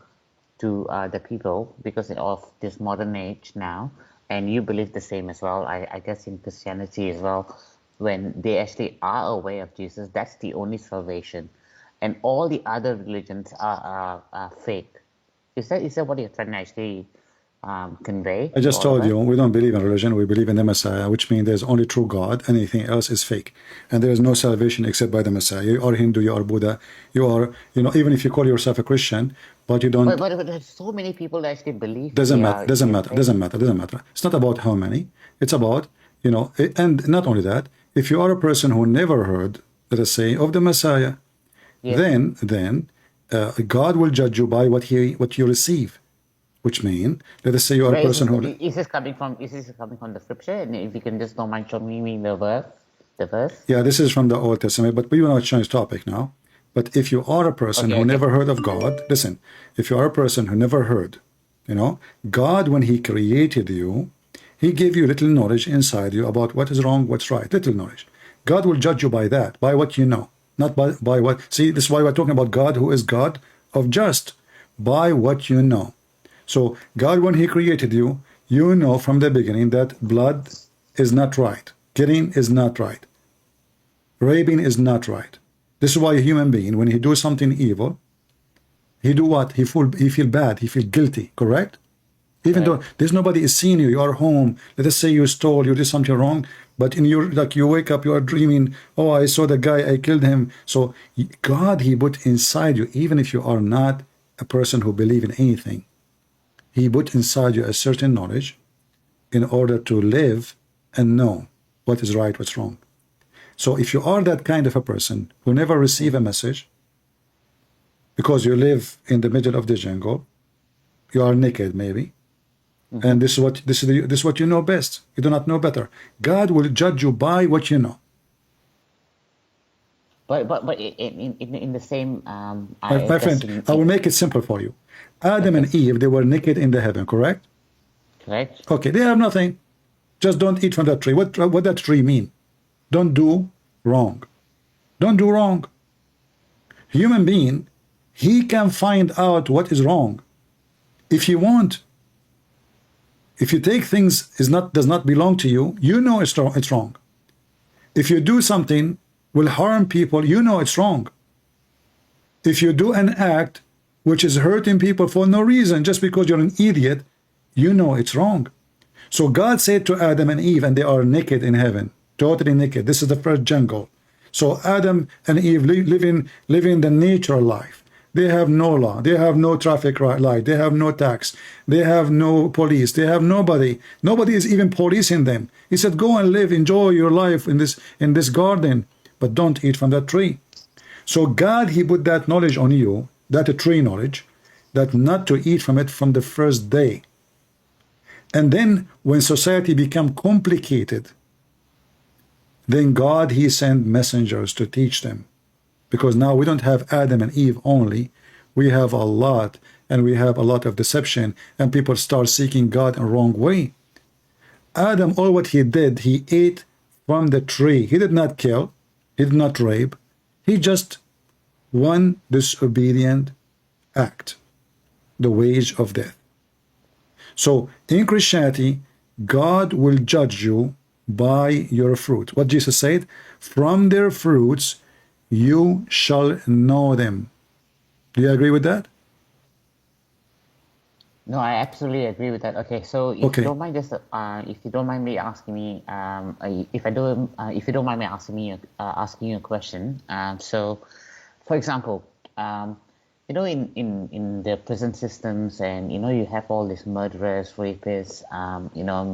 the people, because of this modern age now, and you believe the same as well, I guess in Christianity as well, when they actually are aware of Jesus, that's the only salvation. and all the other religions are fake. Is that what you're trying to actually convey? I just told you, we don't believe in religion, we believe in the Messiah, which means there's only true God, anything else is fake. And there is no salvation except by the Messiah. You are Hindu, you are Buddha, you are, even if you call yourself a Christian, but you don't... But there's so many people that actually believe... Doesn't matter. It's not about how many. It's about, and not only that, if you are a person who never heard, let us say, of the Messiah, then God will judge you by what you receive. Which means, let us say you are a person who... Is this coming from the scripture? And if you can just don't mind showing me the verse. Yeah, this is from the Old Testament, but we will not change topic now. But if you are a person who never heard of God, listen, if you are a person who never heard, God, when he created you, he gave you little knowledge inside you about what is wrong, what's right, little knowledge. God will judge you by that, by what you know, not by what... See, this is why we're talking about God, who is God of just, by what you know. So God, when he created you, you know from the beginning that blood is not right. Killing is not right. Raping is not right. This is why a human being, when he do something evil, he do what? He feel bad. He feel guilty, correct? Even though there's nobody is seeing you, you are home. Let us say you stole, you did something wrong, but in your, like, you wake up, you are dreaming, oh, I saw the guy, I killed him. So God, he put inside you, even if you are not a person who believe in anything, he put inside you a certain knowledge in order to live and know what is right, what's wrong. So if you are that kind of a person who never receive a message because you live in the middle of the jungle, you are naked maybe, and this is what you know best. You do not know better. God will judge you by what you know. But in the same my friend, I will make it simple for you. Adam and Eve, they were naked in the heaven, correct? Correct. Okay, they have nothing. Just don't eat from that tree. What that tree mean? Don't do wrong. Don't do wrong. Human being, he can find out what is wrong if you want. If you take things does not belong to you, you know it's wrong. If you do something will harm people, you know it's wrong. If you do an act which is hurting people for no reason, just because you're an idiot, you know it's wrong. So God said to Adam and Eve, and they are naked in heaven, totally naked. This is the first jungle. So Adam and Eve living the natural life. They have no law. They have no traffic light. They have no tax. They have no police. They have nobody. Nobody is even policing them. He said, go and live, enjoy your life in this garden, but don't eat from that tree. So God, he put that knowledge on you, that tree knowledge, that not to eat from it from the first day. And then when society become complicated, then God, he sent messengers to teach them. Because now we don't have Adam and Eve only. We have a lot, and we have a lot of deception, and people start seeking God in a wrong way. Adam, all what he did, he ate from the tree. He did not kill. He did not rape. He just one disobedient act, the wage of death. So in Christianity, God will judge you by your fruit. What Jesus said, from their fruits you shall know them. Do you agree with that? No, I absolutely agree with that. Okay, so if you don't mind just if you don't mind me asking me if you don't mind me asking you a question. So for example, in the prison systems, and you have all these murderers, rapists,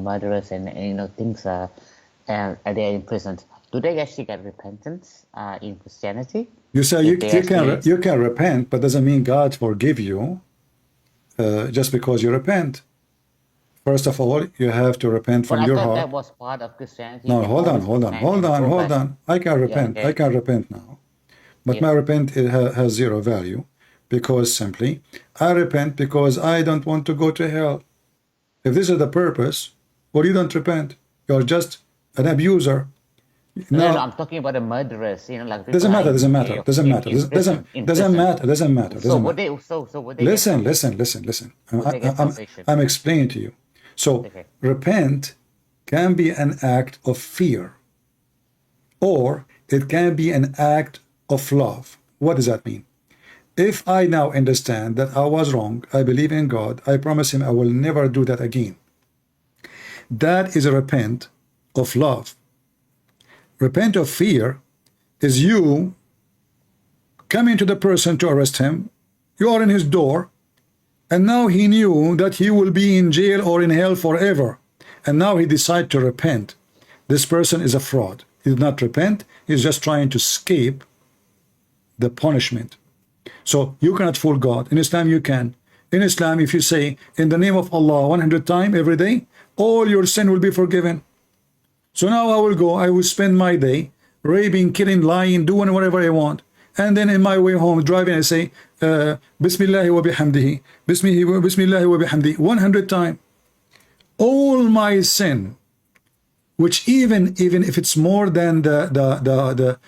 murderers, and things they're in prison. Do they actually get repentance in Christianity? You say you can repent, but doesn't mean God forgive you just because you repent. First of all, you have to repent from your heart. That was part of Christianity. No, hold on. I can repent. Yeah, okay. I can repent now. But my repent has zero value, because simply I repent because I don't want to go to hell. If this is the purpose, well, you don't repent. You're just an abuser. No, I'm talking about the murderers. Doesn't matter. Listen. I'm explaining to you. So repent can be an act of fear, or it can be an act of love. What does that mean? If I now understand that I was wrong, I believe in God, I promise him I will never do that again. That is a repent of love. Repent of fear is you coming to the person to arrest him. You are in his door, and now he knew that he will be in jail or in hell forever. And now he decided to repent. This person is a fraud. He did not repent. He's just trying to escape the punishment. So you cannot fool God. In Islam, you can. In Islam, if you say, in the name of Allah 100 times every day, all your sin will be forgiven. So now I will go, I will spend my day raping, killing, lying, doing whatever I want. And then in my way home, driving, I say, Bismillah wa bihamdihi, Bismillah wa bihamdihi, 100 times. All my sin, which even if it's more than the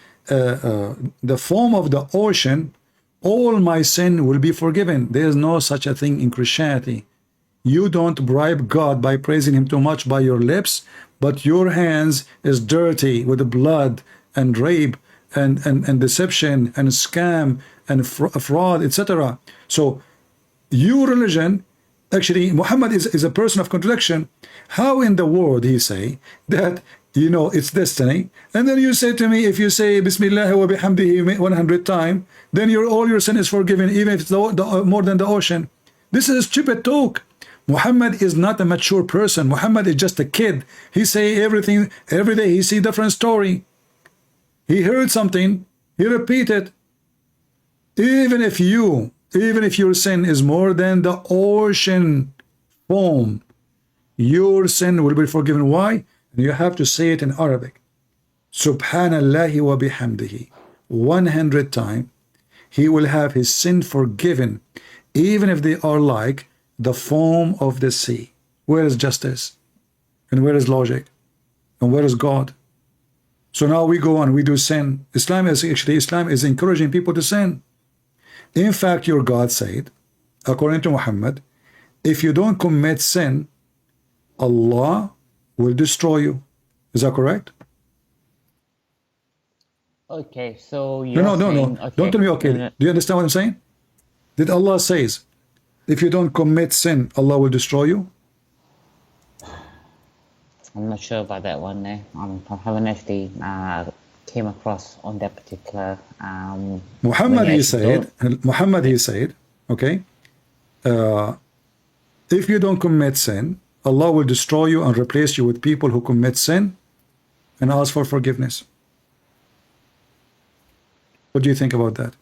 foam of the ocean, all my sin will be forgiven. There is no such a thing in Christianity. You don't bribe God by praising him too much by your lips, but your hands is dirty with blood and rape and deception and scam and fraud, etc. So your religion, actually Muhammad is a person of contradiction. How in the world he say that, you know, it's destiny, and then you say to me, if you say Bismillah wa bihamdihi 100 times, then all your sin is forgiven, even if it's more than the ocean. This is stupid talk. Muhammad is not a mature person. Muhammad is just a kid. He say everything every day. He see different story. He heard something, he repeat it. Even if your sin is more than the ocean foam, your sin will be forgiven. Why? You have to say it in Arabic. Subhanallah wa bihamdihi 100 times. He will have his sin forgiven, even if they are like the foam of the sea. Where is justice? And where is logic? And where is God? So now we go and we do sin. Islam is encouraging people to sin. In fact, your God said, according to Muhammad, if you don't commit sin, Allah will destroy you. Is that correct? Okay, so you're No. saying, Don't tell me okay. no. Do you understand what I'm saying? Did Allah says, if you don't commit sin, Allah will destroy you? I'm not sure about that one there. I haven't actually came across on that particular. Muhammad he said, okay, if you don't commit sin, Allah will destroy you and replace you with people who commit sin and ask for forgiveness. What do you think about that?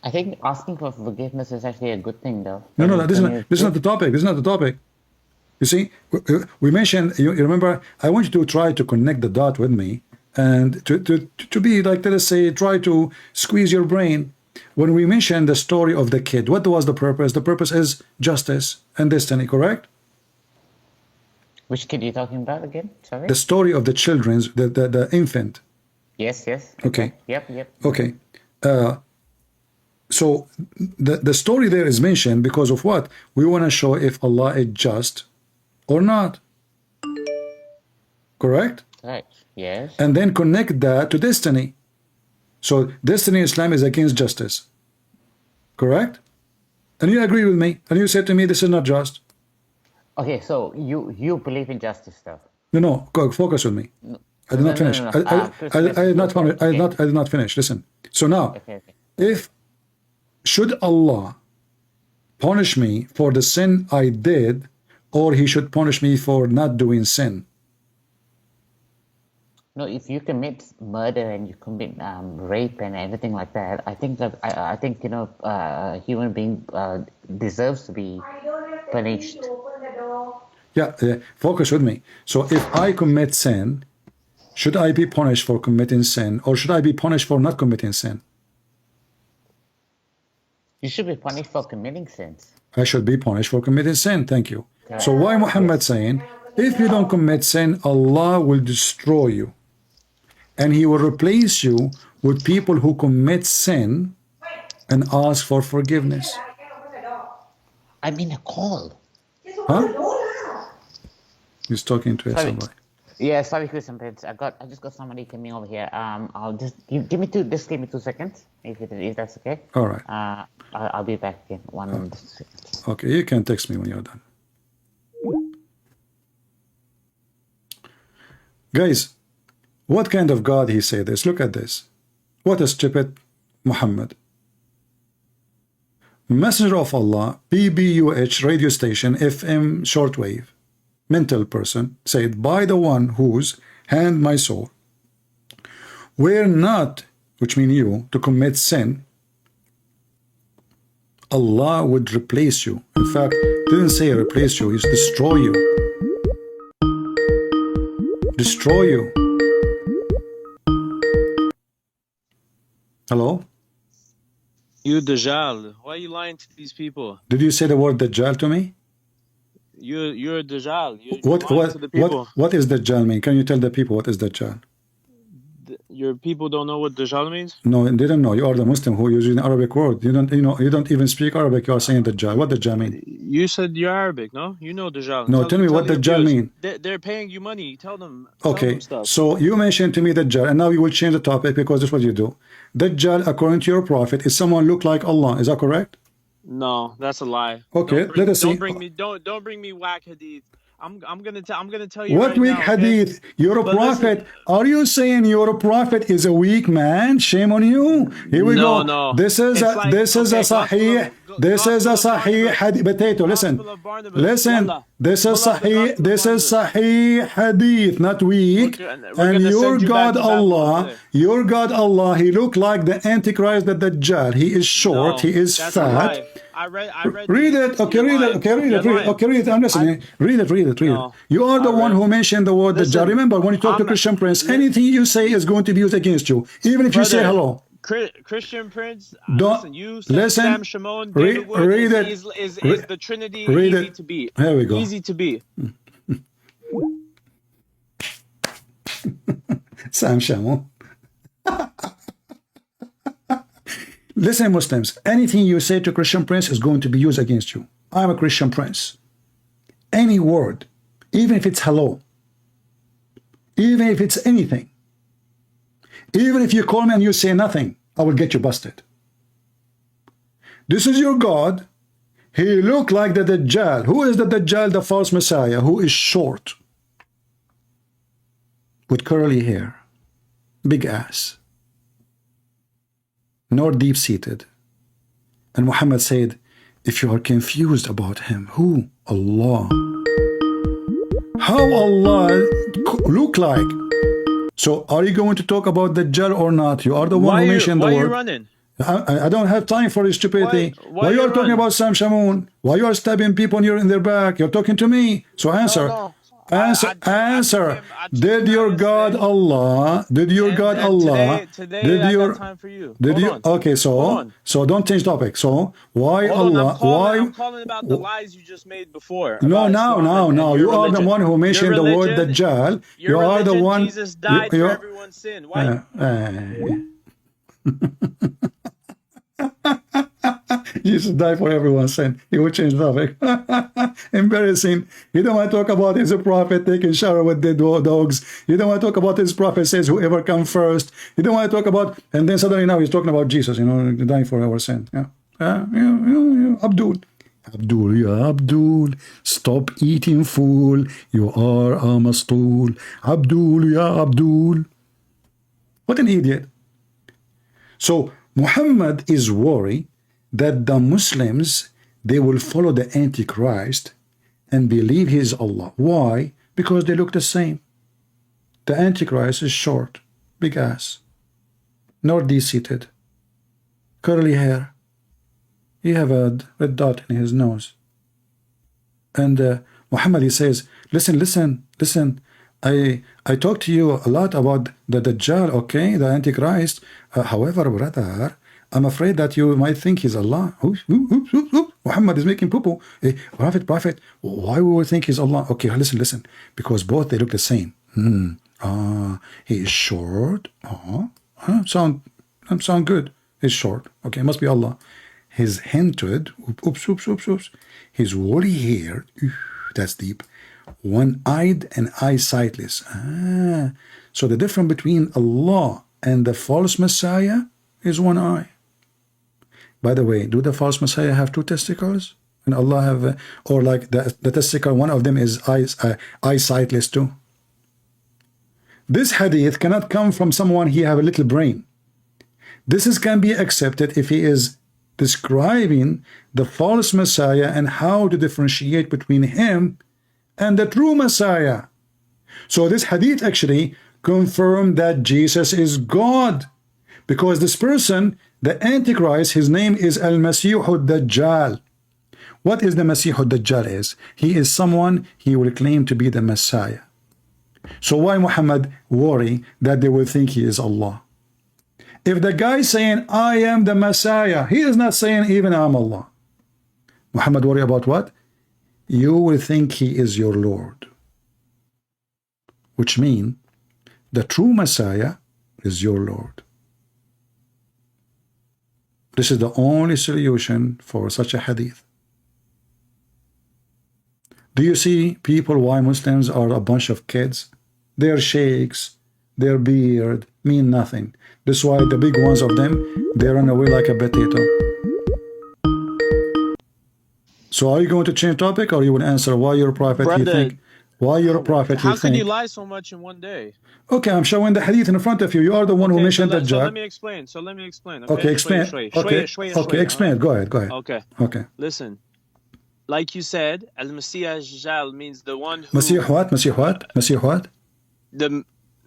I think asking for forgiveness is actually a good thing, though. No, this is not the topic. This is not the topic. You see, we mentioned, you remember, I want you to try to connect the dot with me and to be like, let us say, try to squeeze your brain. When we mentioned the story of the kid, what was the purpose? The purpose is justice and destiny, correct? Which kid are you talking about again? Sorry? The story of the children's, the infant. Yes. Okay. Yep. Okay. So the story there is mentioned because of what? We want to show if Allah is just or not. Correct? Right. Yes. And then connect that to destiny. So destiny in Islam is against justice. Correct? And you agree with me. And you said to me, this is not just. Okay, so you believe in justice, though? No, go, focus with me. I did not finish. I did not finish. Listen. So now, if should Allah punish me for the sin I did, or he should punish me for not doing sin? No, if you commit murder and you commit rape and everything like that, I think that I think a human being deserves to be punished. Yeah, focus with me. So if I commit sin, should I be punished for committing sin, or should I be punished for not committing sin? You should be punished for committing sins. I should be punished for committing sin. Thank you. So why Muhammad saying, if you don't commit sin, Allah will destroy you, and he will replace you with people who commit sin and ask for forgiveness? I'm in a call. Huh? He's talking to somebody. Yeah, sorry, Christian Prince. I just got somebody coming over here. I'll just give me 2 seconds, if that's okay. All right. I'll be back in 1 second. Okay, you can text me when you're done. Guys, what kind of God he say this? Look at this. What a stupid Muhammad. Messenger of Allah, PBUH radio station, FM shortwave, mental person, said, by the one whose hand my soul, were not, which mean you, to commit sin, Allah would replace you. In fact, didn't say replace you, it's destroy you. Destroy you. Hello? You Dajjal. Why are you lying to these people? Did you say the word Dajjal to me? You're a Dajjal. You're lying to the people. What is Dajjal mean? Can you tell the people what is Dajjal? Your people don't know what Dajjal means? No, they don't know. You are the Muslim who uses the Arabic word. You don't even speak Arabic. You are saying Dajjal. What Dajjal mean? You said you're Arabic, no? You know Dajjal. No, tell me what Dajjal mean. They're paying you money. Tell them. Okay, stuff. so you mentioned to me Dajjal, and now you will change the topic because that's what you do. Dajjal, according to your prophet, is someone look like Allah. Is that correct? No, that's a lie. Okay, let us see. Don't bring me whack hadith. I'm gonna tell you what right weak now, hadith? Okay? You're a prophet. Are you saying your prophet is a weak man? Shame on you. Here we go. No. This is a sahih. This is a sahih hadith. Potato. Listen. This is sahih. This is sahih hadith, not weak. And your God Allah, He looked like the Antichrist, the Dajjal. He is short. He is fat. I read read it. Okay, read it. Okay, read it. Okay, read it. I'm listening. Read it. You are the one who mentioned the word Dajjal. Remember, when you talk to Christian Prince, anything you say is going to be used against you, even if you say hello. Christian Prince, don't listen. Sam Shimon, David Wood, read it. Is the Trinity easy to beat? Here we go. Easy to beat. Sam Shimon. Listen, Muslims, anything you say to Christian Prince is going to be used against you. I'm a Christian Prince. Any word, even if it's hello, even if it's anything, even if you call me and you say nothing, I will get you busted. This is your God. He looked like the Dajjal. Who is the Dajjal? The false Messiah, who is short, with curly hair, big ass, nor deep-seated. And Muhammad said, if you are confused about him, who? Allah. How Allah look like? So are you going to talk about Dajjal or not? You are the one who mentioned the word. Why are you running? I don't have time for this stupidity. Why you are talking about Sam Shamoun? Why you are stabbing people in their back? You're talking to me. So answer. No. Answer. Did your God Allah? Did your God Allah? Today did I your got time for you. did Hold you? on. Okay, so don't change topic. So why Hold Allah? on, I'm calling about the lies you just made before. No. You are the one who mentioned the word Dajjal. You are the one. Jesus died for everyone's sin. Why? Jesus died for everyone's sin. He would change the topic. Embarrassing. You don't want to talk about his prophet taking shower with the dogs. You don't want to talk about his prophet says whoever comes first. You don't want to talk about, and then suddenly now he's talking about Jesus, dying for our sin. Abdul, stop eating fool. You are a mastool. Abdul. What an idiot. So Muhammad is worried that the Muslims, they will follow the Antichrist and believe he is Allah. Why? Because they look the same. The Antichrist is short, big ass, not deep-seated, curly hair. He have a red dot in his nose. And Muhammad, he says, listen. I talked to you a lot about the Dajjal, okay, the Antichrist. However, brother, I'm afraid that you might think he's Allah. Muhammad is making poo-poo. Hey, prophet, why we would think he's Allah? Okay, listen. Because both, they look the same. He is short. Sound good. He's short. Okay, must be Allah. His hinted, oops. His woolly hair, that's deep, one-eyed and eye-sightless. So the difference between Allah and the false Messiah is one eye. By the way, do the false Messiah have two testicles? And Allah have, or like the testicle, one of them is eye-sightless too? This hadith cannot come from someone he have a little brain. This can be accepted if he is describing the false Messiah and how to differentiate between him and the true Messiah. So this hadith actually confirmed that Jesus is God, because this person, the Antichrist, his name is Al-Masih al-Dajjal. What is the Masih al-Dajjal is? He is someone he will claim to be the Messiah. So why Muhammad worry that they will think he is Allah? If the guy saying, I am the Messiah, he is not saying even I'm Allah. Muhammad worry about what? You will think he is your Lord. Which means the true Messiah is your Lord. This is the only solution for such a hadith. Do you see people why Muslims are a bunch of kids? Their sheikhs, their beard mean nothing. That's why the big ones of them, they run away like a potato. So are you going to change topic, or you will answer why you're a prophet? Brother, you think why you're a prophet? How you can think? you lie so much in one day? Okay, I'm showing the hadith in front of you. You are the one who mentioned that, So Jack. let me explain. Okay, explain. Okay, explain. Go ahead. Okay. Okay. Listen, like you said, Al-Masih al-Dajjal means the one who... Masih what? Masih what? Masih what?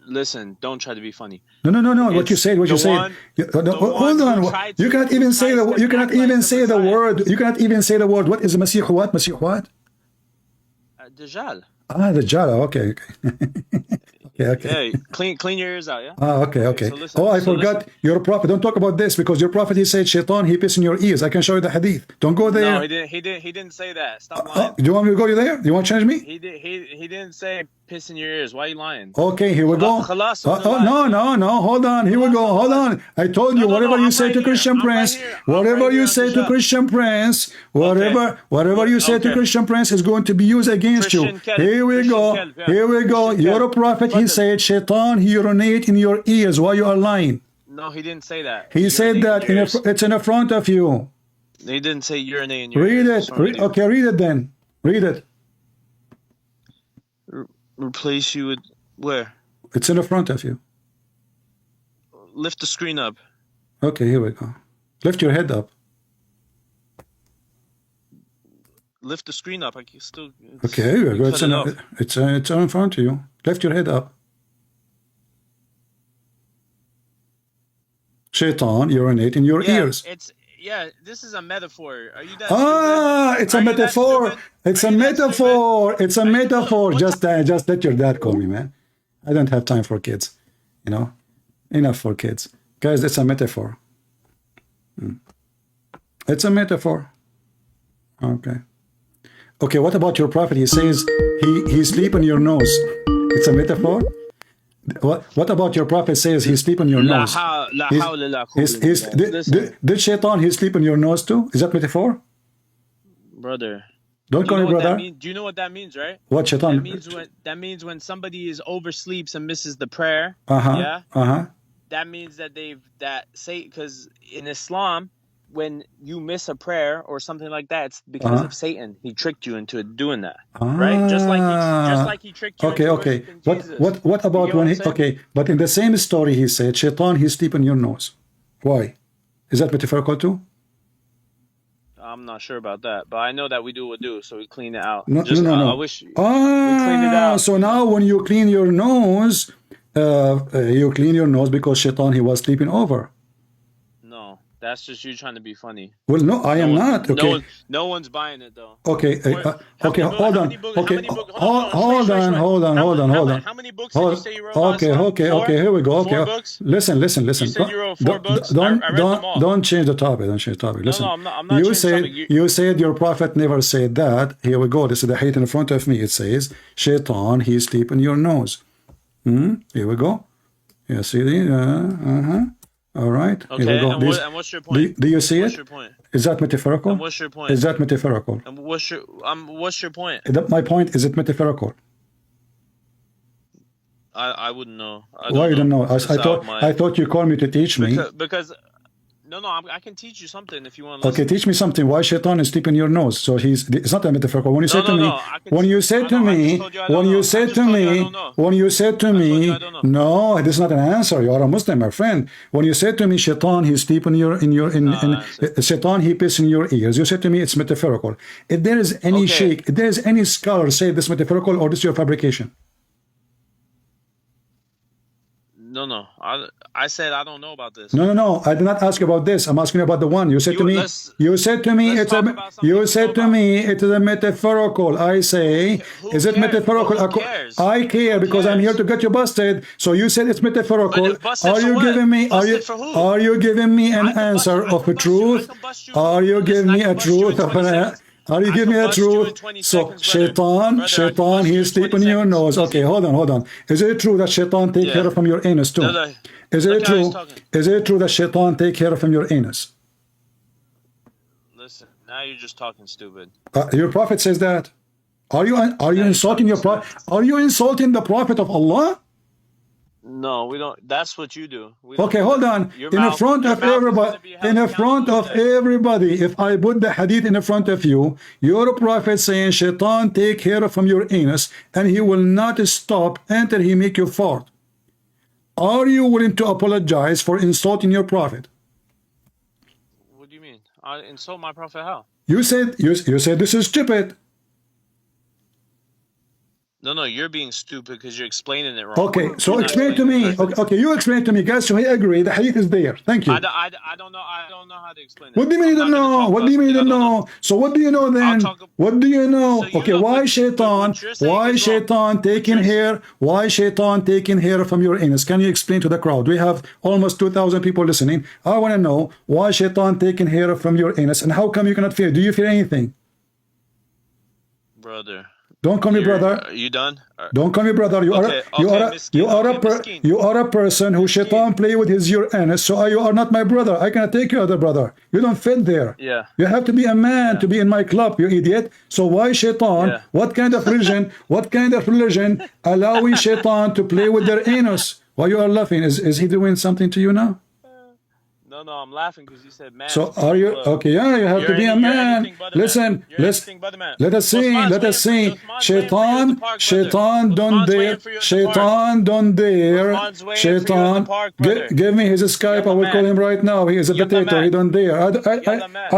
Listen, don't try to be funny. No. What you said. What you said. Hold on. You cannot even say the. You cannot even say the word. You cannot even say the word. What is Masih what? Masih what? Dajjal. Dajjal. Okay. Okay. Yeah, clean your ears out, yeah? Okay. So listen, I forgot. You're a prophet. Don't talk about this, because your prophet, he said, Shaitan, he pissed in your ears. I can show you the hadith. Don't go there. No, he didn't say that. Stop lying. Do you want me to go there? Do you want to change me? He didn't say piss in your ears. Why are you lying? Okay, here we go. Khalas, No. Hold on. Here we go. Hold on. I told you, whatever you say to Christian Prince, whatever you say to Christian Prince, whatever you say to Christian Prince is going to be used against you. Here we go. You're a prophet. He said, Shaitan, he urinate in your ears while you are lying. No, he didn't say that. He said that it's in the front of you. He didn't say urinate in your Read ears. it. Okay, read it then. Read it. Replace you with where? It's in the front of you. Lift the screen up. Okay, here we go. Lift your head up. Lift the screen up. I can still. Okay, here we go. It's in front of you. Lift your head up. Shaitan urinate in your ears. This is a metaphor. Are you that It's a metaphor. It's a metaphor. It's a metaphor. Just let your dad call me, man. I don't have time for kids. Enough for kids. Guys, it's a metaphor. It's a metaphor. Okay, what about your prophet? He says he sleep on your nose. It's a metaphor? What about your prophet says he sleep on your nose? Did Shaitan he sleep on your nose too? Is that metaphor? Brother. Don't call me brother. Do you know what that means, right? What, Shaitan? That means when somebody is oversleeps and misses the prayer. That means that because in Islam, when you miss a prayer or something like that, it's because of Satan. He tricked you into doing that, right? Just like he tricked you. Okay. What about when he? Okay, but in the same story, he said, "Shaitan, he sleep on your nose." Why? Is that metaphorical too? I'm not sure about that, but I know that we do what we do, so we clean it out. No. I wish we cleaned it out. So now when you clean your nose, because Shaitan he was sleeping over. That's just you trying to be funny. Well, no, I am not. Okay. No one's buying it though. Okay. Hold on. Hold on. How many books did you say you wrote? Okay. Here we go. Okay. 4 books? Listen. You said you wrote 4 books. I read them all. Don't change the topic. Listen. No, I'm not changing the topic. You said your prophet never said that. Here we go. This is the hadith in front of me. It says, Shaitan, he sleep in your nose. Here we go. You see? All right. Okay. Here we go. And what's your point? Do you see what's it? Your point? Is that metaphorical? And what's your point? Is that metaphorical? And what's your point? My point is, it metaphorical? I wouldn't know. Why you don't know? I thought you called me to teach me. Because no, I can teach you something if you want to listen. Okay, teach me something. Why Shaitan is deep in your nose? So it's not a metaphorical. When you say to me, when you say to me, no, this is not an answer. You are a Muslim, my friend. When you say to me, Shaitan, he's deep in Shaitan, he pisses in your ears. You say to me, it's metaphorical. If there is any sheikh, if there is any scholar say this metaphorical or this is your fabrication. No. I said I don't know about this. No. I did not ask you about this. I'm asking you about the one. You said to me it's a metaphorical. I say, is it metaphorical? I care because I'm here to get you busted. So you said it's metaphorical. Are you giving me an answer of a truth? Are you giving me a truth of an Are you giving me a truth? So Shaitan, he's deep in your nose. Okay, hold on. Is it true that Shaitan take hair from your anus too? Is it true? Is it true that Shaitan take hair from your anus? Listen, now you're just talking stupid. Your prophet says that. Are you insulting your prophet? Are you insulting the prophet of Allah? No, we don't. That's what you do. Okay, hold on. In front of everybody, if I put the hadith in front of you, your prophet saying Shaitan take hair from your anus and he will not stop until he make you fart. Are you willing to apologize for insulting your prophet? What do you mean? I insult my prophet how? You said this is stupid. No, you're being stupid because you're explaining it wrong. Okay, so explain to me. Okay, you explain to me, guys. So I agree. The hadith is there. Thank you. I don't know. I don't know how to explain it. What do you mean you don't know? What do you mean you don't know? So what do you know then? What do you know? Okay, why Shaitan? Why Shaitan taking hair? Why Shaitan taking hair from your anus? Can you explain to the crowd? We have almost 2,000 people listening. I want to know why Shaitan taking hair from your anus and how come you cannot fear? Do you fear anything? Brother. Don't call me brother. Are you done? Don't call me brother. You are a person who Shaitan play with his anus. So you are not my brother. I cannot take you other brother. You don't fit there. Yeah. You have to be a man to be in my club. You idiot. So why Shaitan? Yeah. What kind of religion? Allowing Shaitan to play with their anus? Why you are laughing? Is he doing something to you now? No, I'm laughing because you said man. So are you okay? Yeah, you have to be a man. Listen, let us see. Shaitan, don't dare. Shaitan, give me his Skype. I will call him right now. He is a potato. He don't dare. I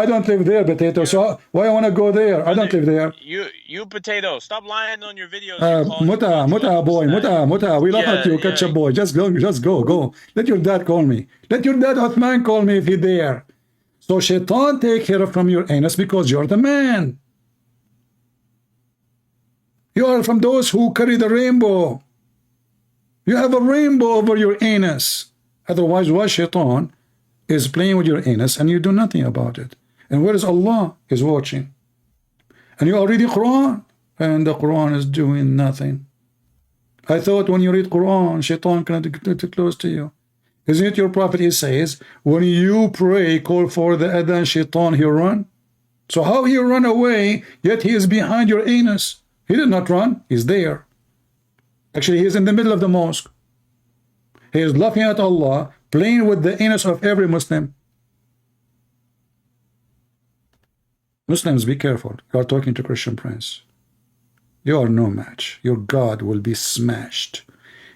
don't live there, potato. So why I want to go there? I don't live there. You potato. Stop lying on your videos. Muta boy. We laugh at you. Catch a boy. Just go. Let your dad call me. Let your dad Uthman call me if he dare. So Shaitan take hair from your anus because you're the man. You are from those who carry the rainbow. You have a rainbow over your anus. Otherwise, why Shaitan is playing with your anus and you do nothing about it? And where is Allah? Is watching. And you are reading Quran and the Quran is doing nothing. I thought when you read Quran, Shaitan cannot get close to you. Isn't it your prophet? He says, when you pray, call for the adhan, Shaitan, he run. So how he run away, yet he is behind your anus? He did not run. He's there. Actually, he is in the middle of the mosque. He is laughing at Allah, playing with the anus of every Muslim. Muslims, be careful. You are talking to Christian Prince. You are no match. Your God will be smashed.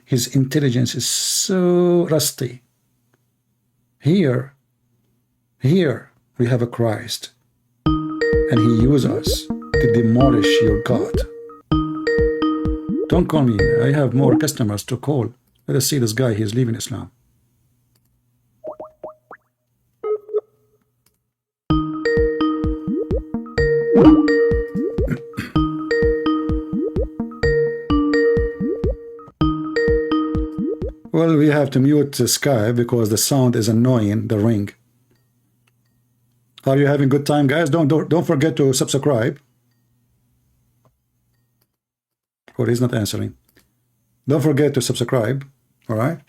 His intelligence is so rusty. Here we have a Christ, and he uses us to demolish your God. Don't call me. I have more customers to call. Let us see this guy. He's leaving Islam. Well, we have to mute the Skype because the sound is annoying, the ring. Are you having good time, guys? Don't forget to subscribe. Or he's not answering. Don't forget to subscribe. All right?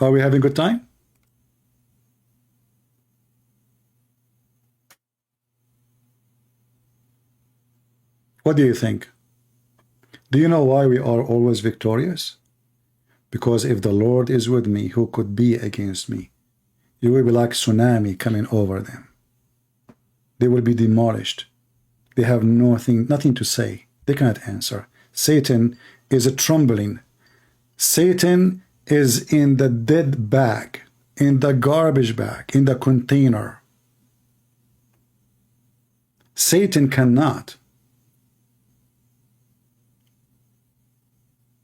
Are we having good time? What do you think? Do you know why we are always victorious? Because if the Lord is with me, who could be against me? It will be like tsunami coming over them. They will be demolished. They have nothing to say. They cannot answer. Satan is trembling. Satan is in the dead bag, in the garbage bag, in the container. Satan cannot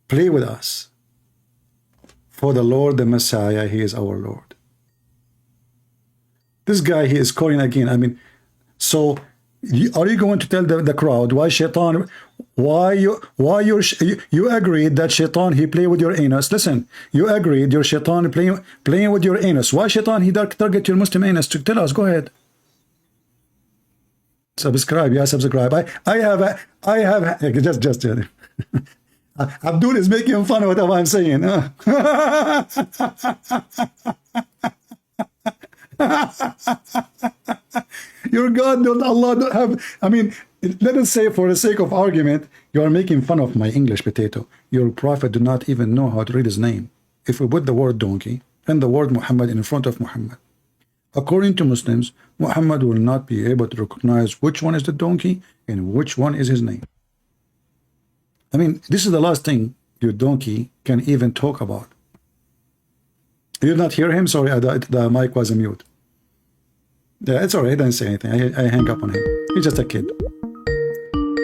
play with us. For the Lord, the Messiah, he is our Lord. This guy, he is calling again. I mean, so are you going to tell the crowd why Shaitan, you agreed that Shaitan, he play with your anus? Listen, you agreed your Shaitan playing with your anus. Why Shaitan, he target your Muslim anus? To tell us, go ahead. Subscribe, yeah, subscribe. I have just Abdul is making fun of what I'm saying. Your God, Allah don't have, I mean, let us say for the sake of argument, you are making fun of my English potato. Your prophet do not even know how to read his name. If we put the word donkey and the word Muhammad in front of Muhammad, according to Muslims, Muhammad will not be able to recognize which one is the donkey and which one is his name. I mean, this is the last thing your donkey can even talk about. You did not hear him? Sorry, the mic was on mute. Yeah, it's alright. I didn't say anything. I hang up on him. He's just a kid.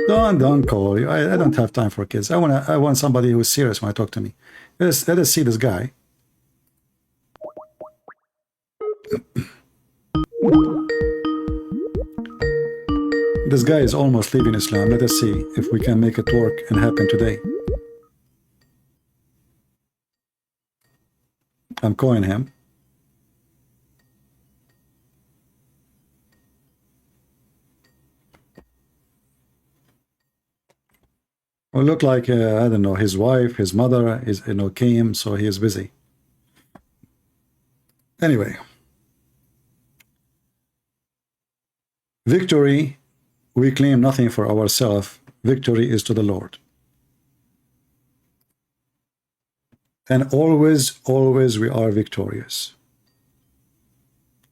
Don't call you. I don't have time for kids. I want somebody who is serious when I talk to me. Let us see this guy. This guy is almost leaving Islam. Let us see if we can make it work and happen today. I'm calling him. Well, look like I don't know, his wife, his mother is came, so he is busy. Anyway, victory, we claim nothing for ourselves. Victory is to the Lord. And always we are victorious.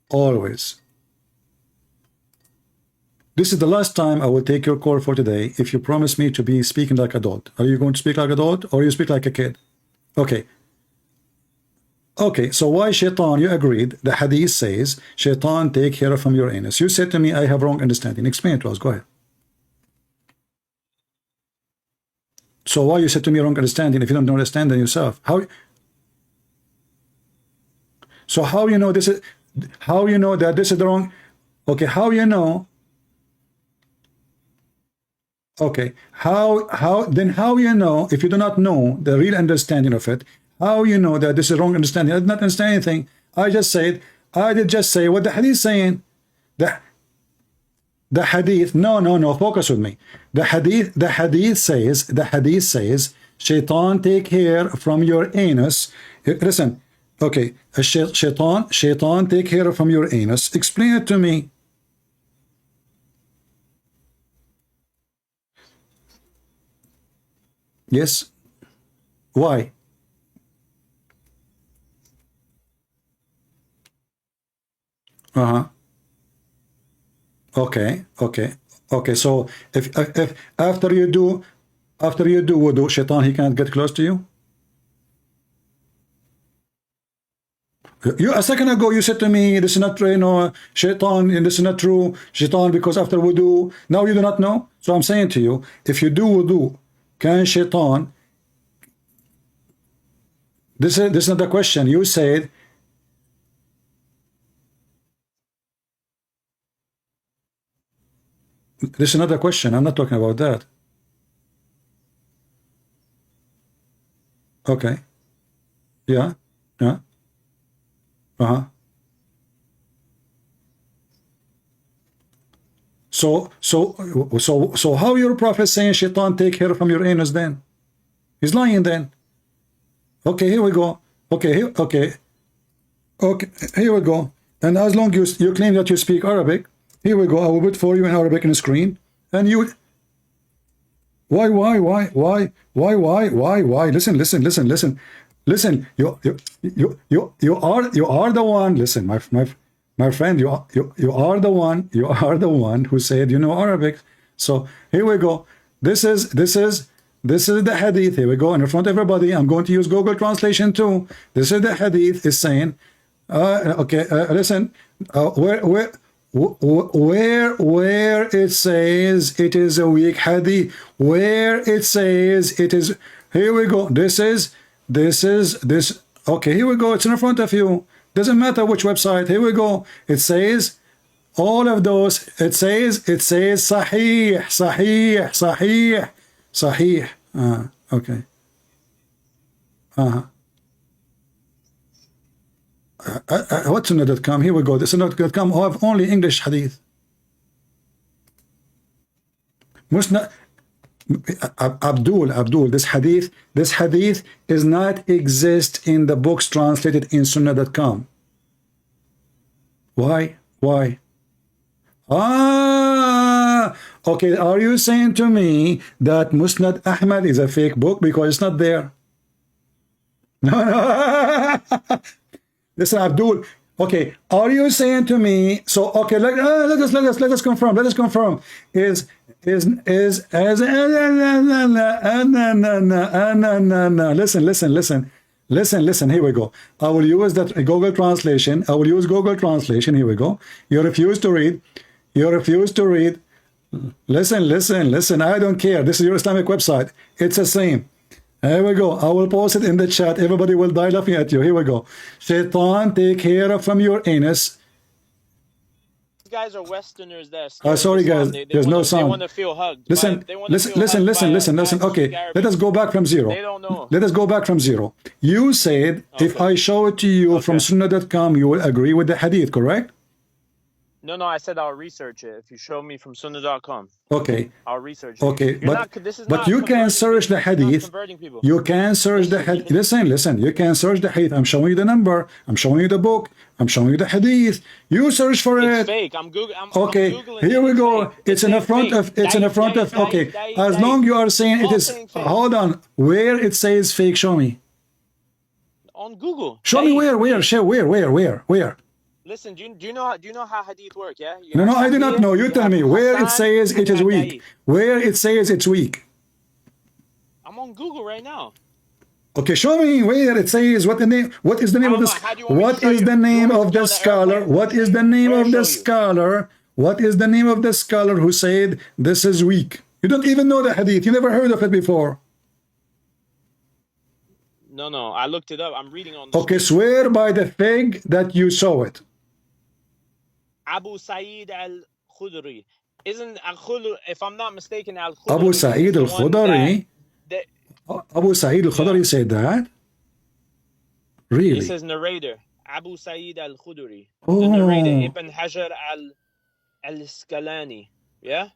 Always. This is the last time I will take your call for today if you promise me to be speaking like adult. Are you going to speak like adult or you speak like a kid? Okay. Okay, so why Shaitan? You agreed. The hadith says, Shaitan take care from your anus. You said to me, I have wrong understanding. Explain it to us. Go ahead. So why you said to me wrong understanding if you don't understand it yourself? How? So how you know this is? How you know that this is the wrong? Okay, how you know? Okay, how then how you know if you do not know the real understanding of it? How you know that this is wrong understanding? I did not understand anything. I did just say what the hadith is saying. The hadith, no, focus with me. The hadith says, Shaitan take care from your anus. Listen, okay, Shaitan take care from your anus. Explain it to me. Yes. Why? Okay. So if after you do wudu, Shaitan, he can't get close to you. You a second ago you said to me this is not Shaitan, and this is not true. Shaitan because after wudu. Now you do not know. So I'm saying to you, if you do wudu, can Shaitan? This is not the question. You said. This is another question. I'm not talking about that. Okay. Yeah. So how your prophet saying Shaitan take care from your anus then? He's lying then. Okay, here we go. Okay, here we go. And as long as you claim that you speak Arabic, here we go. I will put for you in Arabic on the screen. And you... Why? Listen. You are the one. Listen, my friend, you are the one. You are the one who said you know Arabic. So here we go. This is the hadith. Here we go in front of everybody. I'm going to use Google Translation too. This is the hadith. Is saying, listen, where it says it is a weak hadith, where it says it is. Here we go. This. Okay, here we go. It's in front of you. Doesn't matter which website. Here we go. It says all of those. It says Sahih. Okay. What's Sunnah.com? Here we go. The Sunnah.com have only English hadith. Musnad. Abdul, this hadith is not exist in the books translated in Sunnah.com. Why? Okay, are you saying to me that Musnad Ahmad is a fake book because it's not there? No. Listen, Abdul. Okay, are you saying to me? So okay, let us confirm. Listen. Here we go. I will use that Google Translation. Here we go. You refuse to read. Listen. I don't care. This is your Islamic website. It's the same. Here we go. I will post it in the chat. Everybody will die laughing at you. Here we go. Shaitan take hair from your anus. These guys are Westerners that are sorry guys, there's no sound. They want to feel hugged. Listen. Okay, let us go back from zero. They don't know. Let us go back from zero. You said if I show it to you from Sunnah.com, you will agree with the hadith, correct? No, I said I'll research it. If you show me from Sunnah.com. Okay. I'll research it. Okay, but you can search the hadith. You can search the hadith. Listen. You can search the hadith. I'm showing you the number. I'm showing you the book. I'm showing you the hadith. You search for it. It's fake. I'm okay, Googling here we go. Fake. It's in the front of. Okay, as long you are saying it is. Hold on. Where it says fake? Show me. On Google. Show me where? Where? Listen, do you know how hadith work? Yeah. No, I do not know. You tell me where it says it is weak. Where it says it's weak. I'm on Google right now. Okay, show me where it says what is the name of this. What is the name of the scholar? What is the name of the scholar? What is the name of the scholar who said this is weak? You don't even know the hadith. You never heard of it before. No, I looked it up. I'm reading on. Okay, swear by the fig that you saw it. Abu Sa'id al-Khudri. Isn't al-Khudri, if I'm not mistaken, al-Khudri. Abu Sa'id al-Khudri. Abu Sa'id al-Khudri said that? Really? He says narrator. Abu Sa'id al-Khudri. The narrator, Ibn Hajar al-Asqalani. Yeah?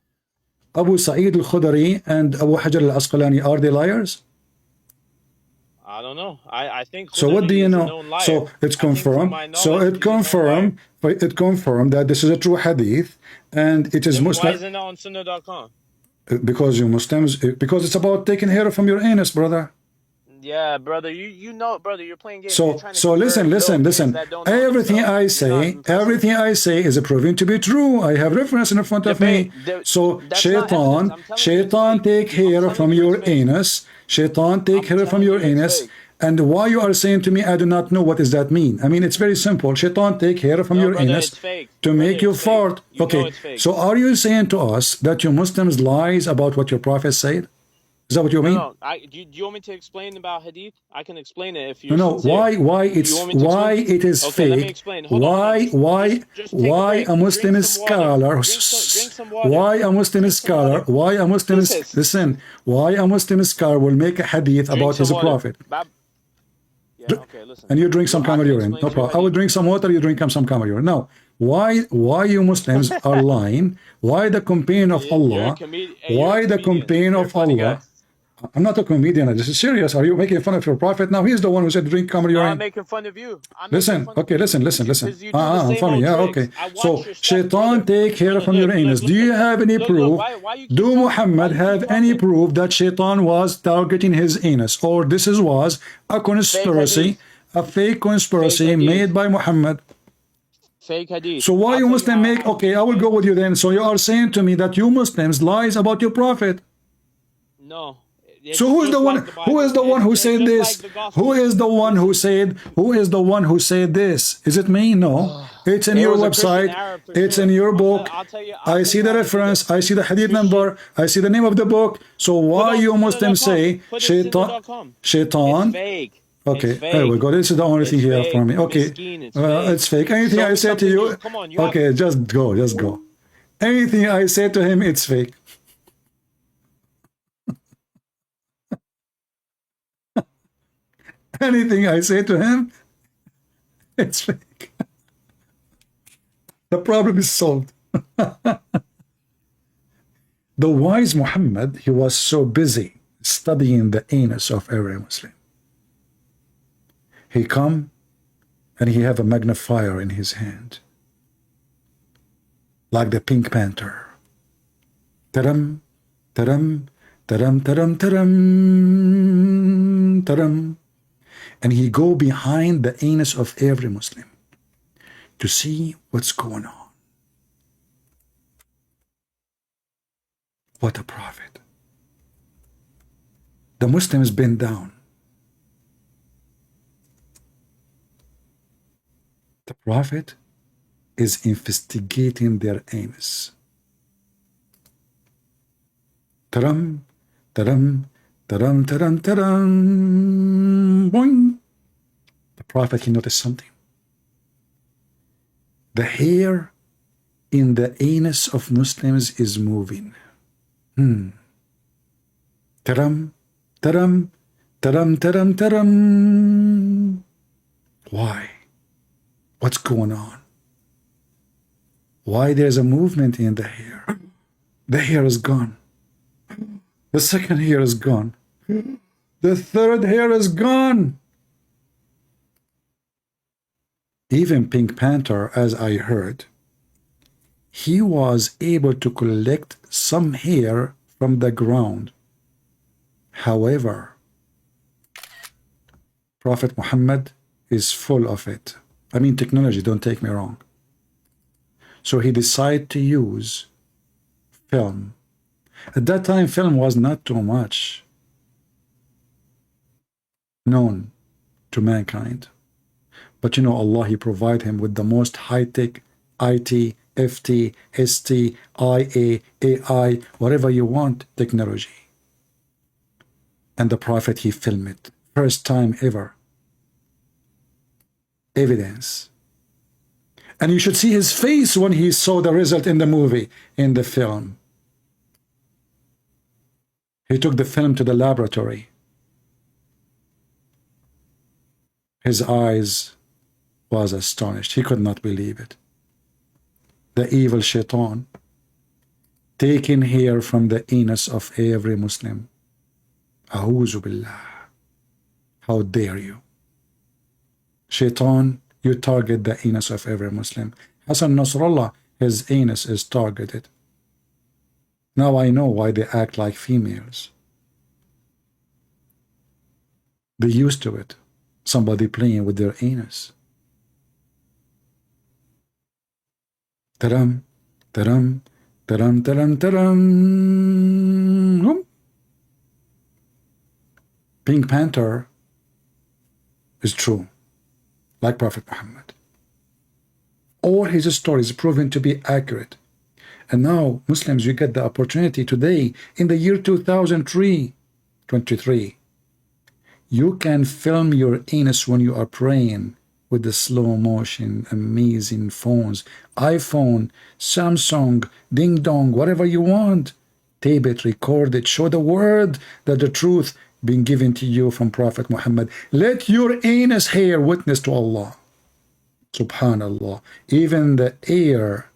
Abu Sa'id al-Khudri and Abu Hajar al-Asqalani, are they liars? I don't know. I think. So what do you know? So it's confirmed. So it confirmed that this is a true hadith, and it is Muslim. Why isn't it on Sunnah.com? Because you Muslims. Because it's about taking hair from your anus, brother. Yeah, brother. You know, brother. You're playing games. So listen. Everything I say is proven to be true. I have reference in front of me. So Shaitan take hair from your anus. Shaitan take hair from your anus. And why you are saying to me, I do not know, what does that mean? I mean, it's very simple. Shaitan take hair from your anus to make you fart. Okay, so are you saying to us that you Muslims lies about what your prophet said? Is that what you mean? No. Do you want me to explain about hadith? I can explain it if you. No. Why it is fake? Let me explain. Why a Muslim scholar? Why a Muslim scholar? Why a Muslim? Listen. Why a Muslim scholar will make a hadith about his prophet? Yeah, okay, listen. And you drink some camel urine. No problem. I will drink some water. You drink some camel urine. No. Why you Muslims are lying? Why the companion of Allah? Why the companion of Allah? I'm not a comedian. This is serious. Are you making fun of your prophet? Now he's the one who said drink camel urine. I'm making fun of you. Listen, okay, listen. I'm funny. Yeah, okay. So your stuff, Shaitan brother. take care from your anus. Do you have any proof? Why you keep Do talking? Muhammad Why you have keep any talking? proof that Shaitan was targeting his anus, or was a conspiracy, a fake conspiracy hadith. made by Muhammad? Fake hadith. So why I'll you tell Muslim how- make? Okay, I will go with you then. So you are saying to me that you Muslims lies about your prophet. No. It's So who is just the one? like the Who is the Bible. one who It's said just this? like the gospel. Who is the one who said? Who is the one who said this? Is it me? No. It's in It your was a Christian website. Arab for It's sure. in your book. I'll tell you I see the how to do reference. this. I see the hadith number. I see the name of the book. So why on you Tinder.com. Muslims say Put it Shaitan? Tinder.com. Shaitan. It's fake. Okay, It's fake. there we go. This is the only thing It's here fake. for me. Okay, Miskeen, it's fake. it's fake. Anything Show I me say to something you, new. Come on, you have- okay, just go. Anything I say to him, it's fake. Anything I say to him, it's fake. The problem is solved. The wise Muhammad, he was so busy studying the anus of every Muslim. He come and he have a magnifier in his hand, like the Pink Panther. Taram, taram, taram, taram, taram, taram. And he go behind the anus of every Muslim to see what's going on. What a prophet. The Muslims bend down. The prophet is investigating their anus. Taram, taram, taram, taram, taram, boing. The prophet, he noticed something. The hair in the anus of Muslims is moving. Taram, taram, taram, taram, taram. Why? What's going on? Why there's a movement in the hair? The hair is gone. The second hair is gone. The third hair is gone. Even Pink Panther, as I heard, he was able to collect some hair from the ground. However, Prophet Muhammad is full of it. I mean technology, don't take me wrong. So he decided to use film. At that time, film was not too much known to mankind. But you know, Allah, he provide him with the most high-tech IT, FT, ST, IA, AI, whatever you want, technology. And the Prophet, he filmed it. First time ever. Evidence. And you should see his face when he saw the result in the movie, in the film. He took the film to the laboratory. His eyes was astonished. He could not believe it. The evil shaitan taking hair from the anus of every Muslim. A'udhu billah. How dare you? Shaitan, you target the anus of every Muslim. Hassan Nasrallah, his anus is targeted. Now I know why they act like females. They're used to it. Somebody playing with their anus. Taram, taram, taram, taram, taram. Pink Panther is true, like Prophet Muhammad. All his stories proven to be accurate. And now, Muslims, you get the opportunity today, in the year 2023, you can film your anus when you are praying with the slow motion, amazing phones, iPhone, Samsung, Ding Dong, whatever you want. Tape it, record it, show the word that the truth being given to you from Prophet Muhammad. Let your anus hair witness to Allah. Subhanallah. Even the air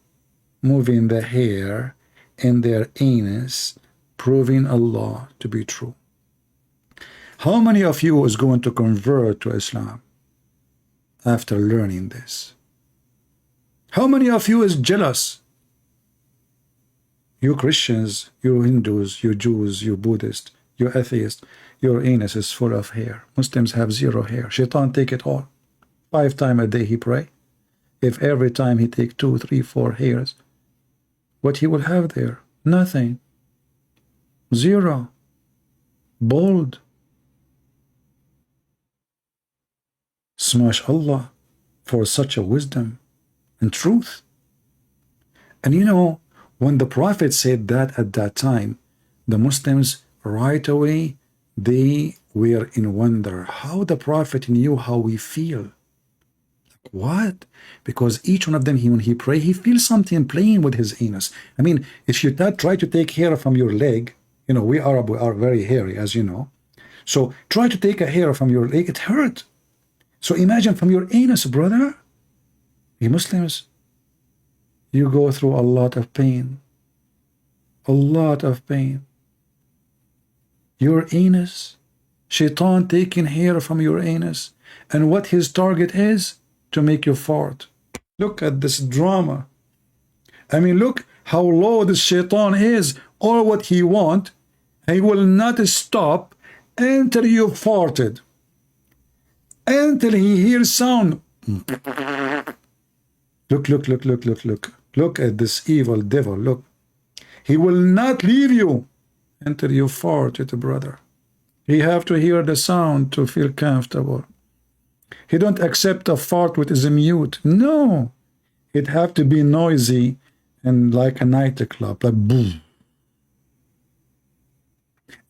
moving the hair in their anus, proving Allah to be true. How many of you is going to convert to Islam after learning this? How many of you is jealous? You Christians, you Hindus, you Jews, you Buddhists, you atheists, your anus is full of hair. Muslims have 0 hair. Shaitan take it all. 5 times a day he pray. If every time he take 2, 3, 4 hairs, what he will have there? Nothing. 0. Bold. Smash Allah for such a wisdom and truth. And you know, when the Prophet said that at that time, the Muslims right away, they were in wonder how the Prophet knew how we feel. What? Because each one of them, when he pray, he feels something playing with his anus. I mean, if you try to take hair from your leg, you know, we Arab, we are very hairy, as you know. So try to take a hair from your leg, it hurt. So imagine from your anus, brother. You Muslims, you go through a lot of pain. A lot of pain. Your anus, Shaitan taking hair from your anus, and what his target is? To make you fart. Look at this drama. I mean, look how low this Shaitan is. All what he want, he will not stop until you farted. Until he hears sound. Look, look, look, look, look, look. Look at this evil devil, look. He will not leave you until you farted, brother. He have to hear the sound to feel comfortable. He don't accept a fart with his mute. No. It have to be noisy and like a nightclub, like boom.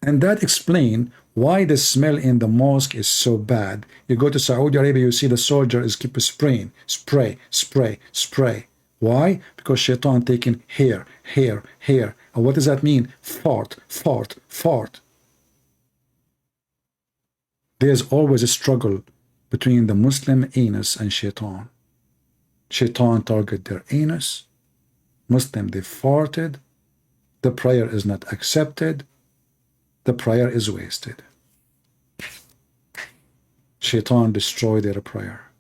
And that explain why the smell in the mosque is so bad. You go to Saudi Arabia, you see the soldier is keep spraying, spray, spray, spray. Why? Because Shaitan taking hair, hair, hair. And what does that mean? Fart, fart, fart. There's always a struggle between the Muslim anus and Shaitan. Shaitan target their anus. Muslim, they farted. The prayer is not accepted. The prayer is wasted. Shaitan destroy their prayer.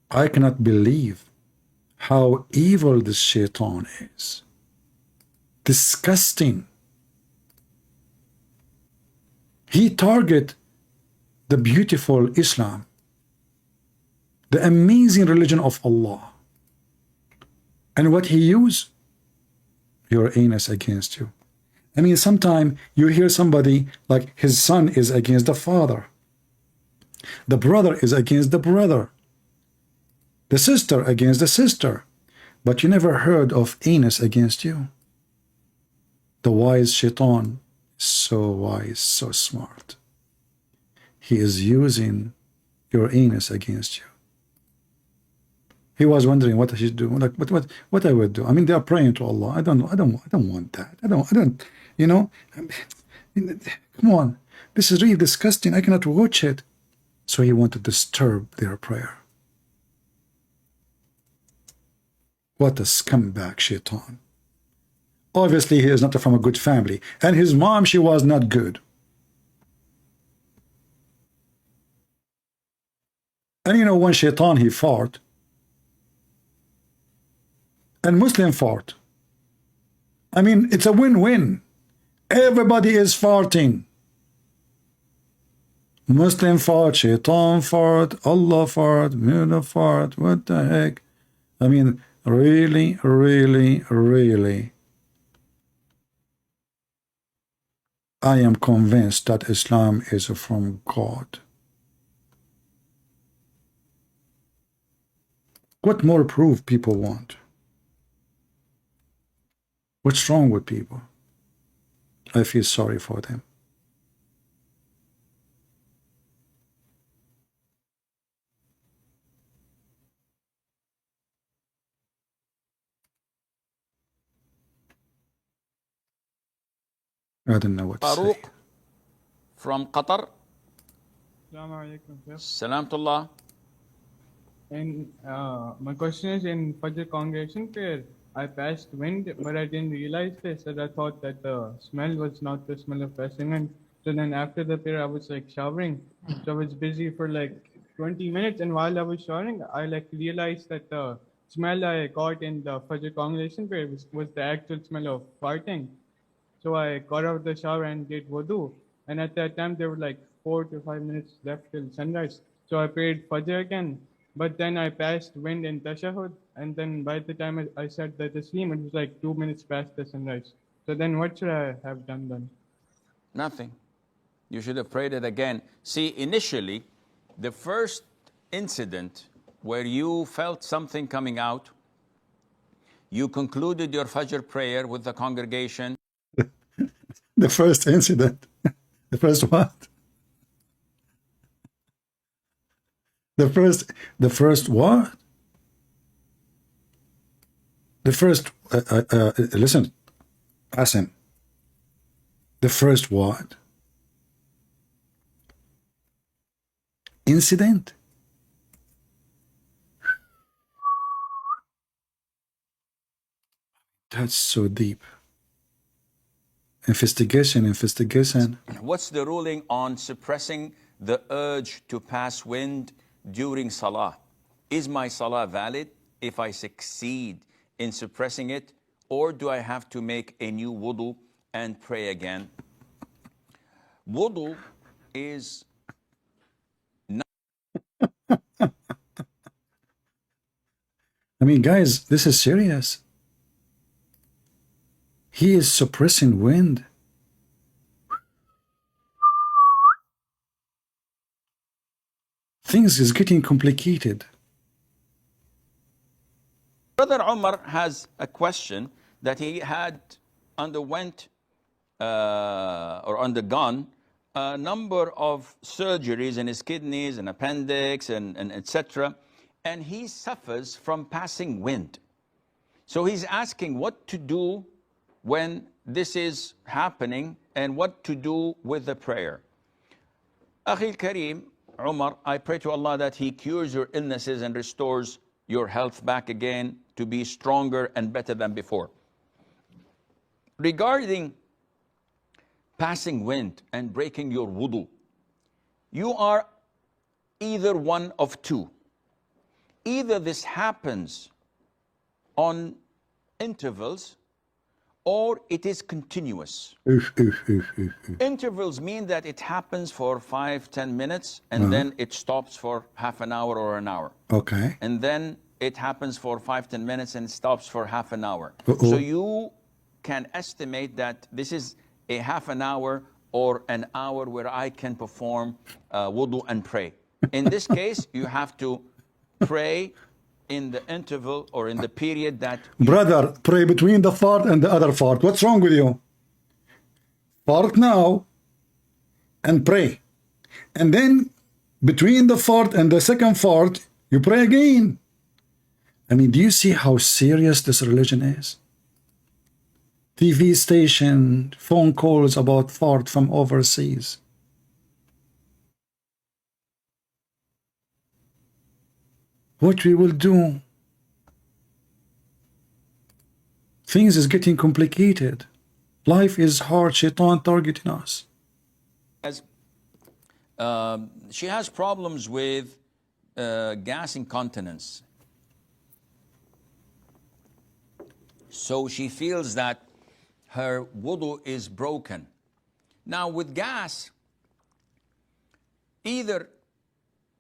I cannot believe how evil this Shaitan is. Disgusting. He target the beautiful Islam, the amazing religion of Allah. And what he use? Your anus against you. I mean, sometimes you hear somebody like his son is against the father. The brother is against the brother. The sister against the sister. But you never heard of anus against you. The wise Shaitan is so wise, so smart. He is using your anus against you. He was wondering what I should do, like what I would do. I mean, they are praying to Allah. I don't want that. I don't. You know, come on. This is really disgusting. I cannot watch it. So he wanted to disturb their prayer. What a scumbag Shaitan. Obviously, he is not from a good family, and his mom, she was not good. And you know, when Shaitan he fart. And Muslim fart. I mean, it's a win-win. Everybody is farting. Muslim fart, Shaitan fart, Allah fart, Mullah fart, what the heck? I mean, really, really, really. I am convinced that Islam is from God. What more proof people want? What's wrong with people? I feel sorry for them. I don't know what to say. From Qatar. Assalamu alaikum, Salam to Allah. And my question is, in Fajr congregation prayer, I passed wind, but I didn't realize this, as I thought that the smell was not the smell of passing wind. So then after the prayer, I was like showering. So I was busy for like 20 minutes, and while I was showering, I like realized that the smell I got in the Fajr congregation prayer was the actual smell of farting. So I got out of the shower and did wudu. And at that time, there were like 4 to 5 minutes left till sunrise. So I prayed Fajr again. But then I passed wind in Tashahud. And then by the time I said the Taslim, it was like 2 minutes past the sunrise. So then what should I have done then? Nothing. You should have prayed it again. See, initially, the first incident where you felt something coming out, you concluded your Fajr prayer with the congregation. The first incident. The first what? The first what? The first, listen, Asim. The first what? Incident? That's so deep. Investigation. What's the ruling on suppressing the urge to pass wind during Salah? Is my Salah valid if I succeed in suppressing it, or do I have to make a new wudu and pray again? Wudu is not... I mean, guys, this is serious. He is suppressing wind. Things is getting complicated. Brother Umar has a question that he had undergone a number of surgeries in his kidneys and appendix and etc. And he suffers from passing wind. So he's asking what to do when this is happening and what to do with the prayer. Akhil Kareem, Umar, I pray to Allah that He cures your illnesses and restores your health back again to be stronger and better than before. Regarding passing wind and breaking your wudu, you are either one of two. Either this happens on intervals or it is continuous. Intervals mean that it happens for 5-10 minutes and then it stops for half an hour or an hour. Okay. And then it happens for 5-10 minutes and stops for half an hour. So you can estimate that this is a half an hour or an hour where I can perform wudu and pray. In this case, you have to pray in the interval or in the period that... Brother, pray between the fart and the other fart. What's wrong with you? Fart now and pray. And then between the fart and the second fart, you pray again. I mean, do you see how serious this religion is? TV station, phone calls about fart from overseas. What we will do? Things is getting complicated. Life is hard. Shaitan targeting us. She has problems with gas incontinence. So she feels that her wudu is broken. Now with gas, either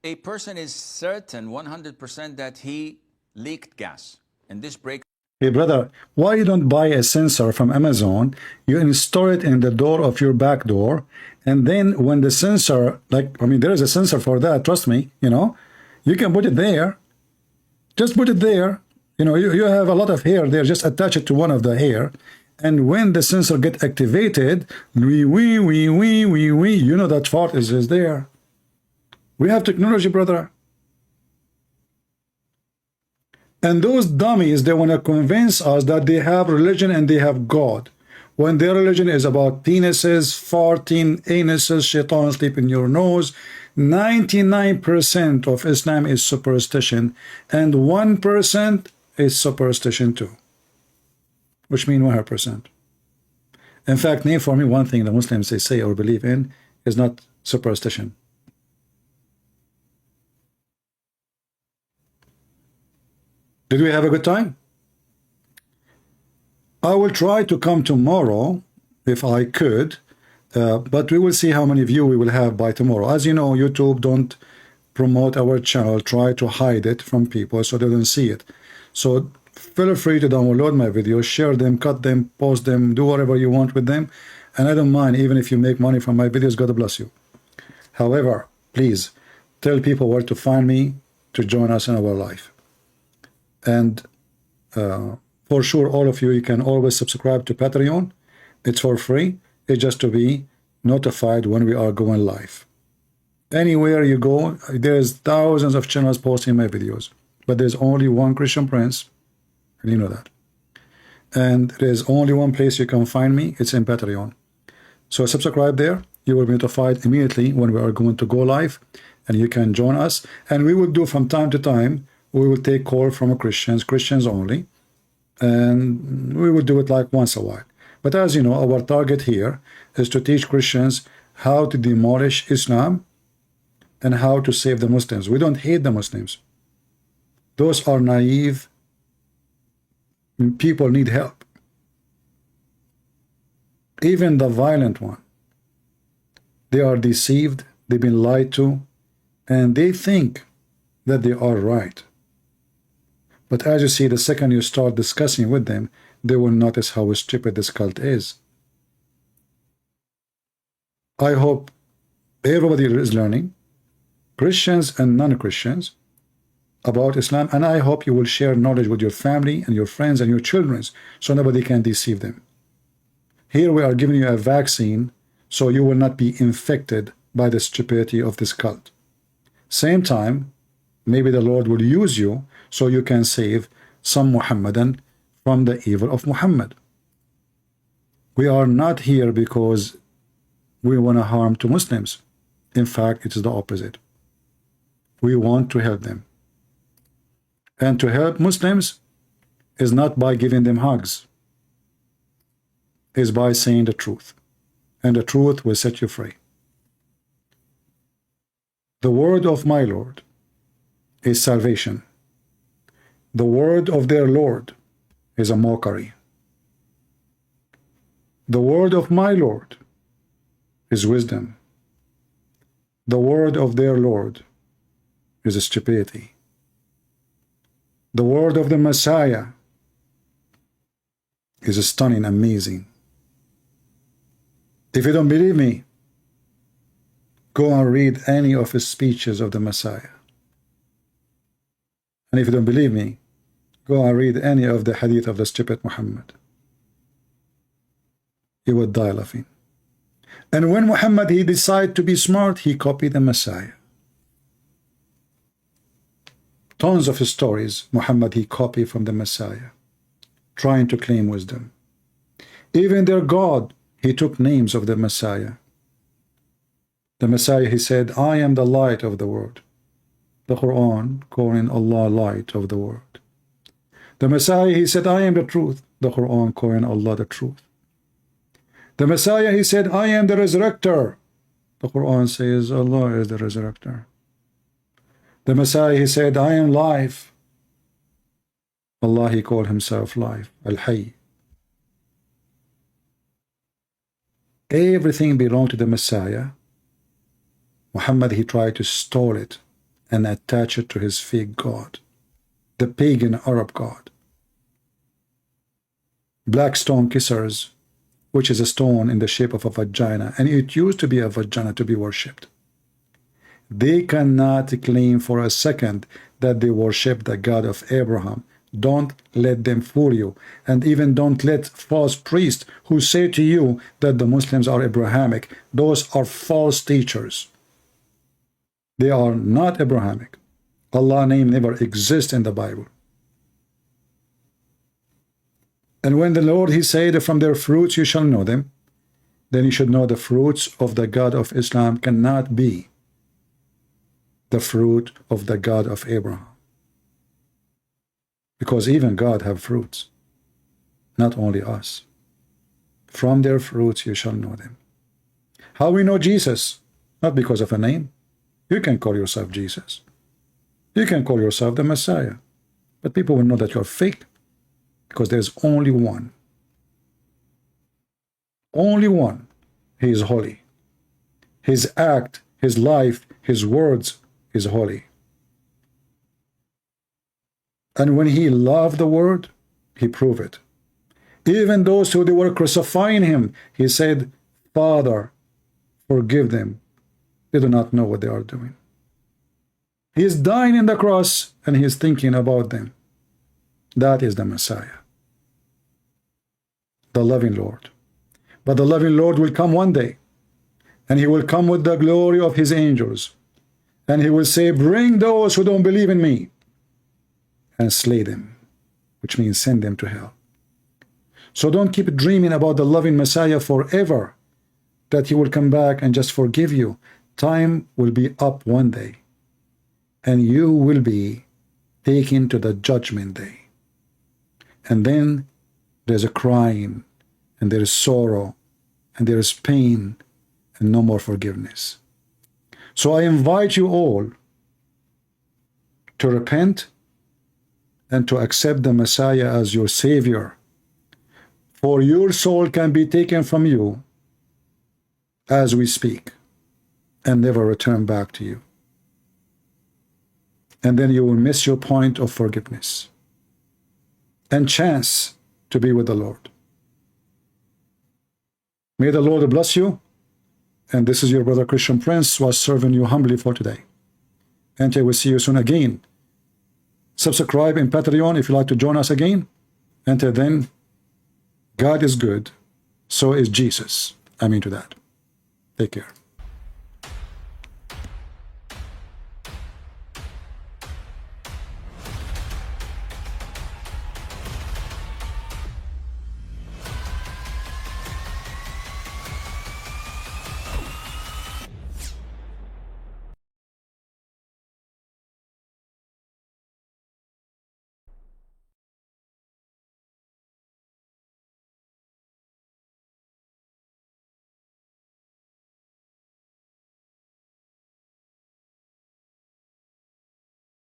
a person is certain 100% that he leaked gas, and this breaks. Hey brother, why you don't buy a sensor from Amazon? You install it in the door of your back door, and then when the sensor, like, I mean, there is a sensor for that, trust me, you know, you can put it there. Just put it there. You know, you have a lot of hair there, just attach it to one of the hair. And when the sensor get activated, you know that fart is there. We have technology, brother. And those dummies, they want to convince us that they have religion and they have God. When their religion is about penises, farting, anuses, shaitan sleep in your nose. 99% of Islam is superstition, and 1% is superstition too. which means 100%. In fact, name for me one thing the Muslims they say or believe in is not superstition. Did we have a good time? I will try to come tomorrow if I could, but we will see how many views we will have by tomorrow. As you know, YouTube don't promote our channel, try to hide it from people so they don't see it. So feel free to download my videos, share them, cut them, post them, do whatever you want with them. And I don't mind, even if you make money from my videos, God bless you. However, please tell people where to find me to join us in our life. And for sure, all of you, you can always subscribe to Patreon. It's for free. It's just to be notified when we are going live. Anywhere you go, there's thousands of channels posting my videos, but there's only one Christian Prince, and you know that. And there's only one place you can find me. It's in Patreon. So subscribe there. You will be notified immediately when we are going to go live, and you can join us. And we will do from time to time, we will take call from Christians only, and we will do it like once a while. But as you know, our target here is to teach Christians how to demolish Islam and how to save the Muslims. We don't hate the Muslims. Those are naive. People need help. Even the violent one. They are deceived, they've been lied to, and they think that they are right. But as you see, the second you start discussing with them, they will notice how stupid this cult is. I hope everybody is learning, Christians and non-Christians, about Islam, and I hope you will share knowledge with your family and your friends and your children so nobody can deceive them. Here we are giving you a vaccine so you will not be infected by the stupidity of this cult. Same time, maybe the Lord will use you so you can save some Muhammadan from the evil of Muhammad. We are not here because we want to harm to Muslims. In fact, it is the opposite. We want to help them. And to help Muslims is not by giving them hugs. Is by saying the truth. And the truth will set you free. The word of my Lord is salvation. The word of their Lord is a mockery. The word of my Lord is wisdom. The word of their Lord is a stupidity. The word of the Messiah is stunning, amazing. If you don't believe me, go and read any of his speeches of the Messiah. And if you don't believe me, go and read any of the hadith of the stupid Muhammad. You would die laughing. And when Muhammad, he decided to be smart, he copied the Messiah. Tons of stories, Muhammad, he copied from the Messiah, trying to claim wisdom. Even their God, he took names of the Messiah. The Messiah, he said, I am the light of the world. The Quran calling Allah light of the world. The Messiah, he said, I am the truth. The Quran calling Allah the truth. The Messiah, he said, I am the resurrector. The Quran says Allah is the resurrector. The Messiah, he said, I am life. Allah, he called himself life, al-Hayy. Everything belonged to the Messiah. Muhammad, he tried to steal it and attach it to his fake God, the pagan Arab God. Black stone kissers, which is a stone in the shape of a vagina, and it used to be a vagina to be worshipped. They cannot claim for a second that they worship the God of Abraham. Don't let them fool you. And even don't let false priests who say to you that the Muslims are Abrahamic. Those are false teachers. They are not Abrahamic. Allah's name never exists in the Bible. And when the Lord, he said, from their fruits you shall know them, then you should know the fruits of the God of Islam cannot be the fruit of the God of Abraham. Because even God have fruits. not only us. From their fruits you shall know them. How we know Jesus? Not because of a name. You can call yourself Jesus. You can call yourself the Messiah. But people will know that you're fake because there's only one. Only one. He is holy. His act, his life, his words is holy. And when he loved the word, he proved it. Even those who they were crucifying him, he said, Father, forgive them. They do not know what they are doing. He is dying in the cross and he is thinking about them. That is the Messiah, the loving Lord. But the loving Lord will come one day, and he will come with the glory of his angels, and he will say, bring those who don't believe in me, and slay them, which means send them to hell. So don't keep dreaming about the loving Messiah forever, that he will come back and just forgive you. Time will be up one day, and you will be taken to the judgment day. And then there's a crying, and there is sorrow, and there is pain, and no more forgiveness. So I invite you all to repent and to accept the Messiah as your Savior, for your soul can be taken from you as we speak and never return back to you. And then you will miss your point of forgiveness and chance to be with the Lord. May the Lord bless you. And this is your brother Christian Prince, who was serving you humbly for today. And I will see you soon again. Subscribe in Patreon if you'd like to join us again. Until then, God is good. So is Jesus. Amen to that. Take care.